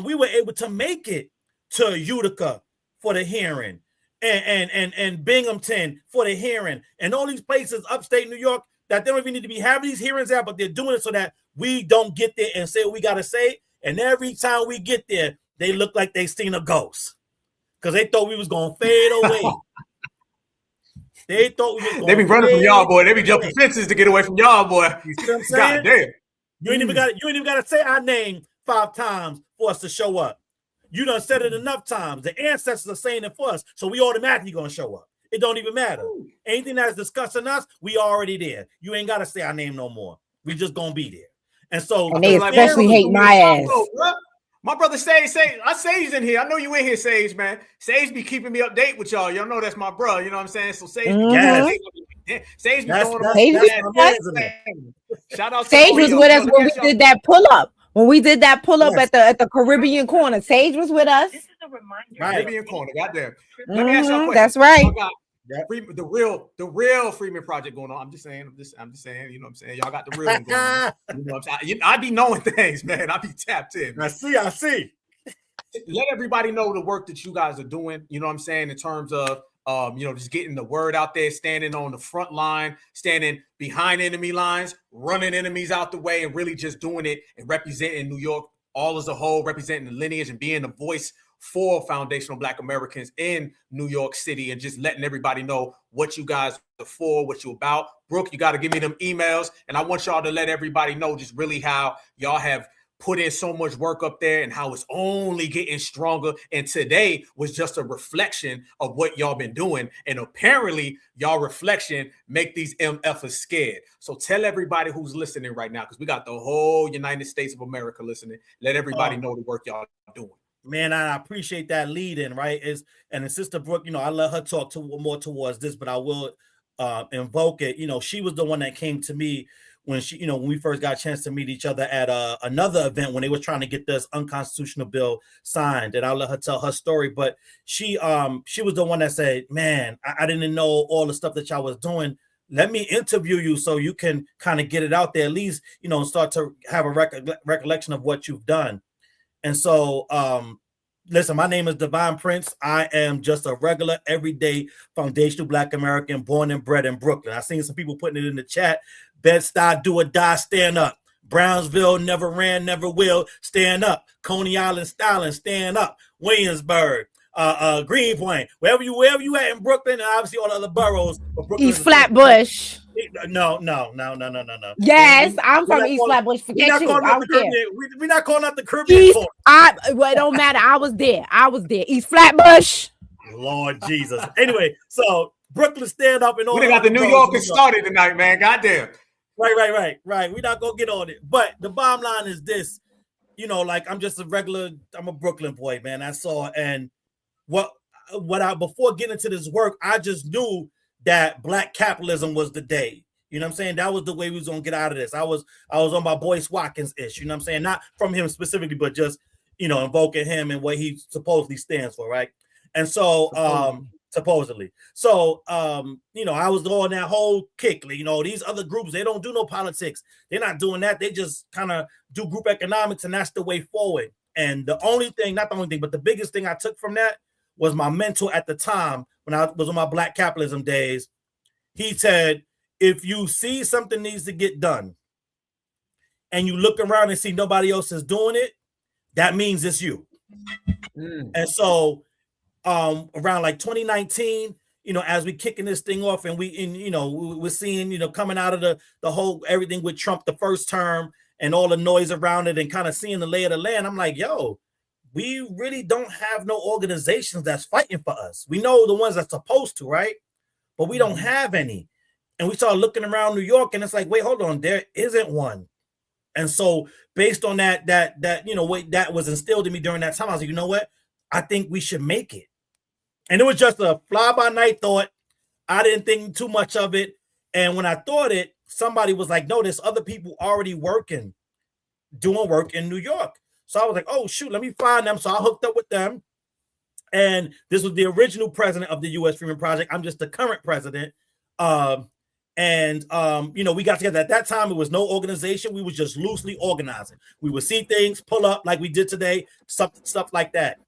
we were able to make it to Utica for the hearing and Binghamton for the hearing and all these places upstate New York that they don't even need to be having these hearings out, but they're doing it so that we don't get there and say what we got to say. And every time we get there, they look like they seen a ghost because they thought we was going to fade away. They thought we was going They be running from y'all, boy. They be jumping fences to get away from y'all, boy. You see what I'm saying? God damn. You ain't even got to say our name 5 times for us to show up. You done said it enough times. The ancestors are saying it for us, so we automatically gonna show up. It don't even matter. Anything that's discussing us, we already there. You ain't got to say our name no more. We just gonna be there. And so and they especially hate my ass. My brother Sage, Sage's in here. I know you in here, Sage, man. Sage be keeping me update with y'all. Y'all know that's my bro. You know what I'm saying? So Sage, Sage be going on. Shout out to Sage was with us when we did that pull up. When we did that pull up at the Caribbean corner, Sage was with us. This is a reminder. Caribbean corner, goddamn. Let me ask y'all a question. That's right. The real Freeman Project going on. I'm just saying. You know what I'm saying? Y'all got the real one going on. You know what I'm saying? I be knowing things, man. I be tapped in. I see. Let everybody know the work that you guys are doing. You know what I'm saying? In terms of just getting the word out there, standing on the front line, standing behind enemy lines, running enemies out the way, and really just doing it and representing New York all as a whole, representing the lineage and being the voice for foundational Black Americans in New York City, and just letting everybody know what you guys are for, what you're about. Brooke, you got to give me them emails, and I want y'all to let everybody know just really how y'all have put in so much work up there and how it's only getting stronger. And today was just a reflection of what y'all been doing. And apparently y'all reflection make these MFers scared. So tell everybody who's listening right now, because we got the whole United States of America listening. Let everybody know the work y'all doing. Man, I appreciate that lead in, right? And the Sister Brooke, I let her talk more towards this, but I will invoke it. She was the one that came to me when when we first got a chance to meet each other at another event when they were trying to get this unconstitutional bill signed, and I'll let her tell her story. But she was the one that said, man, I didn't know all the stuff that y'all was doing. Let me interview you so you can kind of get it out there, at least, and start to have a recollection of what you've done. And so listen, my name is Divine Prince. I am just a regular, everyday, foundational Black American born and bred in Brooklyn. I seen some people putting it in the chat. Bed-Stuy, do or die, stand up. Brownsville, never ran, never will, stand up. Coney Island, styling, stand up. Williamsburg, Greenpoint, wherever you at in Brooklyn, and obviously all the other boroughs. East Flatbush. No. Yes, I'm from East Flatbush. Forget you. We're not calling out the Caribbean. Well, it don't matter. I was there. East Flatbush. Lord Jesus. Anyway, so Brooklyn stand up and all. We got the New Yorkers started tonight, man. Goddamn. Right. We're not gonna get on it. But the bottom line is this, like I'm a Brooklyn boy, man. I saw, and before getting into this work, I just knew that Black capitalism was the day. You know what I'm saying? That was the way we was gonna get out of this. I was on my Boyce Watkins ish, you know what I'm saying? Not from him specifically, but just invoking him and what he supposedly stands for, right? And so supposedly. So I was on that whole kick. These other groups, they don't do no politics. They're not doing that. They just kind of do group economics, and that's the way forward. And the only thing, not the only thing, but the biggest thing I took from that was my mentor at the time when I was on my Black capitalism days. He said, if you see something needs to get done and you look around and see nobody else is doing it, that means it's you. And so around like 2019, as we kicking this thing off and we're seeing, coming out of the whole everything with Trump the first term and all the noise around it and kind of seeing the lay of the land, I'm like, yo, we really don't have no organizations that's fighting for us. We know the ones that's supposed to, right? But we don't have any. And we started looking around New York, and it's like, wait, hold on, there isn't one. And so based on that what that was instilled in me during that time, I was like, you know what? I think we should make it. And it was just a fly-by-night thought. I didn't think too much of it. And when I thought it, somebody was like, no, there's other people already doing work in New York. So I was like, oh, shoot, let me find them. So I hooked up with them. And this was the original president of the U.S. Freedom Project. I'm just the current president. We got together. At that time, it was no organization. We was just loosely organizing. We would see things, pull up like we did today, stuff like that.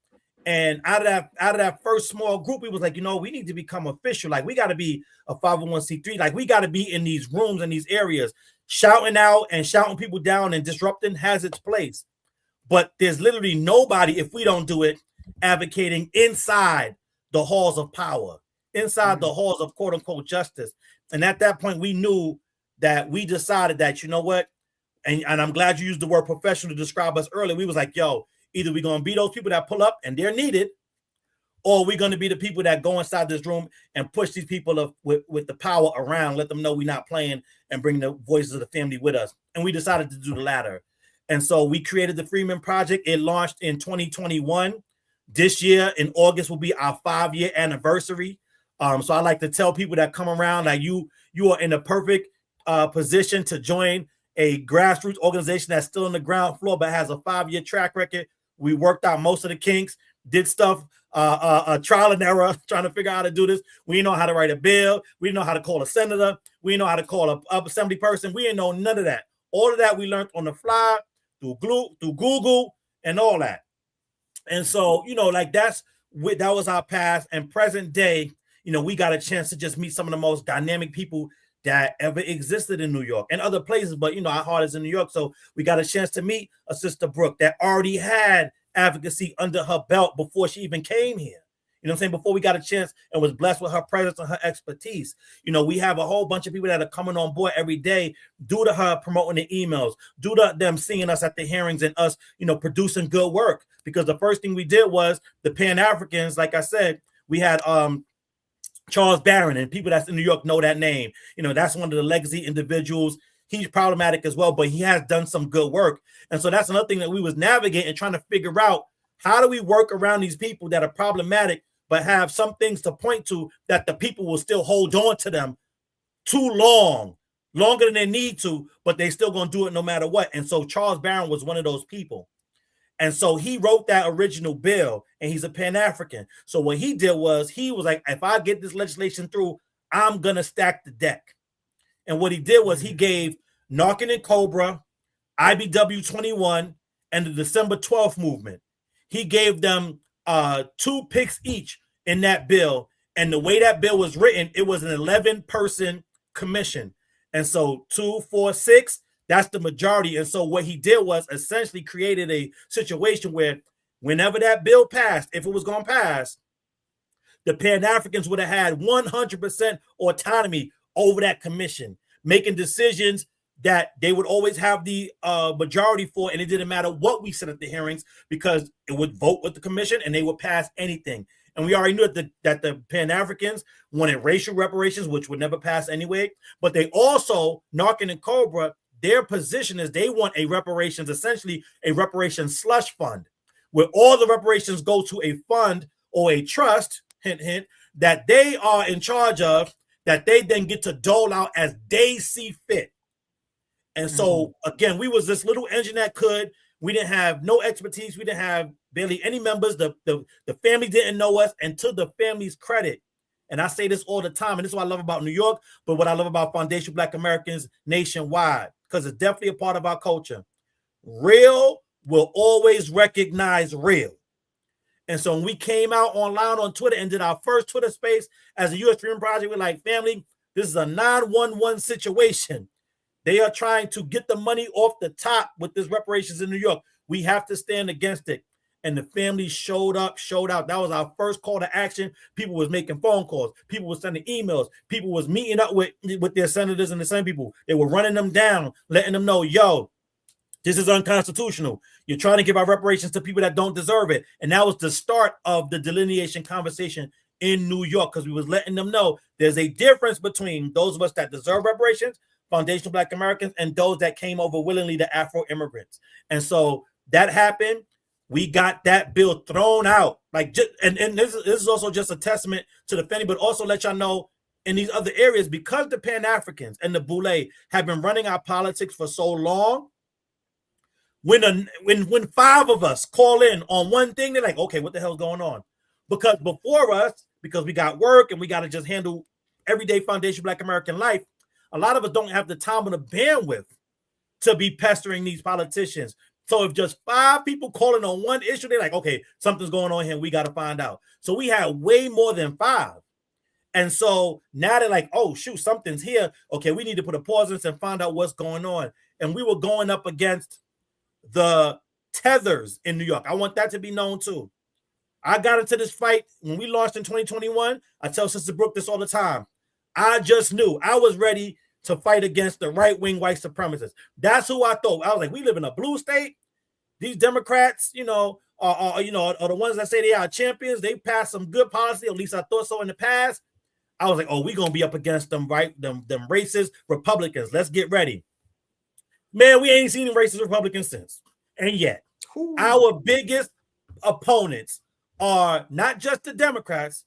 And out of that first small group, we was like, we need to become official. Like, we got to be a 501c3. Like, we got to be in these rooms and these areas, shouting out and shouting people down, and disrupting has its place. But there's literally nobody, if we don't do it, advocating inside the halls of power, inside the halls of quote unquote justice. And at that point, we knew that we decided that, you know what? And I'm glad you used the word professional to describe us earlier. We was like, yo, either we're going to be those people that pull up and they're needed, or we're going to be the people that go inside this room and push these people with the power around, let them know we're not playing, and bring the voices of the family with us. And we decided to do the latter. And so we created the Freeman Project. It launched in 2021. This year in August will be our 5-year anniversary. So I like to tell people that come around that you are in a perfect position to join a grassroots organization that's still on the ground floor but has a 5-year track record. We worked out most of the kinks, did stuff, trial and error, trying to figure out how to do this. We know how to write a bill. We know how to call a senator. We know how to call a assembly person. We didn't know none of that. All of that we learned on the fly through Google and all that. And so, that was our past and present day. We got a chance to just meet some of the most dynamic people that ever existed in New York and other places. But, our heart is in New York. So we got a chance to meet a Sister Brooke that already had advocacy under her belt before she even came here. You know what I'm saying? Before we got a chance and was blessed with her presence and her expertise. We have a whole bunch of people that are coming on board every day due to her promoting the emails, due to them seeing us at the hearings and us, producing good work. Because the first thing we did was the Pan-Africans, like I said, we had Charles Barron, and people that's in New York know that name. That's one of the legacy individuals. He's problematic as well, but he has done some good work. And so that's another thing that we was navigating, trying to figure out, how do we work around these people that are problematic, but have some things to point to that the people will still hold on to them longer than they need to, but they still going to do it no matter what. And so Charles Barron was one of those people. And so he wrote that original bill, and he's a Pan-African. So what he did was, he was like, if I get this legislation through, I'm going to stack the deck. And what he did was he gave Narcan and Cobra, IBW 21, and the December 12th movement. He gave them 2 picks each in that bill. And the way that bill was written, it was an 11-person commission. And so 2, 4, 6, that's the majority. And so what he did was essentially created a situation where whenever that bill passed, if it was going to pass, the Pan-Africans would have had 100% autonomy over that commission, making decisions that they would always have the majority for, and it didn't matter what we said at the hearings because it would vote with the commission and they would pass anything. And we already knew that the Pan-Africans wanted racial reparations, which would never pass anyway. But they also, Narcan and Cobra, their position is they want a reparations, essentially a reparations slush fund, where all the reparations go to a fund or a trust, hint, hint, that they are in charge of, that they then get to dole out as they see fit. And so, again, we was this little engine that could. We didn't have no expertise. We didn't have barely any members. The family didn't know us. And to the family's credit, and I say this all the time, and this is what I love about New York, but what I love about Foundation Black Americans nationwide, because it's definitely a part of our culture. Real will always recognize real. And so when we came out online on Twitter and did our first Twitter space as a U.S. Freedom Project, we're like, family, this is a 911 situation. They are trying to get the money off the top with this reparations in New York. We have to stand against it. And the family showed up, showed out. That was our first call to action. People was making phone calls. People was sending emails. People was meeting up with their senators and the same people. They were running them down, letting them know, yo, this is unconstitutional. You're trying to give our reparations to people that don't deserve it. And that was the start of the delineation conversation in New York, because we was letting them know there's a difference between those of us that deserve reparations, Foundation Black Americans, and those that came over willingly, the Afro immigrants. And so that happened. We got that bill thrown out. Like, and this is also just a testament to the family, but also let y'all know in these other areas, because the Pan-Africans and the Boule have been running our politics for so long, when 5 of us call in on one thing, they're like, okay, what the hell's going on? Because before us, because we got work and we got to just handle everyday Foundation Black American life, a lot of us don't have the time or the bandwidth to be pestering these politicians. So if just 5 people calling on one issue, they're like, okay, something's going on here. We got to find out. So we had way more than 5. And so now they're like, oh, shoot, something's here. Okay, we need to put a pause in this and find out what's going on. And we were going up against the Tethers in New York. I want that to be known too. I got into this fight when we launched in 2021. I tell Sister Brooke this all the time. I just knew I was ready to fight against the right-wing white supremacists. That's who I thought. I was like, we live in a blue state. These Democrats, are the ones that say they are champions. They passed some good policy. At least I thought so in the past. I was like, oh, we're going to be up against them, right? Them racist Republicans. Let's get ready. Man, we ain't seen racist Republicans since. And yet, our biggest opponents are not just the Democrats,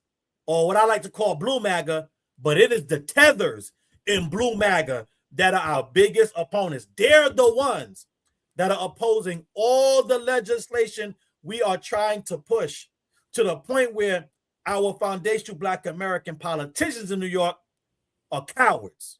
or what I like to call Blue MAGA, but it is the Tethers in Blue MAGA that are our biggest opponents. They're the ones that are opposing all the legislation we are trying to push, to the point where our Foundation Black American politicians in New York are cowards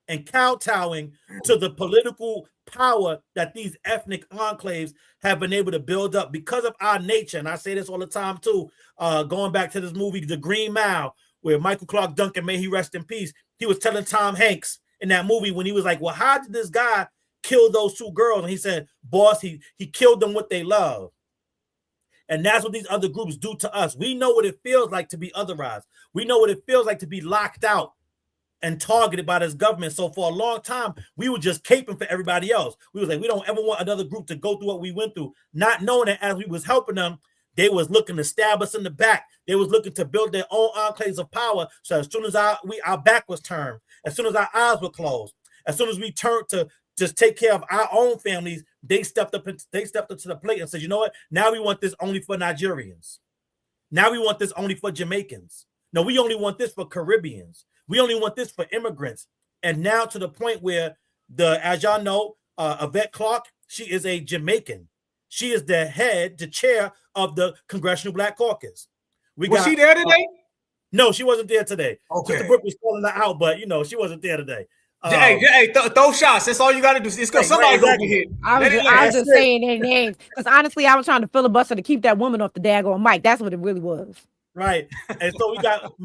and kowtowing to the political power that these ethnic enclaves have been able to build up because of our nature. And I say this all the time too, going back to this movie, The Green Mile, where Michael Clark Duncan, may he rest in peace, he was telling Tom Hanks in that movie when he was like, well, how did this guy kill those 2 girls? And he said, boss, he killed them what they love. And that's what these other groups do to us. We know what it feels like to be otherized. We know what it feels like to be locked out and targeted by this government. So for a long time, we were just caping for everybody else. We was like, we don't ever want another group to go through what we went through, not knowing that as we was helping them, they was looking to stab us in the back. They was looking to build their own enclaves of power. So as soon as our back was turned, as soon as our eyes were closed, as soon as we turned to just take care of our own families, they stepped up to the plate and said, you know what? Now we want this only for Nigerians. Now we want this only for Jamaicans. No, we only want this for Caribbeans. We only want this for immigrants. And now to the point where as y'all know, Yvette Clarke, she is a Jamaican. She is the chair of the Congressional Black Caucus. Was she there today? No, she wasn't there today. Okay. Sister Brooke was calling her out, but she wasn't there today. Throw shots. That's all you got to do. It's because somebody's gonna get hit. I was just saying their names because honestly, I was trying to filibuster to keep that woman off the daggone mic. That's what it really was. Right. And so we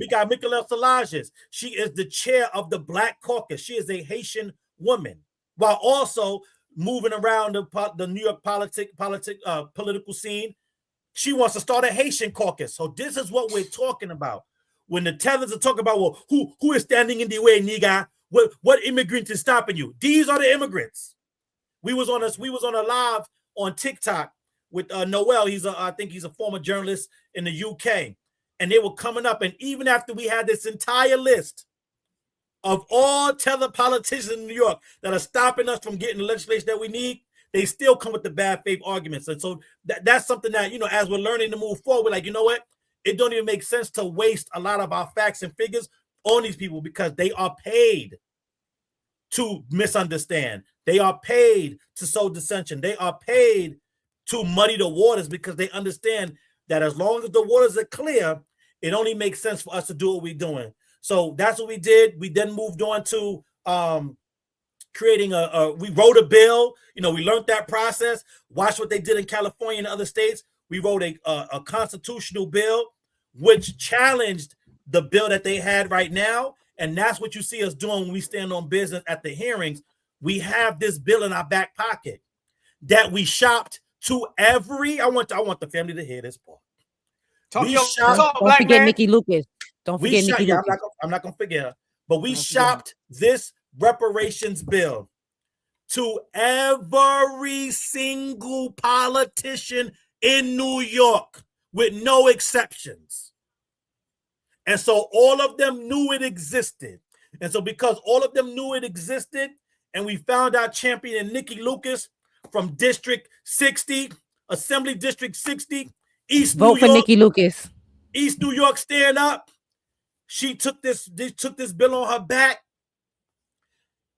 got Michaela Salages. She is the chair of the Black Caucus. She is a Haitian woman, while also moving around the New York political scene. She wants to start a Haitian caucus. So this is what we're talking about. When the Tethers are talking about, well, who is standing in the way, nigga? What immigrant is stopping you? These are the immigrants. We was on a live on TikTok with Noel. I think he's a former journalist in the UK. And they were coming up. And even after we had this entire list of all Tether politicians in New York that are stopping us from getting the legislation that we need, they still come with the bad faith arguments. And so that's something that, as we're learning to move forward, like, you know what? It don't even make sense to waste a lot of our facts and figures on these people because they are paid to misunderstand. They are paid to sow dissension. They are paid to muddy the waters because they understand that as long as the waters are clear, it only makes sense for us to do what we're doing. So that's what we did. We then moved on to creating we wrote a bill. We learned that process. Watch what they did in California and other states. We wrote a constitutional bill which challenged the bill that they had right now. And that's what you see us doing when we stand on business at the hearings. We have this bill in our back pocket that we shopped to every. I want the family to hear this part. Don't forget Nikki Lucas. Don't forget Nikki Lucas. I'm not gonna forget her. But we shopped this reparations bill to every single politician in New York with no exceptions. And so all of them knew it existed. And so because all of them knew it existed, and we found our champion Nikki Lucas from District 60, Assembly District 60, East New York. Vote for Nikki Lucas. East New York, stand up. She took this bill on her back.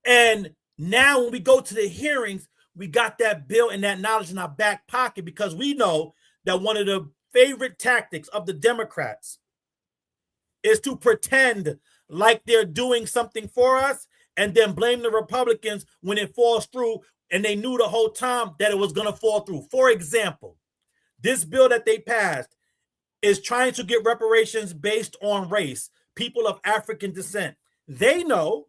And now when we go to the hearings, we got that bill and that knowledge in our back pocket because we know that one of the favorite tactics of the Democrats is to pretend like they're doing something for us and then blame the Republicans when it falls through, and they knew the whole time that it was going to fall through. For example, this bill that they passed is trying to get reparations based on race, people of African descent. They know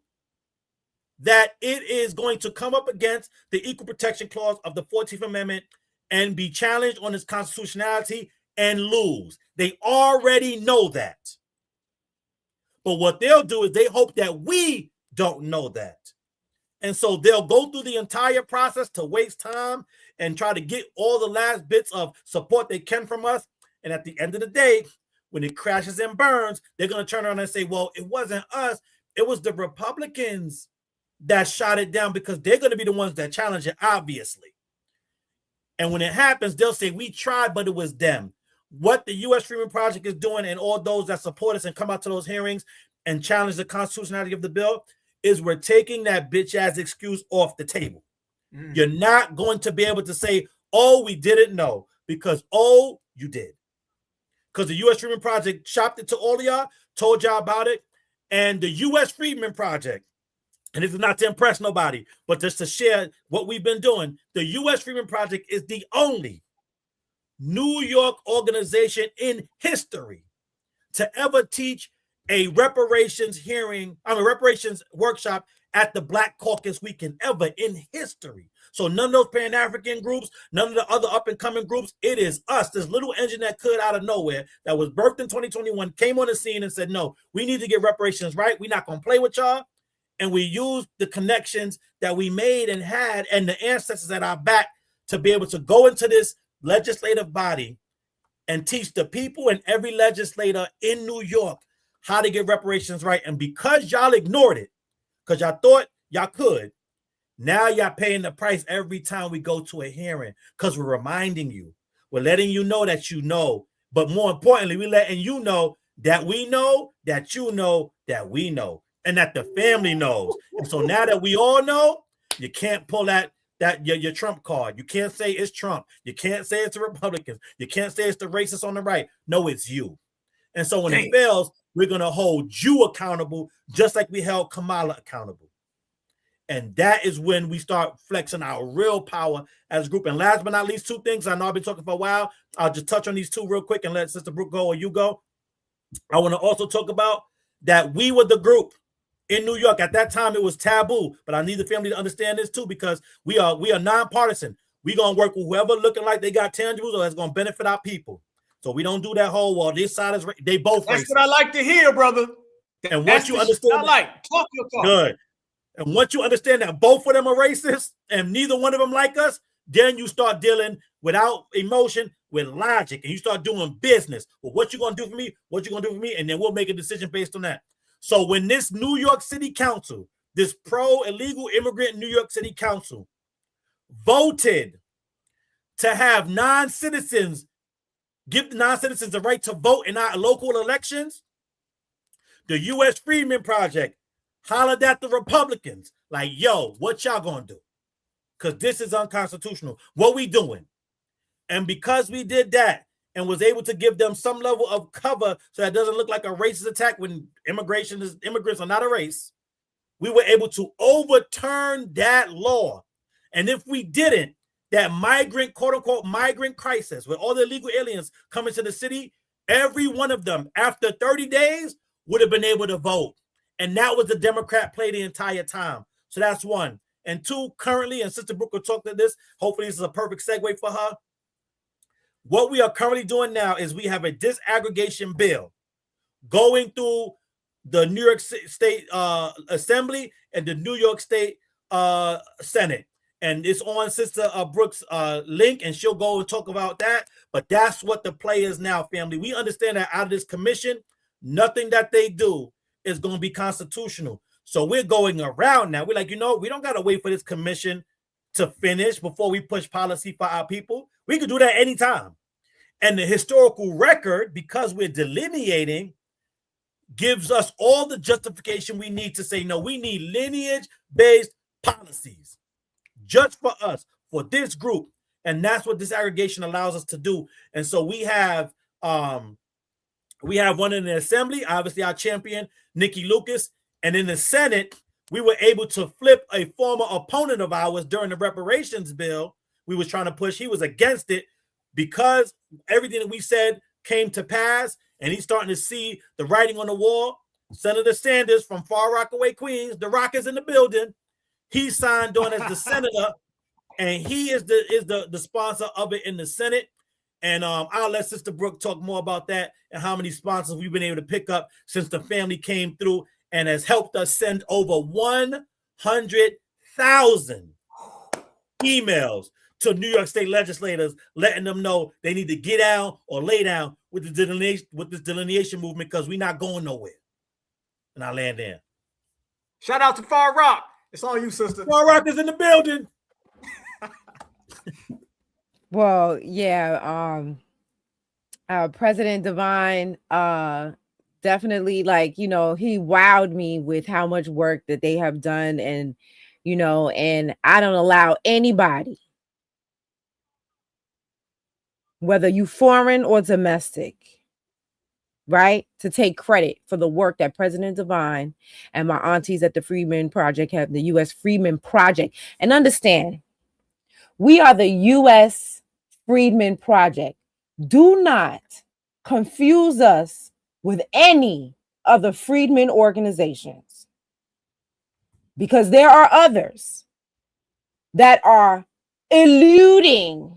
that it is going to come up against the Equal Protection Clause of the 14th Amendment and be challenged on its constitutionality and lose. They already know that. But what they'll do is they hope that we don't know that. And so they'll go through the entire process to waste time and try to get all the last bits of support they can from us. And at the end of the day, when it crashes and burns, they're going to turn around and say, well, it wasn't us. It was the Republicans that shot it down because they're going to be the ones that challenge it, obviously. And when it happens, they'll say, we tried, but it was them. What the U.S. Freedom Project is doing and all those that support us and come out to those hearings and challenge the constitutionality of the bill is we're taking that bitch ass excuse off the table. You're not going to be able to say, oh, we didn't know, because, oh, you did. Because the U.S. Freedom Project shopped it to all of y'all, told y'all about it, and the U.S. Freedom Project, and this is not to impress nobody, but just to share what we've been doing, the U.S. Freedom Project is the only New York organization in history to ever teach a reparations workshop at the Black Caucus Weekend ever in history. So none of those Pan-African groups, none of the other up-and-coming groups, it is us, this little engine that could out of nowhere, that was birthed in 2021, came on the scene and said, no, we need to get reparations right. We're not going to play with y'all. And we used the connections that we made and had and the ancestors at our back to be able to go into this legislative body and teach the people and every legislator in New York how to get reparations right. And because y'all ignored it, because y'all thought y'all could, now y'all paying the price every time we go to a hearing, because we're reminding you, we're letting you know that you know, but more importantly, we're letting you know that we know, that you know, that we know, and that the family knows. And so now that we all know, you can't pull that your Trump card. You can't say it's Trump. You can't say it's the Republicans. You can't say it's the racists on the right. No, it's you. And so when it fails, we're going to hold you accountable just like we held Kamala accountable. And that is when we start flexing our real power as a group. And last but not least, two things. I know I've been talking for a while. I'll just touch on these two real quick and let Sister Brooke go or you go. I want to also talk about that we were the group in New York. At that time, it was taboo. But I need the family to understand this too, because we are nonpartisan. We're going to work with whoever looking like they got tangibles or that's going to benefit our people. So we don't do that whole, well, this side is, they both That's racist. what I like to hear, brother. And once you understand, I like, talk your talk. Good. And once you understand that both of them are racist and neither one of them like us, then you start dealing without emotion, with logic, and you start doing business. Well, what you gonna do for me? What you gonna do for me? And then we'll make a decision based on that. So when this New York City Council, this pro-illegal immigrant New York City Council, voted to have non-citizens, give the non-citizens the right to vote in our local elections, the U.S. Freedmen Project hollered at the Republicans like, yo, what y'all gonna do? Because this is unconstitutional. What we doing? And because we did that and was able to give them some level of cover so that doesn't look like a racist attack when immigrants are not a race, we were able to overturn that law. And if we didn't, that migrant, quote unquote, migrant crisis with all the illegal aliens coming to the city, every one of them after 30 days would have been able to vote. And that was the Democrat play the entire time. So that's one. And two, currently, and Sister Brooke will talk to this, hopefully this is a perfect segue for her. What we are currently doing now is we have a disaggregation bill going through the New York State Assembly and the New York State Senate. And it's on Sister Brooke's link, and she'll go and talk about that. But that's what the play is now, family. We understand that out of this commission, nothing that they do is going to be constitutional. So we're going around now. We're like, we don't got to wait for this commission to finish before we push policy for our people. We could do that anytime. And the historical record, because we're delineating, gives us all the justification we need to say, no, we need lineage-based policies just for us, for this group. And that's what this aggregation allows us to do. And so we have one in the Assembly, obviously our champion, Nikki Lucas. And in the Senate, we were able to flip a former opponent of ours during the reparations bill. We was trying to push. He was against it because everything that we said came to pass, and he's starting to see the writing on the wall. Senator Sanders from Far Rockaway, Queens, the Rock is in the building. He signed on as the senator, and he is the sponsor of it in the Senate. And I'll let Sister Brooke talk more about that and how many sponsors we've been able to pick up since the family came through and has helped us send over 100,000 emails to New York State legislators, letting them know they need to get down or lay down with the delineation movement, because we're not going nowhere. And I land there. Shout out to Far Rock. It's on you, sister. Far Rock is in the building. Well, yeah. President Divine, definitely, like, he wowed me with how much work that they have done. And, and I don't allow anybody, whether you foreign or domestic, right, to take credit for the work that President Divine and my aunties at the Freedmen Project have, the U.S. Freedmen Project. And understand, we are the U.S. Freedmen Project. Do not confuse us with any of the freedmen organizations, because there are others that are alluding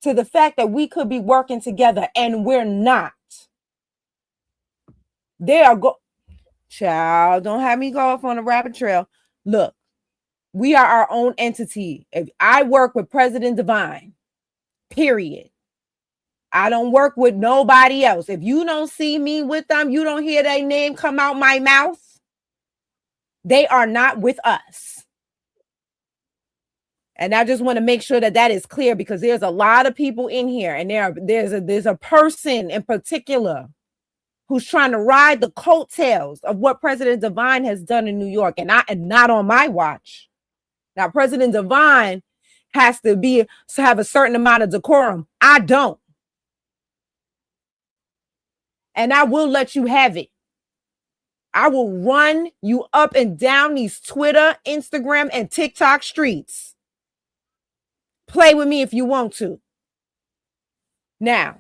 to the fact that we could be working together, and we're not. They are child, don't have me go off on a rabbit trail. Look, we are our own entity. If I work with President Divine, period. I don't work with nobody else. If you don't see me with them, you don't hear their name come out my mouth, they are not with us. And I just want to make sure that that is clear, because there's a lot of people in here, and there's a person in particular who's trying to ride the coattails of what President Divine has done in New York, and not on my watch. Now, President Divine has to have a certain amount of decorum. I don't. And I will let you have it. I will run you up and down these Twitter, Instagram, and TikTok streets. Play with me if you want to. Now,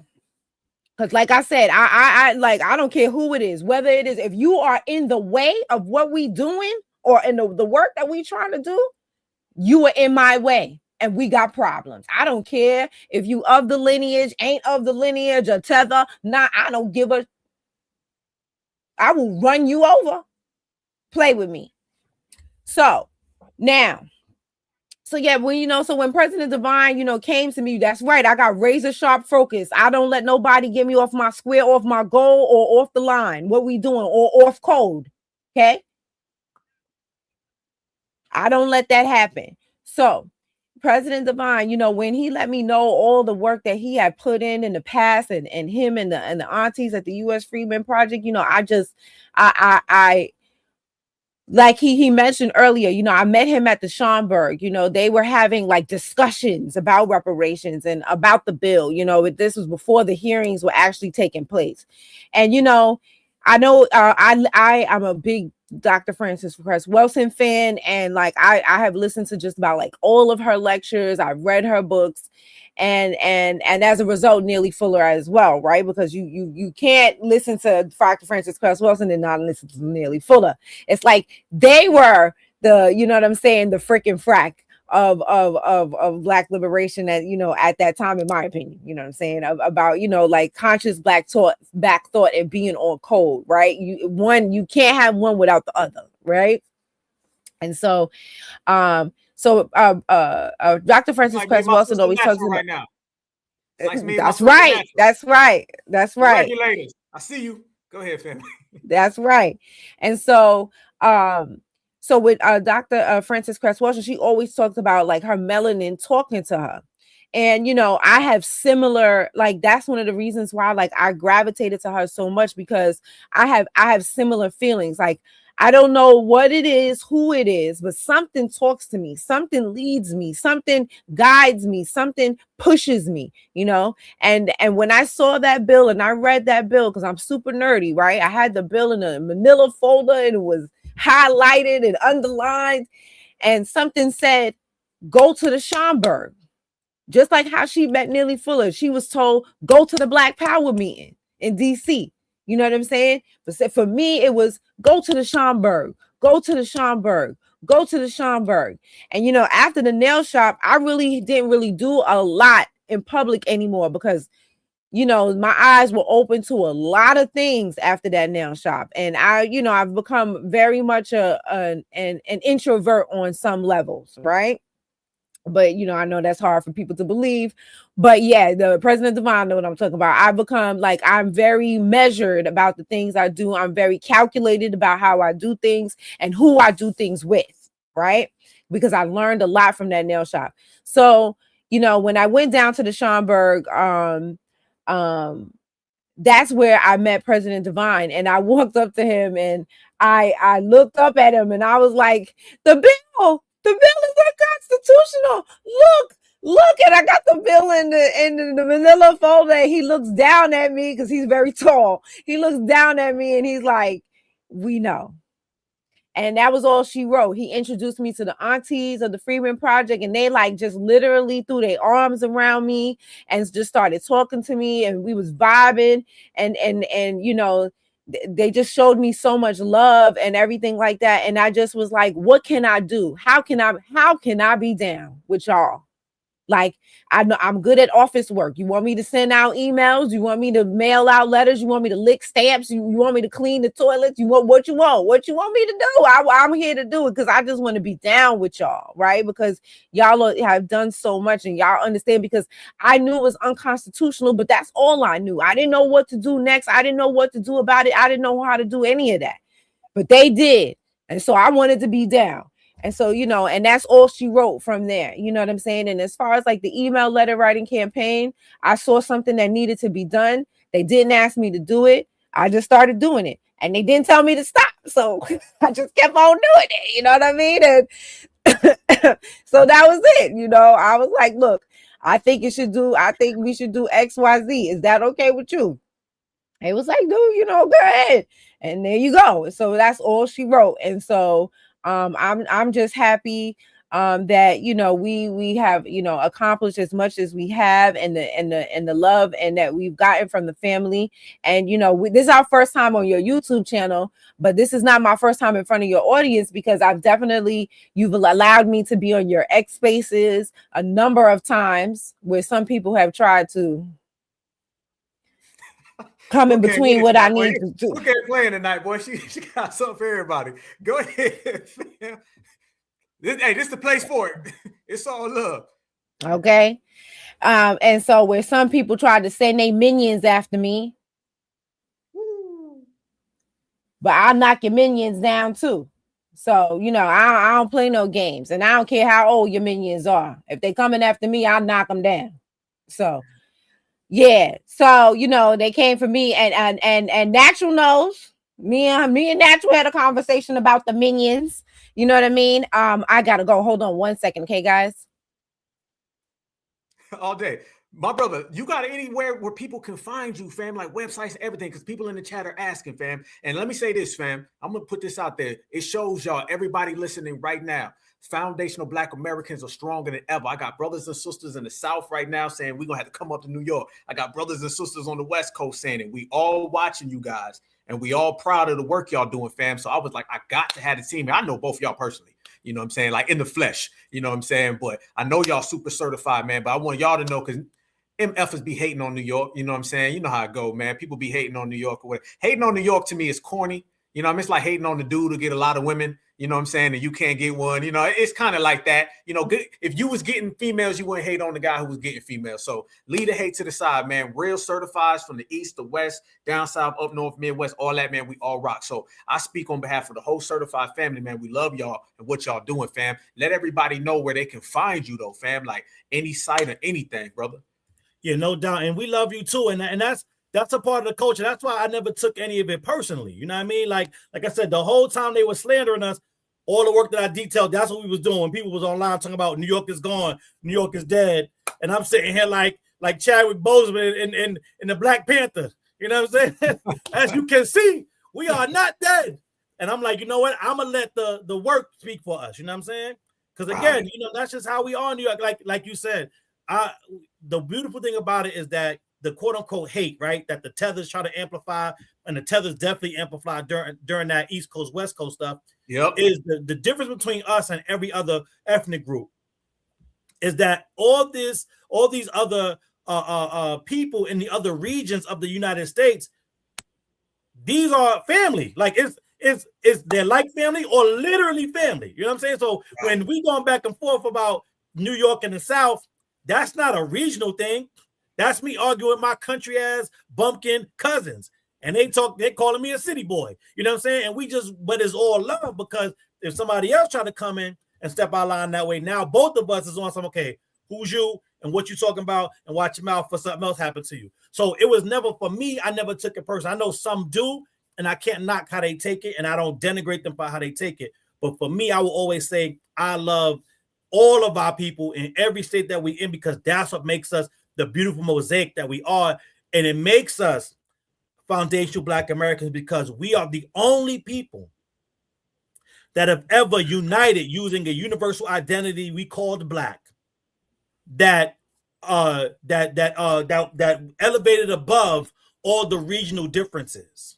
because like I said, I don't care who it is, whether it is, if you are in the way of what we doing or in the work that we trying to do, you are in my way and we got problems. I don't care if you of the lineage, ain't of the lineage, or tether. Nah, I don't give a. I will run you over. Play with me. So now, so yeah, when so when President Divine, came to me, that's right. I got razor sharp focus. I don't let nobody get me off my square, off my goal, or off the line. What we doing, or off code. Okay. I don't let that happen. So President Divine, when he let me know all the work that he had put in the past, and him and the aunties at the U.S. Freedmen Project, I like he mentioned earlier, I met him at the Schomburg. They were having like discussions about reparations and about the bill. This was before the hearings were actually taking place. And I know I'm a big Dr. Frances Cress Welsing fan, and like I have listened to just about like all of her lectures. I've read her books, and as a result, Neely Fuller as well, right? Because you can't listen to Dr. Frances Cress Welsing and not listen to Neely Fuller. It's like they were the, the freaking frack of Black liberation at that time, in my opinion, about like conscious Black thought and being on code, right? You can't have one without the other, right? And so Dr. Frances Cress Welsing always talks about right now. That's right. That's right. That's right. Regulators. I see you. Go ahead, family. That's right. And so so with Dr. Frances Cress Welsing, she always talks about like her melanin talking to her. And I have similar, like that's one of the reasons why like I gravitated to her so much, because I have similar feelings. Like I don't know what it is, who it is, but something talks to me, something leads me, something guides me, something pushes me, and when I saw that bill and I read that bill, because I'm super nerdy, right? I had the bill in a manila folder and it was highlighted and underlined, and something said, go to the Schomburg. Just like how she met Neely Fuller, she was told, go to the Black Power meeting in DC. You know what I'm saying? But for me, it was go to the Schomburg, go to the Schomburg, go to the Schomburg. And after the nail shop, I really didn't do a lot in public anymore, because my eyes were open to a lot of things after that nail shop. And I've become very much an introvert on some levels, right? But I know that's hard for people to believe. But yeah, the President Divine know what I'm talking about. I've become like, I'm very measured about the things I do. I'm very calculated about how I do things and who I do things with, right? Because I learned a lot from that nail shop. So, when I went down to the Schomburg, that's where I met President Divine, and I walked up to him and I looked up at him and I was like, the bill is unconstitutional. Look, and I got the bill in the manila folder, and he looks down at me because he's very tall. He looks down at me and he's like, we know. And that was all she wrote. He introduced me to the aunties of the Freedmen Project, and they like just literally threw their arms around me and just started talking to me, and we was vibing, and they just showed me so much love and everything like that. And I just was like, what can I do? How can I be down with y'all? Like, I know I'm good at office work. You want me to send out emails? You want me to mail out letters? You want me to lick stamps? You want me to clean the toilets? You want what you want? What you want me to do? I'm here to do it because I just want to be down with y'all, right? Because y'all have done so much and y'all understand, because I knew it was unconstitutional, but that's all I knew. I didn't know what to do next. I didn't know what to do about it. I didn't know how to do any of that, but they did. And so I wanted to be down. And so, and that's all she wrote from there. You know what I'm saying? And as far as like the email letter writing campaign, I saw something that needed to be done. They didn't ask me to do it. I just started doing it, and they didn't tell me to stop. So I just kept on doing it. You know what I mean? And so that was it. I was like, look, I think we should do X, Y, Z. Is that okay with you? It was like, dude, go ahead. And there you go. So that's all she wrote. And so I'm just happy that we have accomplished as much as we have, and the love and that we've gotten from the family. And this is our first time on your YouTube channel, but this is not my first time in front of your audience, because you've allowed me to be on your X Spaces a number of times, where some people have tried to come in between what I need to do. Look at playing tonight, boy. She got something for everybody. Go ahead, fam. This is the place for it. It's all love. Okay. And so where some people tried to send their minions after me, but I'll knock your minions down too. So, I don't play no games, and I don't care how old your minions are. If they coming after me, I'll knock them down. So, yeah. So, they came for me, and Natural knows. Me and Natural had a conversation about the minions. You know what I mean? I gotta go. Hold on 1 second, okay, guys? All day. My brother, you got anywhere where people can find you, fam, like websites, everything, because people in the chat are asking, fam. And let me say this, fam. I'm going to put this out there. It shows y'all, everybody listening right now, foundational Black Americans are stronger than ever. I got brothers and sisters in the South right now saying we're going to have to come up to New York. I got brothers and sisters on the West Coast saying it. We all watching you guys, and we all proud of the work y'all doing, fam. So I was like, I got to have the team. I know both y'all personally. You know what I'm saying? Like in the flesh. You know what I'm saying? But I know y'all super certified, man. But I want y'all to know, because MFers be hating on New York. You know what I'm saying? You know how it go, man. People be hating on New York or whatever. Hating on New York to me is corny. You know, I mean, it's like hating on the dude to get a lot of women. You know what I'm saying? And you can't get one. You know, it's kind of like that. You know, good. If you was getting females, you wouldn't hate on the guy who was getting females. So leave the hate to the side, man. Real certifieds from the east, the west, down south, up north, midwest, all that, man. We all rock. So I speak on behalf of the whole certified family, man. We love y'all and what y'all doing, fam. Let everybody know where they can find you, though, fam. Like any site or anything, brother. Yeah, no doubt. And we love you too. And that's a part of the culture. That's why I never took any of it personally. You know what I mean? Like I said, the whole time they were slandering us, all the work that I detailed, that's what we was doing. People was online talking about New York is gone, New York is dead. And I'm sitting here like Chadwick Boseman in the Black Panther. You know what I'm saying? As you can see, we are not dead. And I'm like, you know what? I'm gonna let the work speak for us. You know what I'm saying? Because again, that's just how we are in New York. Like you said, the beautiful thing about it is that the quote unquote hate, right, that the Tethers try to amplify, and the Tethers definitely amplified during that East Coast, West Coast stuff. Yep. Is the difference between us and every other ethnic group is that all these other people in the other regions of the United States, these are family. Like it's they're like family or literally family. You know what I'm saying? So when we going back and forth about New York and the South, that's not a regional thing. That's me arguing with my country ass bumpkin cousins. And they're calling me a city boy. You know what I'm saying? And but it's all love, because if somebody else try to come in and step out of line that way, now both of us is on some, okay, who's you and what you talking about, and watch your mouth for something else happen to you. So it was never, for me, I never took it personal. I know some do, and I can't knock how they take it, and I don't denigrate them for how they take it. But for me, I will always say I love all of our people in every state that we in, because that's what makes us the beautiful mosaic that we are. And it makes us foundational Black Americans, because we are the only people that have ever united using a universal identity we called Black, that elevated above all the regional differences.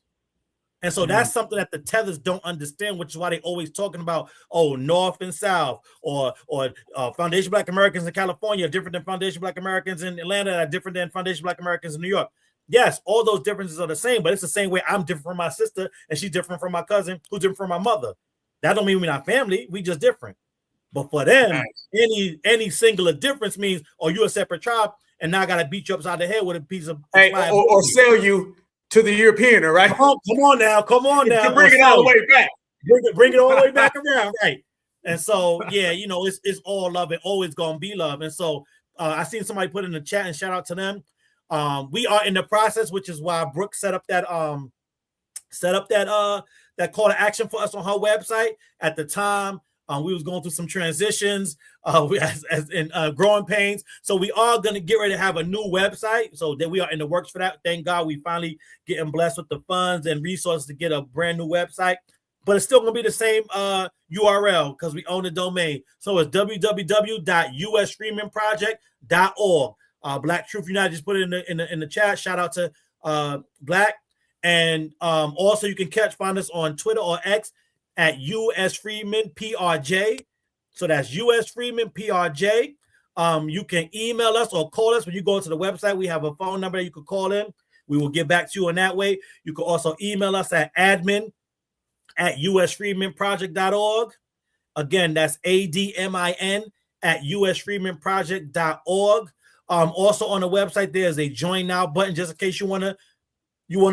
And so that's something that the Tethers don't understand, which is why they always talking about, North and South, or Foundation Black Americans in California are different than Foundation Black Americans in Atlanta, are different than Foundation Black Americans in New York. Yes, all those differences are the same, but it's the same way I'm different from my sister, and she's different from my cousin, who's different from my mother. That don't mean we're not family, we just different. But for them, any singular difference means, you're a separate tribe, and now I gotta beat you upside the head with a piece of or sell you to the European, right? Come on now. To bring it all the way back. Bring it all the way back around, right? And so, yeah, it's all love and always gonna be love. And so, I seen somebody put in the chat, and shout out to them. We are in the process, which is why Brooke set up that call to action for us on her website. At the time We was going through some transitions as in growing pains. So we are going to get ready to have a new website. So that we are in the works for that. Thank God we finally getting blessed with the funds and resources to get a brand new website. But it's still going to be the same URL because we own the domain. So it's www.usfreemanproject.org. Black Truth United just put it in the chat. Shout out to Black. And also you can find us on Twitter or X at US Freeman PRJ. So that's US Freeman PRJ. You can email us or call us when you go to the website. We have a phone number that you can call in. We will get back to you in that way. You can also email us at admin@usfreemanproject.org. Again, that's ADMIN@usfreemanproject.org. Also on the website, there's a join now button just in case you want to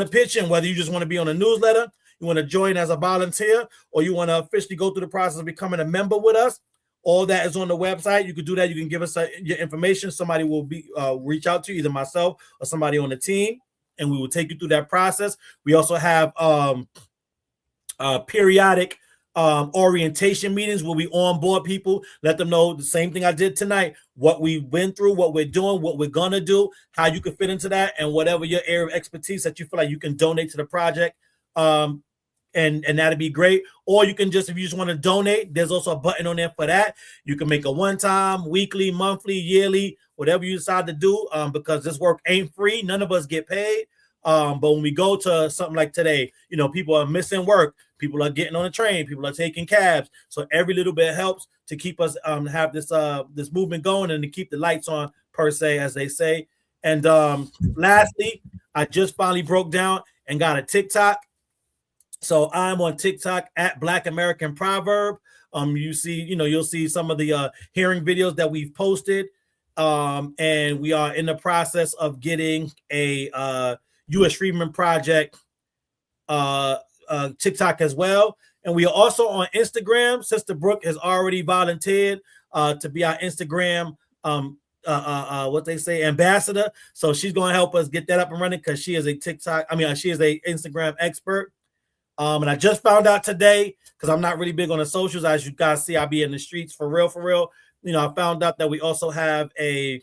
pitch in, whether you just want to be on a newsletter, you want to join as a volunteer, or you want to officially go through the process of becoming a member with us. All that is on the website. You can do that. You can give us your information. Somebody will reach out to you, either myself or somebody on the team, and we will take you through that process. We also have periodic orientation meetings where we onboard people, let them know the same thing I did tonight, what we've been through, what we're doing, what we're gonna do, how you can fit into that, and whatever your area of expertise that you feel like you can donate to the project. And that'd be great. Or you can just, if you just want to donate, there's also a button on there for that. You can make a one-time, weekly, monthly, yearly, whatever you decide to do, because this work ain't free. None of us get paid. But when we go to something like today, people are missing work. People are getting on a train. People are taking cabs. So every little bit helps to keep us have this movement going and to keep the lights on, per se, as they say. And lastly, I just finally broke down and got a TikTok. So I'm on TikTok at Black American Proverb. You'll see some of the hearing videos that we've posted. And we are in the process of getting a US Freeman Project TikTok as well. And we are also on Instagram. Sister Brooke has already volunteered to be our Instagram ambassador. So she's going to help us get that up and running because she is a she is a Instagram expert. And I just found out today, because I'm not really big on the socials, as you guys see, I be in the streets for real. I found out that we also have a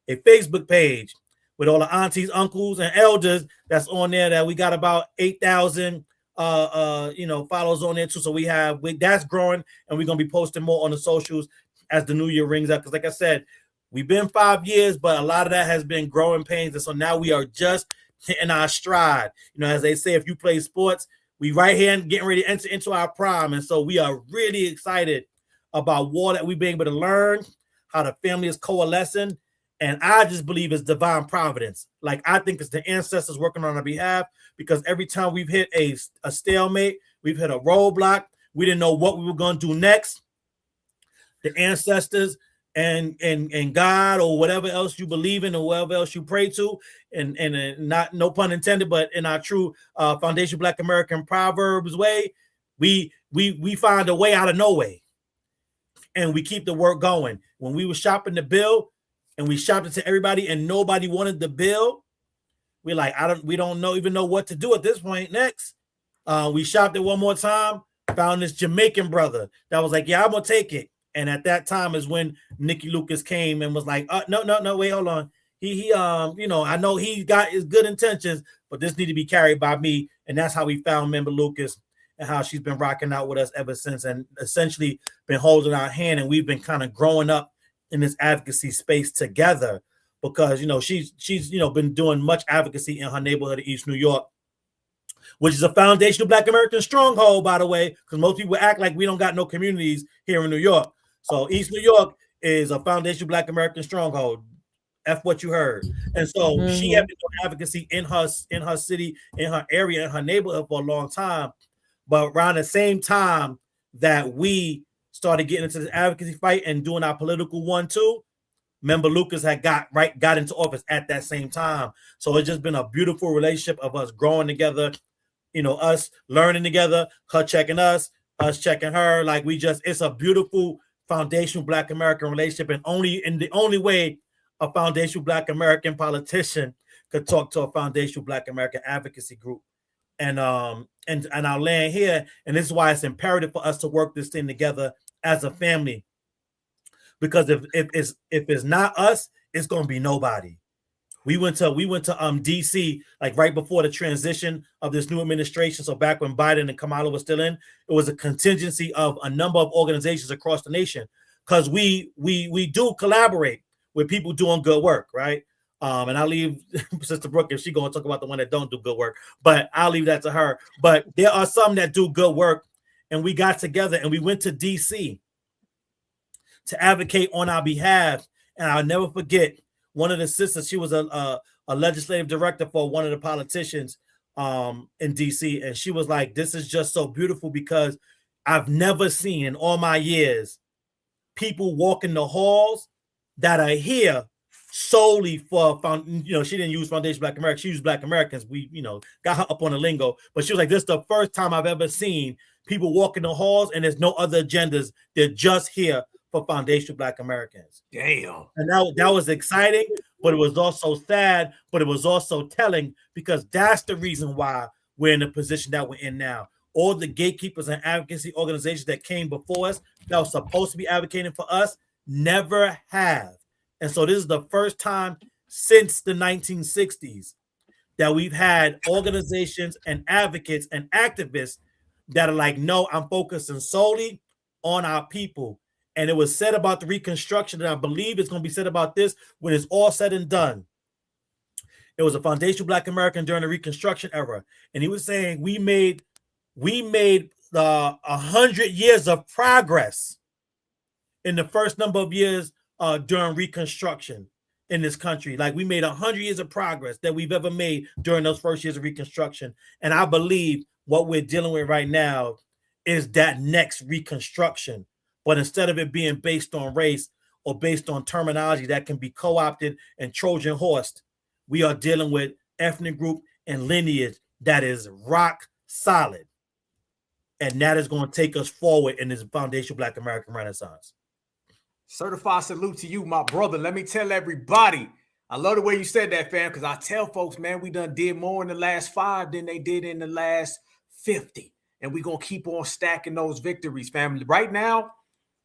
Facebook page with all the aunties, uncles, and elders that's on there. That we got about 8,000 followers on there too. So that's growing, and we're gonna be posting more on the socials as the new year rings up. Because like I said, we've been 5 years, but a lot of that has been growing pains, and so now we are just hitting our stride. As they say, if you play sports, we right here and getting ready to enter into our prime. And so we are really excited about what that we've been able to learn, how the family is coalescing. And I just believe it's divine providence. Like, I think it's the ancestors working on our behalf, because every time we've hit a stalemate, we've hit a roadblock, we didn't know what we were going to do next. The ancestors and God, or whatever else you believe in, or whatever else you pray to, and not, no pun intended, but in our true Foundation Black American Proverbs way, we find a way out of no way, and we keep the work going. When we were shopping the bill, and we shopped it to everybody, and nobody wanted the bill, we're like, we don't even know what to do at this point next. We shopped it one more time, found this Jamaican brother that was like, yeah, I'm gonna take it. And at that time is when Nikki Lucas came and was like, no, wait, hold on. He I know he got his good intentions, but this need to be carried by me. And that's how we found Member Lucas, and how she's been rocking out with us ever since, and essentially been holding our hand. And we've been kind of growing up in this advocacy space together, because she's been doing much advocacy in her neighborhood in East New York, which is a foundational Black American stronghold, by the way, because most people act like we don't got no communities here in New York. So East New York is a foundational Black American stronghold. F what you heard. And so she had been doing advocacy in her city, in her area, in her neighborhood for a long time. But around the same time that we started getting into this advocacy fight and doing our political one too, Member Lucas had got into office at that same time. So it's just been a beautiful relationship of us growing together, us learning together, her checking us checking her. Like, it's a beautiful foundational Black American relationship, and the only way a foundational Black American politician could talk to a foundational Black American advocacy group. And I'll land here, and this is why it's imperative for us to work this thing together as a family, because if it's not us, it's gonna be nobody. We went to DC like right before the transition of this new administration. So back when Biden and Kamala was still in, it was a contingency of a number of organizations across the nation, because we do collaborate with people doing good work, right? And I'll leave Sister Brooke if she's gonna talk about the one that don't do good work, but I'll leave that to her. But there are some that do good work, and we got together and we went to DC to advocate on our behalf. And I'll never forget, one of the sisters, she was a legislative director for one of the politicians in DC, and she was like, this is just so beautiful, because I've never seen in all my years people walking the halls that are here solely for, she didn't use Foundation Black America, she used Black Americans. We, got her up on the lingo, but she was like, this is the first time I've ever seen people walking the halls and there's no other agendas. They're just here for Foundation Black Americans. Damn. And that was exciting, but it was also sad, but it was also telling, because that's the reason why we're in the position that we're in now. All the gatekeepers and advocacy organizations that came before us that was supposed to be advocating for us never have. And so this is the first time since the 1960s that we've had organizations and advocates and activists that are like, no, I'm focusing solely on our people. And it was said about the Reconstruction, and I believe it's going to be said about this when it's all said and done. It was a Foundation Black American during the Reconstruction era, and he was saying we made 100 years of progress in the first number of years during Reconstruction in this country. Like, we made 100 years of progress that we've ever made during those first years of Reconstruction. And I believe what we're dealing with right now is that next Reconstruction. But instead of it being based on race or based on terminology that can be co-opted and Trojan horsed, we are dealing with ethnic group and lineage that is rock solid. And that is going to take us forward in this Foundation Black American Renaissance. Certified salute to you, my brother. Let me tell everybody, I love the way you said that, fam, because I tell folks, man, we done did more in the last 5 than they did in the last 50. And we're going to keep on stacking those victories, family. Right now,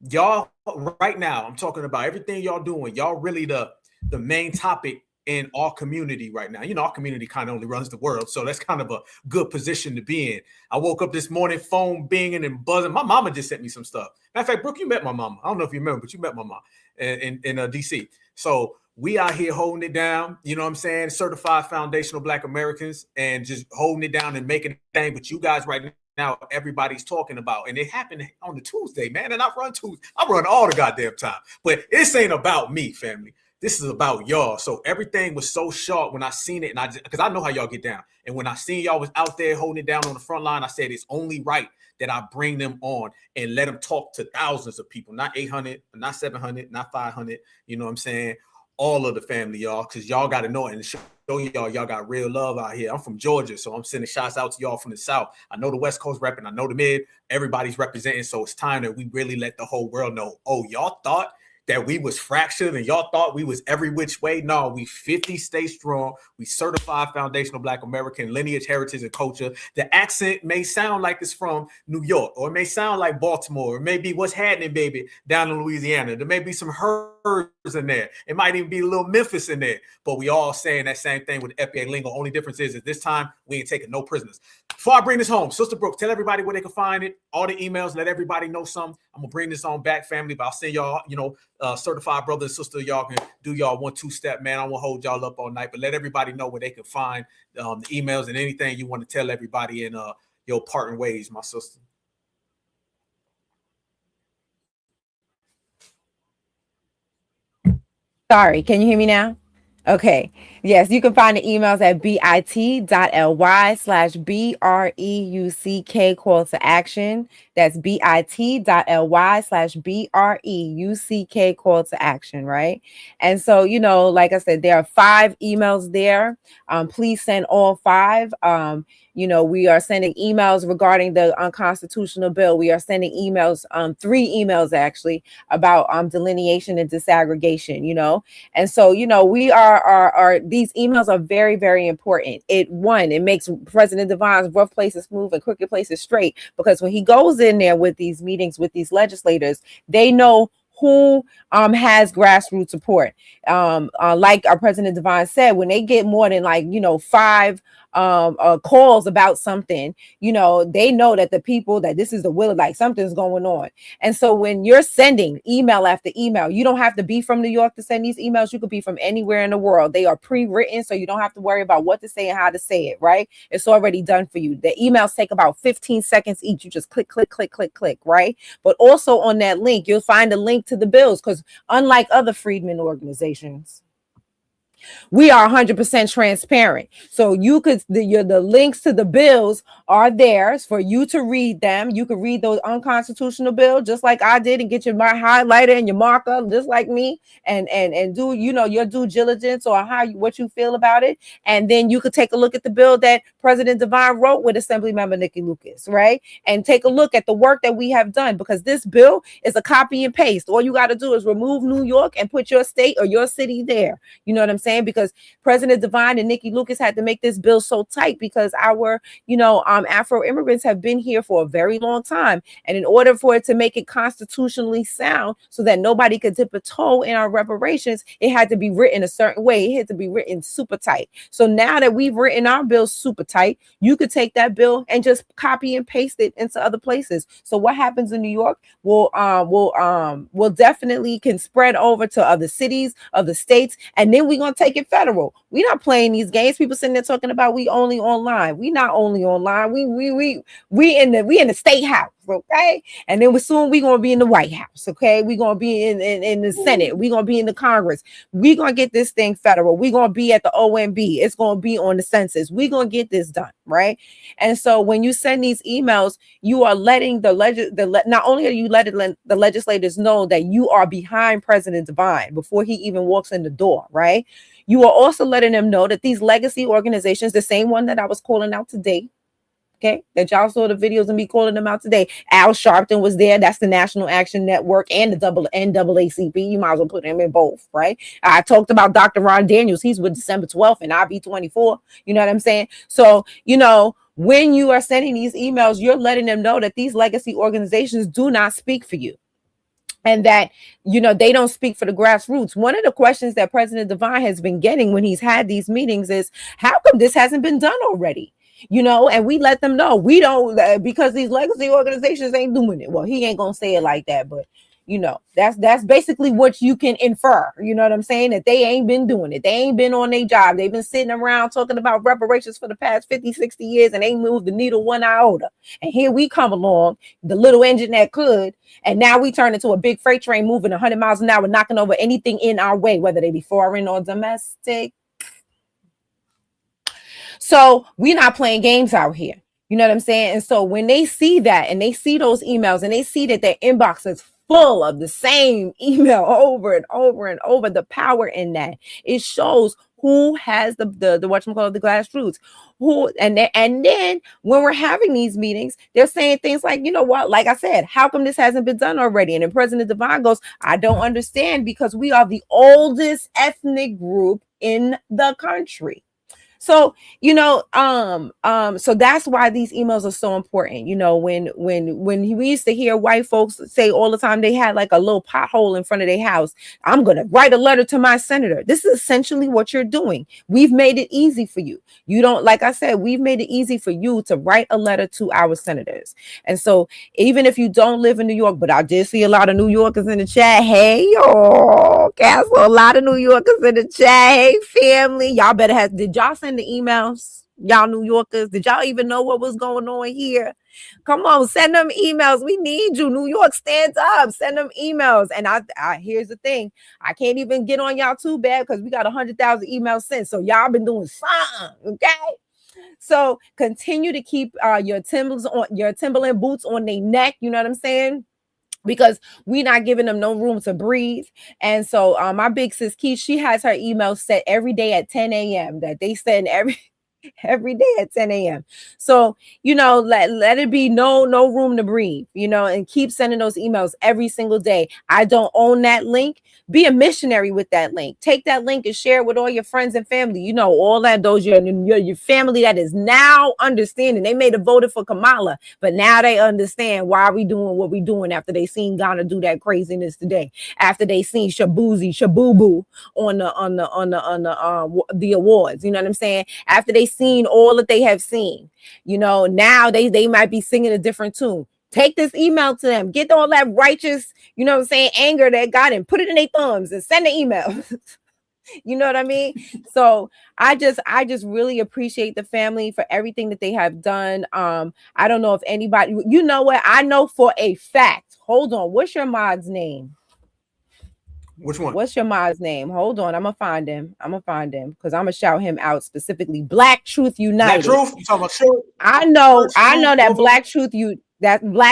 I'm talking about everything y'all doing. Y'all really the main topic in our community right now. Our community kind of only runs the world, so that's kind of a good position to be in. I woke up this morning, phone binging and buzzing. My mama just sent me some stuff. Matter of fact, Brooke, you met my mama. I don't know if you remember, but you met my mom in DC. So we out here holding it down, you know what I'm saying? Certified foundational Black Americans, and just holding it down and making it thing. But you guys right now, everybody's talking about, and it happened on the Tuesday, man. And I run all the goddamn time. But this ain't about me, family. This is about y'all. So everything was so sharp when I seen it, and because I know how y'all get down. And when I seen y'all was out there holding it down on the front line, I said it's only right that I bring them on and let them talk to thousands of people, not 800, not 700, not 500. You know what I'm saying? All of the family, y'all, because y'all got to know it and show y'all got real love out here. I'm from Georgia, so I'm sending shots out to y'all from the South. I know the West Coast repping, I know the Mid, everybody's representing. So it's time that we really let the whole world know, oh, y'all thought that we was fractured and y'all thought we was every which way. No, we 50 stay strong. We certified foundational Black American lineage, heritage, and culture. The accent may sound like it's from New York, or it may sound like Baltimore, or maybe what's happening, baby, down in Louisiana. There may be some herds in there. It might even be a little Memphis in there, but we all saying that same thing with the FBA lingo. Only difference is that this time we ain't taking no prisoners. Before I bring this home, Sister Brooke, tell everybody where they can find it. All the emails, let everybody know something. I'm gonna bring this on back, family, but I'll send y'all, certified brother and sister, y'all can do y'all 1-2 step, man. I won't hold y'all up all night, but let everybody know where they can find the emails and anything you want to tell everybody in your parting ways, my sister. Sorry, can you hear me now? Okay. Yes, you can find the emails at bit.ly/BREUCK call to action. That's bit.ly/BREUCK call to action, right? And so, like I said, there are 5 emails there. Please send all 5. We are sending emails regarding the unconstitutional bill. We are sending emails, 3 emails actually, about delineation and disaggregation, And so, we are these emails are very, very important. It makes President Divine's rough places smooth and crooked places straight, because when he goes in there with these meetings with these legislators, they know who has grassroots support. Like our President Divine said, when they get more than 5 calls about something, they know that the people, that this is the will, like something's going on. And so when you're sending email after email, you don't have to be from New York to send these emails. You could be from anywhere in the world. They are pre-written, so you don't have to worry about what to say and how to say it, right? It's already done for you. The emails take about 15 seconds each. You just click, click, click, click, click, right? But also on that link, you'll find a link to the bills, because unlike other freedmen organizations, we are 100% transparent. So you could, the links to the bills are there for you to read them. You can read those unconstitutional bills just like I did, and get your highlighter and your marker just like me, and do your due diligence or what you feel about it. And then you could take a look at the bill that President Divine wrote with Assembly Member Nikki Lucas, right? And take a look at the work that we have done, because this bill is a copy and paste. All you got to do is remove New York and put your state or your city there. You know what I'm saying? Because President Divine and Nikki Lucas had to make this bill so tight, because our Afro immigrants have been here for a very long time, and in order for it to make it constitutionally sound so that nobody could dip a toe in our reparations, it had to be written a certain way. It had to be written super tight. So now that we've written our bill super tight, you could take that bill and just copy and paste it into other places. So what happens in New York will definitely can spread over to other cities, other states, and then we're gonna take it federal. We're not playing these games. People sitting there talking about we only online. We not only online. We in the state house, okay? And then soon we're gonna be in the White House, okay? We're gonna be in the Senate. We're gonna be in the Congress. We're gonna get this thing federal. We're gonna be at the OMB. It's gonna be on the census. We're gonna get this done, right? And so when you send these emails, you are letting not only are you letting the legislators know that you are behind President Divine before he even walks in the door, right? You are also letting them know that these legacy organizations, the same one that I was calling out today, okay, that y'all saw the videos and me calling them out today. Al Sharpton was there. That's the National Action Network and the NAACP. You might as well put them in both, right? I talked about Dr. Ron Daniels. He's with December 12th and IB24. You know what I'm saying? So, when you are sending these emails, you're letting them know that these legacy organizations do not speak for you, and that they don't speak for the grassroots. One of the questions that President Divine has been getting when he's had these meetings is, how come this hasn't been done already? And we let them know we don't, because these legacy organizations ain't doing it. Well, he ain't gonna say it like that, but that's basically what you can infer. You know what I'm saying? That they ain't been doing it. They ain't been on their job. They've been sitting around talking about reparations for the past 50, 60 years, and ain't moved the needle one iota. And here we come along, the little engine that could, and now we turn into a big freight train moving 100 miles an hour, knocking over anything in our way, whether they be foreign or domestic. So we're not playing games out here. You know what I'm saying? And so when they see that, and they see those emails, and they see that their inbox is full of the same email over and over and over, the power in that, it shows who has the whatchamacallit, the grassroots. And then when we're having these meetings, they're saying things like, you know what, like I said, how come this hasn't been done already? And then President Divine goes, I don't understand, because we are the oldest ethnic group in the country. So, so that's why these emails are so important. When we used to hear white folks say all the time they had like a little pothole in front of their house, I'm going to write a letter to my senator. This is essentially what you're doing. We've made it easy for you. Like I said, we've made it easy for you to write a letter to our senators. And so even if you don't live in New York, but I did see a lot of New Yorkers in the chat. Hey, y'all, I saw a lot of New Yorkers in the chat. Hey, family, y'all better did y'all send the emails? Y'all New Yorkers, did y'all even know what was going on here? Come on, send them emails. We need you. New York, stand up. Send them emails. And I here's the thing. I can't even get on y'all too bad because we got 100,000 emails sent. So y'all been doing something, okay? So continue to keep your Timberland boots on their neck. You know what I'm saying? Because we're not giving them no room to breathe. And so my big sis Keith, she has her emails set every day at 10 a.m. that they send every every day at 10 a.m. So, let it be no room to breathe, and keep sending those emails every single day. I don't own that link. Be a missionary with that link. Take that link and share it with all your friends and family. All that, those your family that is now understanding. They may have voted for Kamala, but now they understand why we doing what we doing after they seen Ghana do that craziness today. After they seen Shabubu on the awards. You know what I'm saying? After they seen all that they have seen, now they might be singing a different tune. Take this email to them. Get all that righteous, anger that got him. Put it in their thumbs and send the email. You know what I mean? So I just really appreciate the family for everything that they have done. I don't know if anybody, you know what? I know for a fact. Hold on. What's your mod's name? Which one? What's your mod's name? Hold on. I'm gonna find him because I'm gonna shout him out specifically. Black Truth United. Black Truth? You talking about short? I know that Black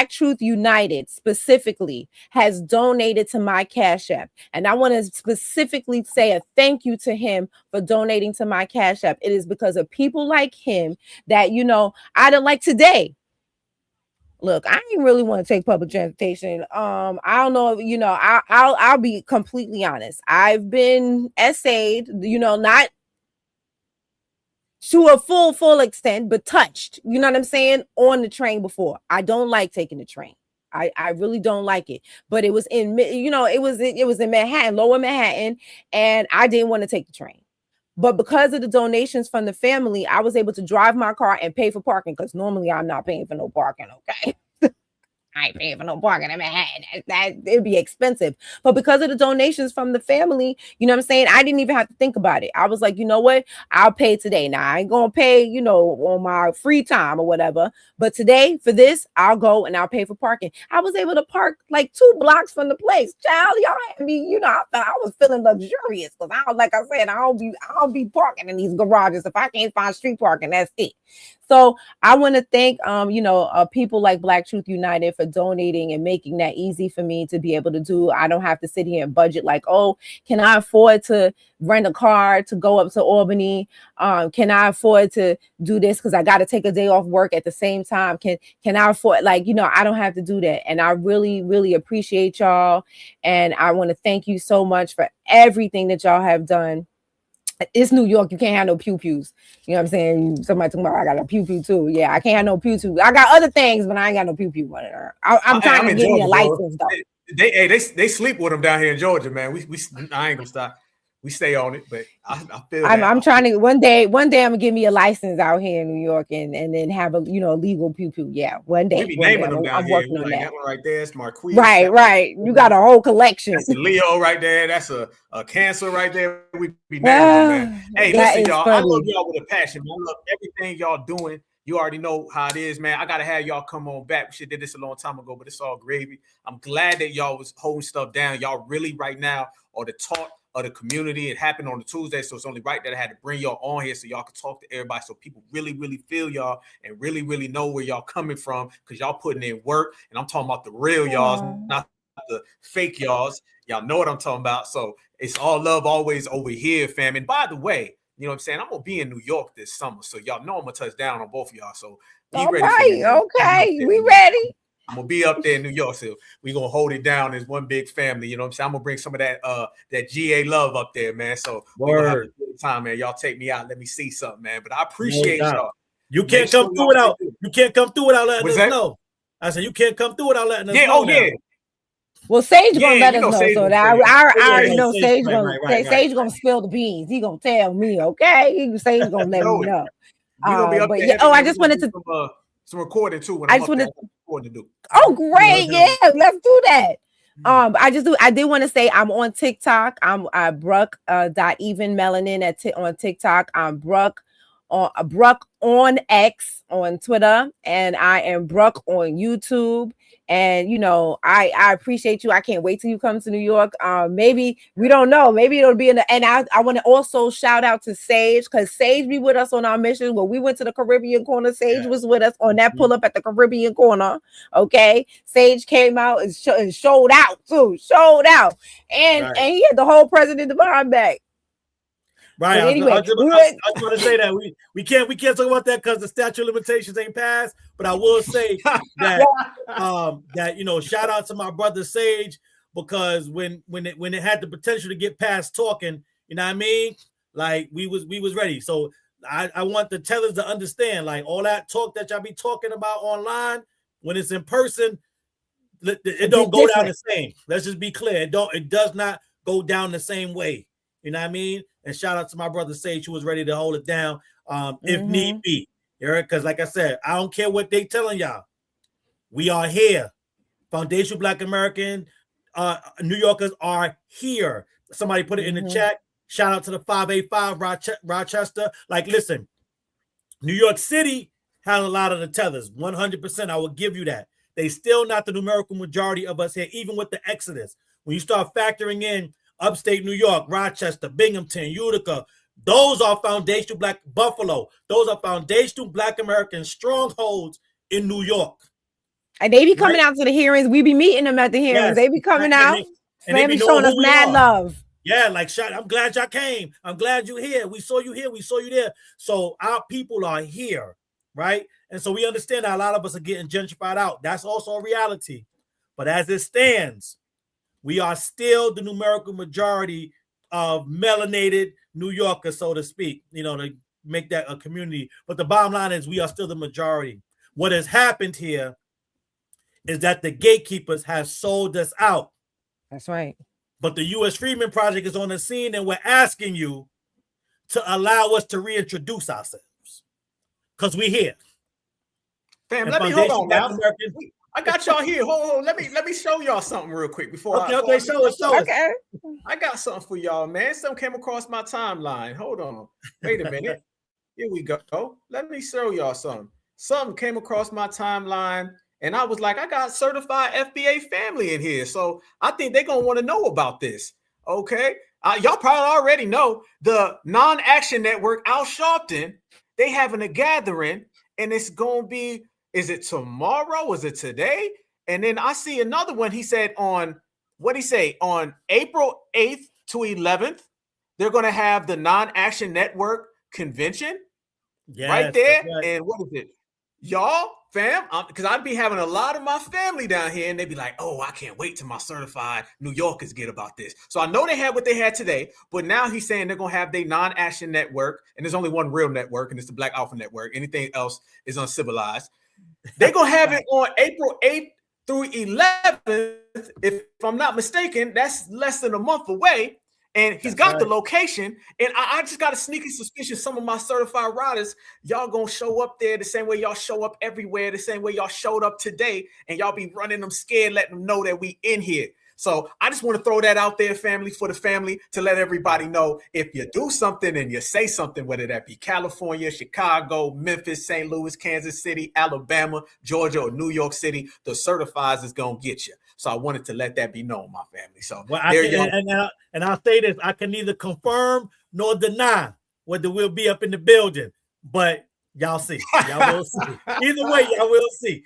Truth United specifically has donated to my Cash App. And I want to specifically say a thank you to him for donating to my Cash App. It is because of people like him that, I don't like today. Look, I ain't really want to take public transportation. I don't know if, I'll be completely honest. I've been essayed, not to a full extent, but touched, you know what I'm saying, on the train before. I don't like taking the train. I really don't like it. But it was in, it was in Manhattan, Lower Manhattan, and I didn't want to take the train. But because of the donations from the family, I was able to drive my car and pay for parking, because normally I'm not paying for no parking, okay? I ain't paying for no parking in Manhattan. That it'd be expensive. But because of the donations from the family, you know what I'm saying? I didn't even have to think about it. I was like, you know what? I'll pay today. Now I ain't gonna pay, on my free time or whatever. But today for this, I'll go and I'll pay for parking. I was able to park like 2 blocks from the place. Child, y'all had me, I thought I was feeling luxurious because I don't be parking in these garages. If I can't find street parking, that's it. So I want to thank, people like Black Truth United for donating and making that easy for me to be able to do. I don't have to sit here and budget like, oh, can I afford to rent a car to go up to Albany? Can I afford to do this because I got to take a day off work at the same time? Can I afford, I don't have to do that. And I really, really appreciate y'all. And I want to thank you so much for everything that y'all have done. It's New York. You can't have no pew-pews. You know what I'm saying? Somebody talking about, I got a pew-pew too. Yeah, I can't have no pew-pew. I got other things, but I ain't got no pew-pew. I'm trying to get me a license, though. They sleep with them down here in Georgia, man. I ain't gonna stop. We stay on it, but I feel I'm trying to one day I'm gonna give me a license out here in New York and then have a legal pew-pew. Yeah, one day. We be naming them down I'm here. working on that. That one right there, it's Marquise. Right. You got a whole collection. That's a Leo right there. That's a Cancer right there. We be naming them, man. Hey, listen, y'all. Funny. I love y'all with a passion, man. I love everything y'all doing. You already know how it is, man. I gotta have y'all come on back. We should did this a long time ago, but it's all gravy. I'm glad that y'all was holding stuff down. Y'all really right now are the talk of the community. It happened on the Tuesday, so it's only right that I had to bring y'all on here so y'all could talk to everybody, so people really, really feel y'all and really, really know where y'all coming from, because y'all putting in work. And I'm talking about the real y'alls, not the fake y'alls. Y'all know what I'm talking about. So it's all love always over here, fam. And by the way, you know what I'm saying? I'm gonna be in New York this summer, so y'all know I'm gonna touch down on both of y'all. So be ready. Right, okay, we ready. I'm gonna be up there in New York, so we gonna hold it down as one big family. You know what I'm saying? I'm gonna bring some of that GA love up there, man. So we're gonna have a good time, man. Y'all take me out, let me see something, man. But I appreciate y'all. You can't come through without letting us know. I said you can't come through without letting us know. Yeah. Well, Sage gonna let us know, so that I already know Sage gonna spill the beans. He gonna tell me, okay? Sage gonna let me know. We gonna be up there. I just wanted to some recording too. When I I'm just up wanted to do. Oh, great! Yeah, let's do that. I did want to say I'm on TikTok. I'm Bruck.evenmelanin on TikTok. I'm Bruck on X on Twitter, and I am Bruck on YouTube. And I appreciate you. I can't wait till you come to New York. Maybe we don't know. Maybe it'll be in the. And I want to also shout out to Sage, because Sage be with us on our mission. When we went to the Caribbean corner, Sage was with us on that pull up at the Caribbean corner. Okay, Sage came out and showed out too. And he had the whole President Divine back. Right. But anyway, I was going to say that we can't talk about that because the statute of limitations ain't passed. But I will say that that shout out to my brother Sage, because when it had the potential to get past talking, you know what I mean? Like we was ready. So I want the tellers to understand, like, all that talk that y'all be talking about online, when it's in person, it don't go down the same. Let's just be clear. It does not go down the same way. You know what I mean? And shout out to my brother Sage, who was ready to hold it down if need be. Because like I said, I don't care what they telling y'all. We are here. Foundational Black American New Yorkers are here. Somebody put it in the chat. Shout out to the 585 Rochester. Like, listen, New York City has a lot of the tethers. 100%. I will give you that. They still not the numerical majority of us here, even with the exodus. When you start factoring in upstate New York, Rochester, Binghamton, Utica, those are foundational Black Buffalo. Those are foundational Black American strongholds in New York. And they be coming out to the hearings. We be meeting them at the hearings. Yes. They be coming out. And they be be showing us who we mad are. love. Yeah, like, I'm glad y'all came. I'm glad you're here. We saw you here. We saw you there. So our people are here, right? And so we understand that a lot of us are getting gentrified out. That's also a reality. But as it stands, we are still the numerical majority of melanated New Yorkers, so to speak, to make that a community. But the bottom line is we are still the majority. What has happened here is that the gatekeepers have sold us out. That's right. But the U.S. Freedmen Project is on the scene, and we're asking you to allow us to reintroduce ourselves, because we're here. Fam, And let me hold on now. American, I got y'all here. Hold on. Let me show y'all something real quick before. Okay, show us. Okay. I got something for y'all, man. Something came across my timeline. Hold on. Wait a minute. Here we go. Let me show y'all something. Something came across my timeline, and I was like, I got certified FBA family in here, so I think they're gonna want to know about this. Okay, y'all probably already know the Non-Action Network, Al Sharpton. They having a gathering, and it's gonna be. Is it tomorrow? Is it today? And then I see another one. He said on April 8th to 11th, they're gonna have the Non-Action Network convention. Yes, right there. right. And what is it? Y'all, fam, because I'd be having a lot of my family down here, and they'd be like, oh, I can't wait till my certified New Yorkers get about this. So I know they had what they had today, but now he's saying they're going to have their Non-Action Network, and there's only one real network, and it's the Black Alpha Network. Anything else is uncivilized. They're going to have it on April 8th through 11th. If I'm not mistaken, that's less than a month away. And he's got the location, and I just got a sneaky suspicion some of my certified riders, y'all gonna show up there the same way y'all show up everywhere, the same way y'all showed up today, and y'all be running them scared, letting them know that we in here. So I just want to throw that out there, family, for the family, to let everybody know if you do something and you say something, whether that be California, Chicago, Memphis, St. Louis, Kansas City, Alabama, Georgia, or New York City, the certifieds is gonna get you. So I wanted to let that be known, my family. So and I'll say this: I can neither confirm nor deny whether we'll be up in the building, but y'all see, y'all will see. Either way, y'all will see.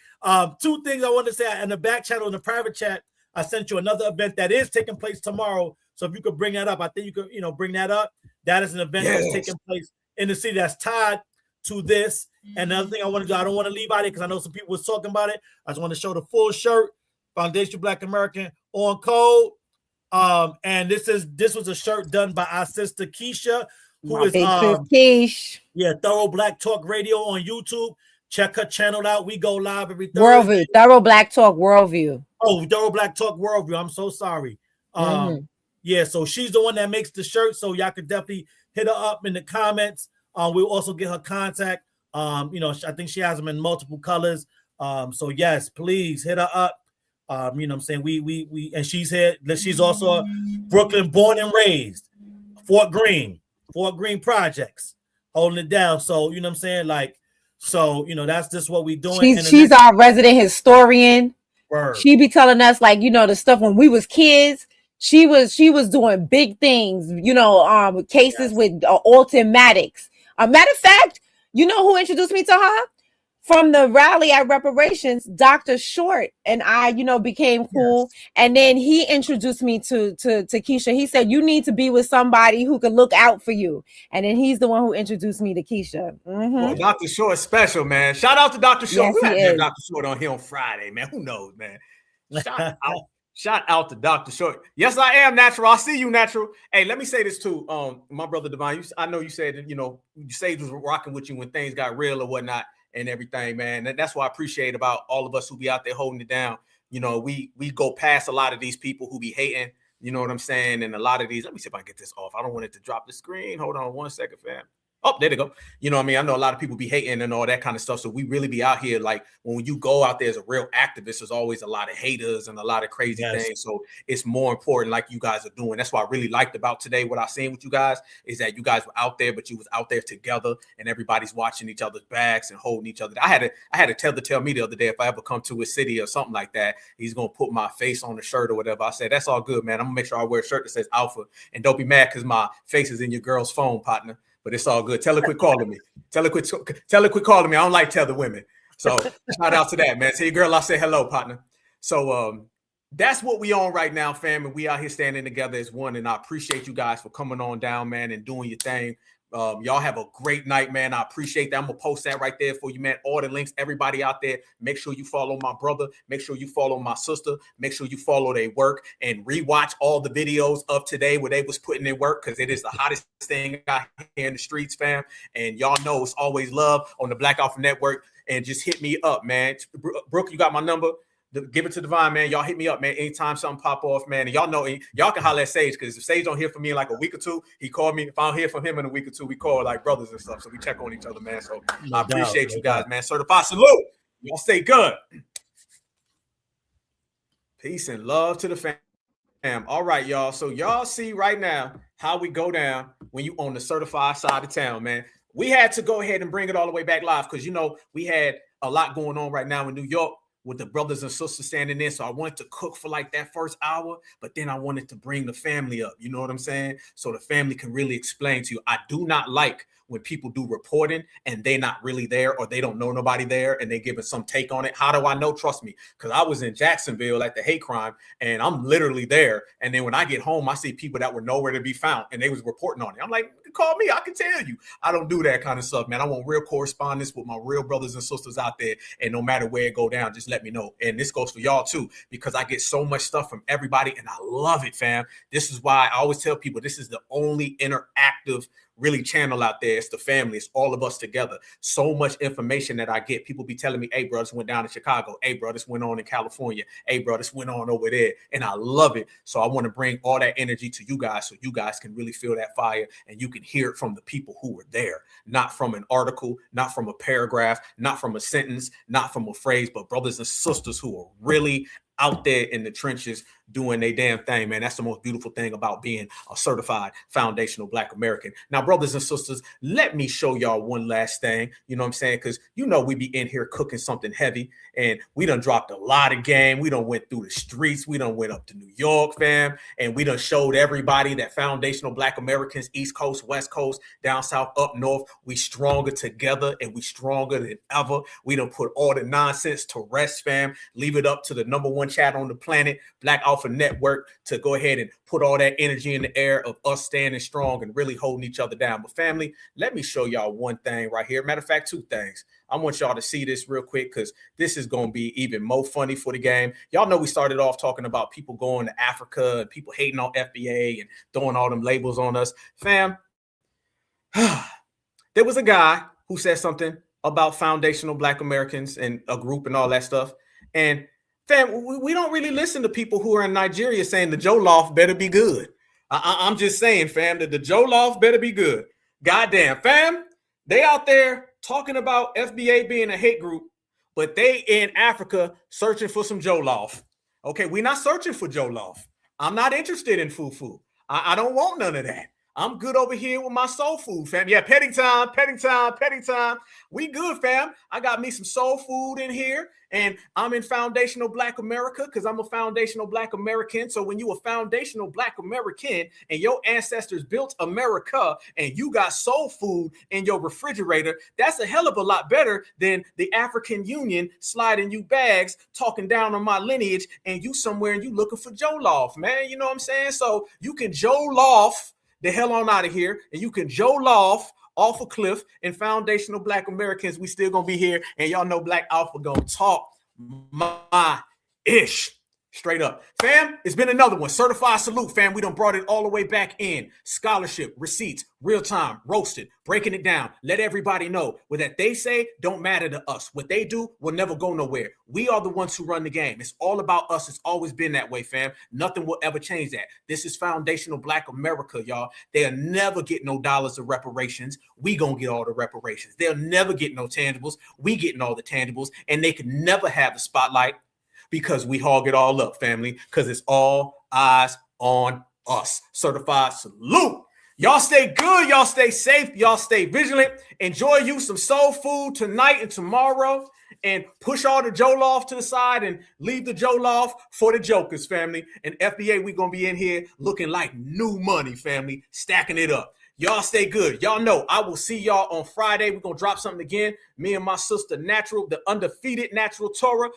Two things I want to say in the back channel, in the private chat. I sent you another event that is taking place tomorrow. So if you could bring that up, I think you could, bring that up. That is an event that's taking place in the city that's tied to this. And another thing I want to do, I don't want to leave out here because I know some people was talking about it. I just want to show the full shirt, Foundation Black American on code. And this was a shirt done by our sister Keisha, who is Keish. Thorough Black Talk Radio on YouTube. Check her channel out. We go live every Thursday. Worldview, Thorough Black Talk Worldview. Oh, Thorough Black Talk Worldview. I'm so sorry. Yeah, so she's the one that makes the shirt. So y'all could definitely hit her up in the comments. We'll also get her contact. I think she has them in multiple colors. So yes, please hit her up. You know what I'm saying? We and she's here. She's also Brooklyn born and raised. Fort Greene projects, holding it down. So you know what I'm saying? That's just what we're doing. She's our resident historian. Word. She be telling us the stuff when we was kids. She was doing big things, cases with automatics. A matter of fact, you know who introduced me to her? from the rally at Reparations, Dr. Short and I, you know, became cool. Yes. And then he introduced me to Keisha. He said, you need to be with somebody who can look out for you. And then he's the one who introduced me to Keisha. Well, Dr. Short special, man. Shout out to Dr. Short. Yes, We had Dr. Short on here on Friday, man. Who knows, man? Shout out to Dr. Short. Yes, I am Natural. I see you, Natural. Hey, let me say this too. My brother Divine, I know you said that, you know, Sage was rocking with you when things got real or whatnot and everything, man. And that's what I appreciate about all of us who be out there holding it down. You know, we go past a lot of these people who be hating, you know what I'm saying? And a lot of these, let me see if I can get this off. I don't want it to drop the screen. Hold on 1 second, fam. Oh, there they go. You know what I mean? I know a lot of people be hating and all that kind of stuff. So we really be out here, like, when you go out there as a real activist, there's always a lot of haters and a lot of crazy things. So it's more important, like you guys are doing. That's what I really liked about today. What I seen with you guys is that you guys were out there, but you was out there together and everybody's watching each other's backs and holding each other. I had a Tether tell me the other day, if I ever come to a city or something like that, he's going to put my face on the shirt or whatever. I said, that's all good, man. I'm gonna make sure I wear a shirt that says Alpha, and don't be mad because my face is in your girl's phone, partner. But it's all good. Tell her quit calling me. Tell her quit calling me. I don't like tether women. So shout out to that, man. Tell your girl I say hello, partner. So that's what we on right now, fam. And we out here standing together as one. And I appreciate you guys for coming on down, man, and doing your thing. Y'all have a great night, man. I appreciate that. I'm gonna post that right there for you, man. All the links, everybody out there. Make sure you follow my brother. Make sure you follow my sister. Make sure you follow their work and rewatch all the videos of today where they was putting in work, because it is the hottest thing out here in the streets, fam. And y'all know it's always love on the Black Alpha Network. And just hit me up, man. Brooke, you got my number. Give it to Divine, man. Y'all hit me up, man. Anytime something pop off, man. And y'all know, y'all can holler at Sage, because if Sage don't hear from me in like a week or two, he called me. If I don't hear from him in a week or two, we call like brothers and stuff. So we check on each other, man. So I appreciate you guys, man. Certified salute. Y'all stay good. Peace and love to the fam. All right, y'all. So y'all see right now how we go down when you on the certified side of town, man. We had to go ahead and bring it all the way back live because, you know, we had a lot going on right now in New York with the brothers and sisters standing in. So I wanted to cook for like that first hour, but then I wanted to bring the family up. You know what I'm saying? So the family can really explain to you. I do not like when people do reporting and they're not really there, or they don't know nobody there and they giving some take on it. How do I know? Trust me, because I was in Jacksonville at the hate crime and I'm literally there. And then when I get home, I see people that were nowhere to be found and they was reporting on it. I'm like, call me, I can tell you. I don't do that kind of stuff, man. I want real correspondence with my real brothers and sisters out there. And no matter where it go down, just let me know. And this goes for y'all too, because I get so much stuff from everybody and I love it, fam. This is why I always tell people this is the only interactive really channel out there. It's the family. It's all of us together. So much information that I get. People be telling me, hey, bro, this went down in Chicago. Hey, bro, this went on in California. Hey, bro, this went on over there. And I love it. So I want to bring all that energy to you guys so you guys can really feel that fire and you can hear it from the people who were there, not from an article, not from a paragraph, not from a sentence, not from a phrase, but brothers and sisters who are really out there in the trenches doing their damn thing, man. That's the most beautiful thing about being a certified foundational Black American. Now, brothers and sisters, let me show y'all one last thing. You know what I'm saying? Because you know we be in here cooking something heavy, and we done dropped a lot of game. We done went through the streets. We done went up to New York, fam, and we done showed everybody that foundational Black Americans, East Coast, West Coast, down south, up north, we stronger together and we stronger than ever. We done put all the nonsense to rest, fam. Leave it up to the #1 chat on the planet, Black Alpha Network, to go ahead and put all that energy in the air of us standing strong and really holding each other down. But family, let me show y'all one thing right here. Matter of fact, two things. I want y'all to see this real quick because this is going to be even more funny for the game. Y'all know we started off talking about people going to Africa and people hating on FBA and throwing all them labels on us. Fam, there was a guy who said something about foundational Black Americans and a group and all that stuff. And fam, we don't really listen to people who are in Nigeria saying the Jollof better be good. I'm just saying, fam, that the Jollof better be good. Goddamn, fam, they out there talking about FBA being a hate group, but they in Africa searching for some Jollof. Okay, we're not searching for Jollof. I'm not interested in fufu. I don't want none of that. I'm good over here with my soul food, fam. Yeah, petting time. We good, fam. I got me some soul food in here, and I'm in foundational Black America because I'm a foundational Black American. So when you a foundational Black American and your ancestors built America and you got soul food in your refrigerator, that's a hell of a lot better than the African Union sliding you bags, talking down on my lineage, and you somewhere and you looking for Jollof, man. You know what I'm saying? So you can Jollof the hell on out of here, and you can Jollof off a cliff. And foundational Black Americans, we still gonna be here, and y'all know Black Alpha gonna talk my ish. Straight up. Fam, it's been another one. Certified salute, fam. We done brought it all the way back in. Scholarship, receipts, real time, roasted, breaking it down. Let everybody know what that they say don't matter to us. What they do will never go nowhere. We are the ones who run the game. It's all about us. It's always been that way, fam. Nothing will ever change that. This is foundational Black America, y'all. They'll never get no dollars of reparations. We gonna get all the reparations. They'll never get no tangibles. We getting all the tangibles. And they can never have the spotlight, because we hog it all up, family, because it's all eyes on us. Certified salute. Y'all stay good. Y'all stay safe. Y'all stay vigilant. Enjoy you some soul food tonight and tomorrow. And push all the Jollof to the side and leave the Jollof for the jokers, family. And FBA, we going to be in here looking like new money, family, stacking it up. Y'all stay good. Y'all know I will see y'all on Friday. We're going to drop something again. Me and my sister Natural, the undefeated Natural Torah.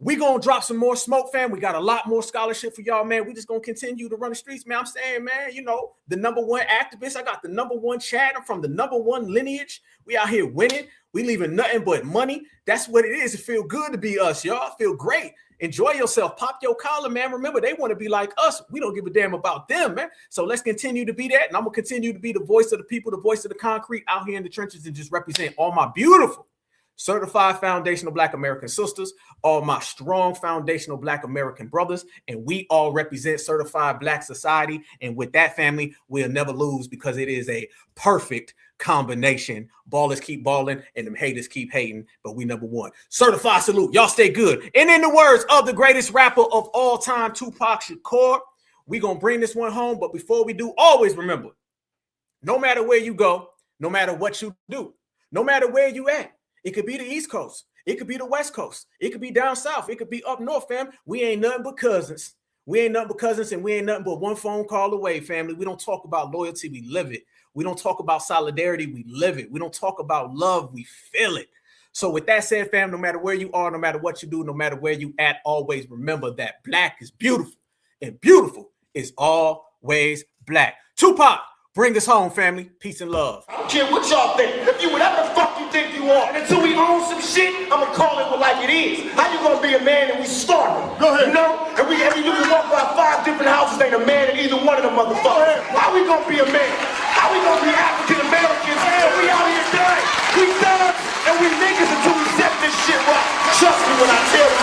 We gonna drop some more smoke, fam. We got a lot more scholarship for y'all, man. We just gonna continue to run the streets, man. I'm saying, man, you know, the #1 activist. I got the #1 chat. I'm from the #1 lineage. We out here winning. We leaving nothing but money. That's what it is. It feel good to be us, y'all. Feel great. Enjoy yourself. Pop your collar, man. Remember, they want to be like us. We don't give a damn about them, man. So let's continue to be that. And I'm gonna continue to be the voice of the people, the voice of the concrete out here in the trenches, and just represent all my beautiful certified foundational Black American sisters, all my strong foundational Black American brothers, and we all represent certified Black society. And with that, family, we'll never lose, because it is a perfect combination. Ballers keep balling and them haters keep hating, but we #1. Certified salute. Y'all stay good. And in the words of the greatest rapper of all time, Tupac Shakur, we gonna bring this one home. But before we do, always remember, no matter where you go, no matter what you do, no matter where you at, it could be the East Coast. It could be the West Coast. It could be down south. It could be up north, fam. We ain't nothing but cousins. We ain't nothing but cousins, and we ain't nothing but one phone call away, family. We don't talk about loyalty. We live it. We don't talk about solidarity. We live it. We don't talk about love. We feel it. So with that said, fam, no matter where you are, no matter what you do, no matter where you at, always remember that Black is beautiful, and beautiful is always Black. Tupac, bring us home, family. Peace and love. I don't care what y'all think. If you whatever the fuck you think you are, and until we own some shit, I'ma call it like it is. How you gonna be a man and we starving? Go ahead. You know? And you can walk by 5 different houses, ain't a man in either one of them motherfuckers. How we gonna be a man? How we gonna be African Americans? And we out here dying. We thugs and we niggas until we set this shit right. Trust me when I tell you.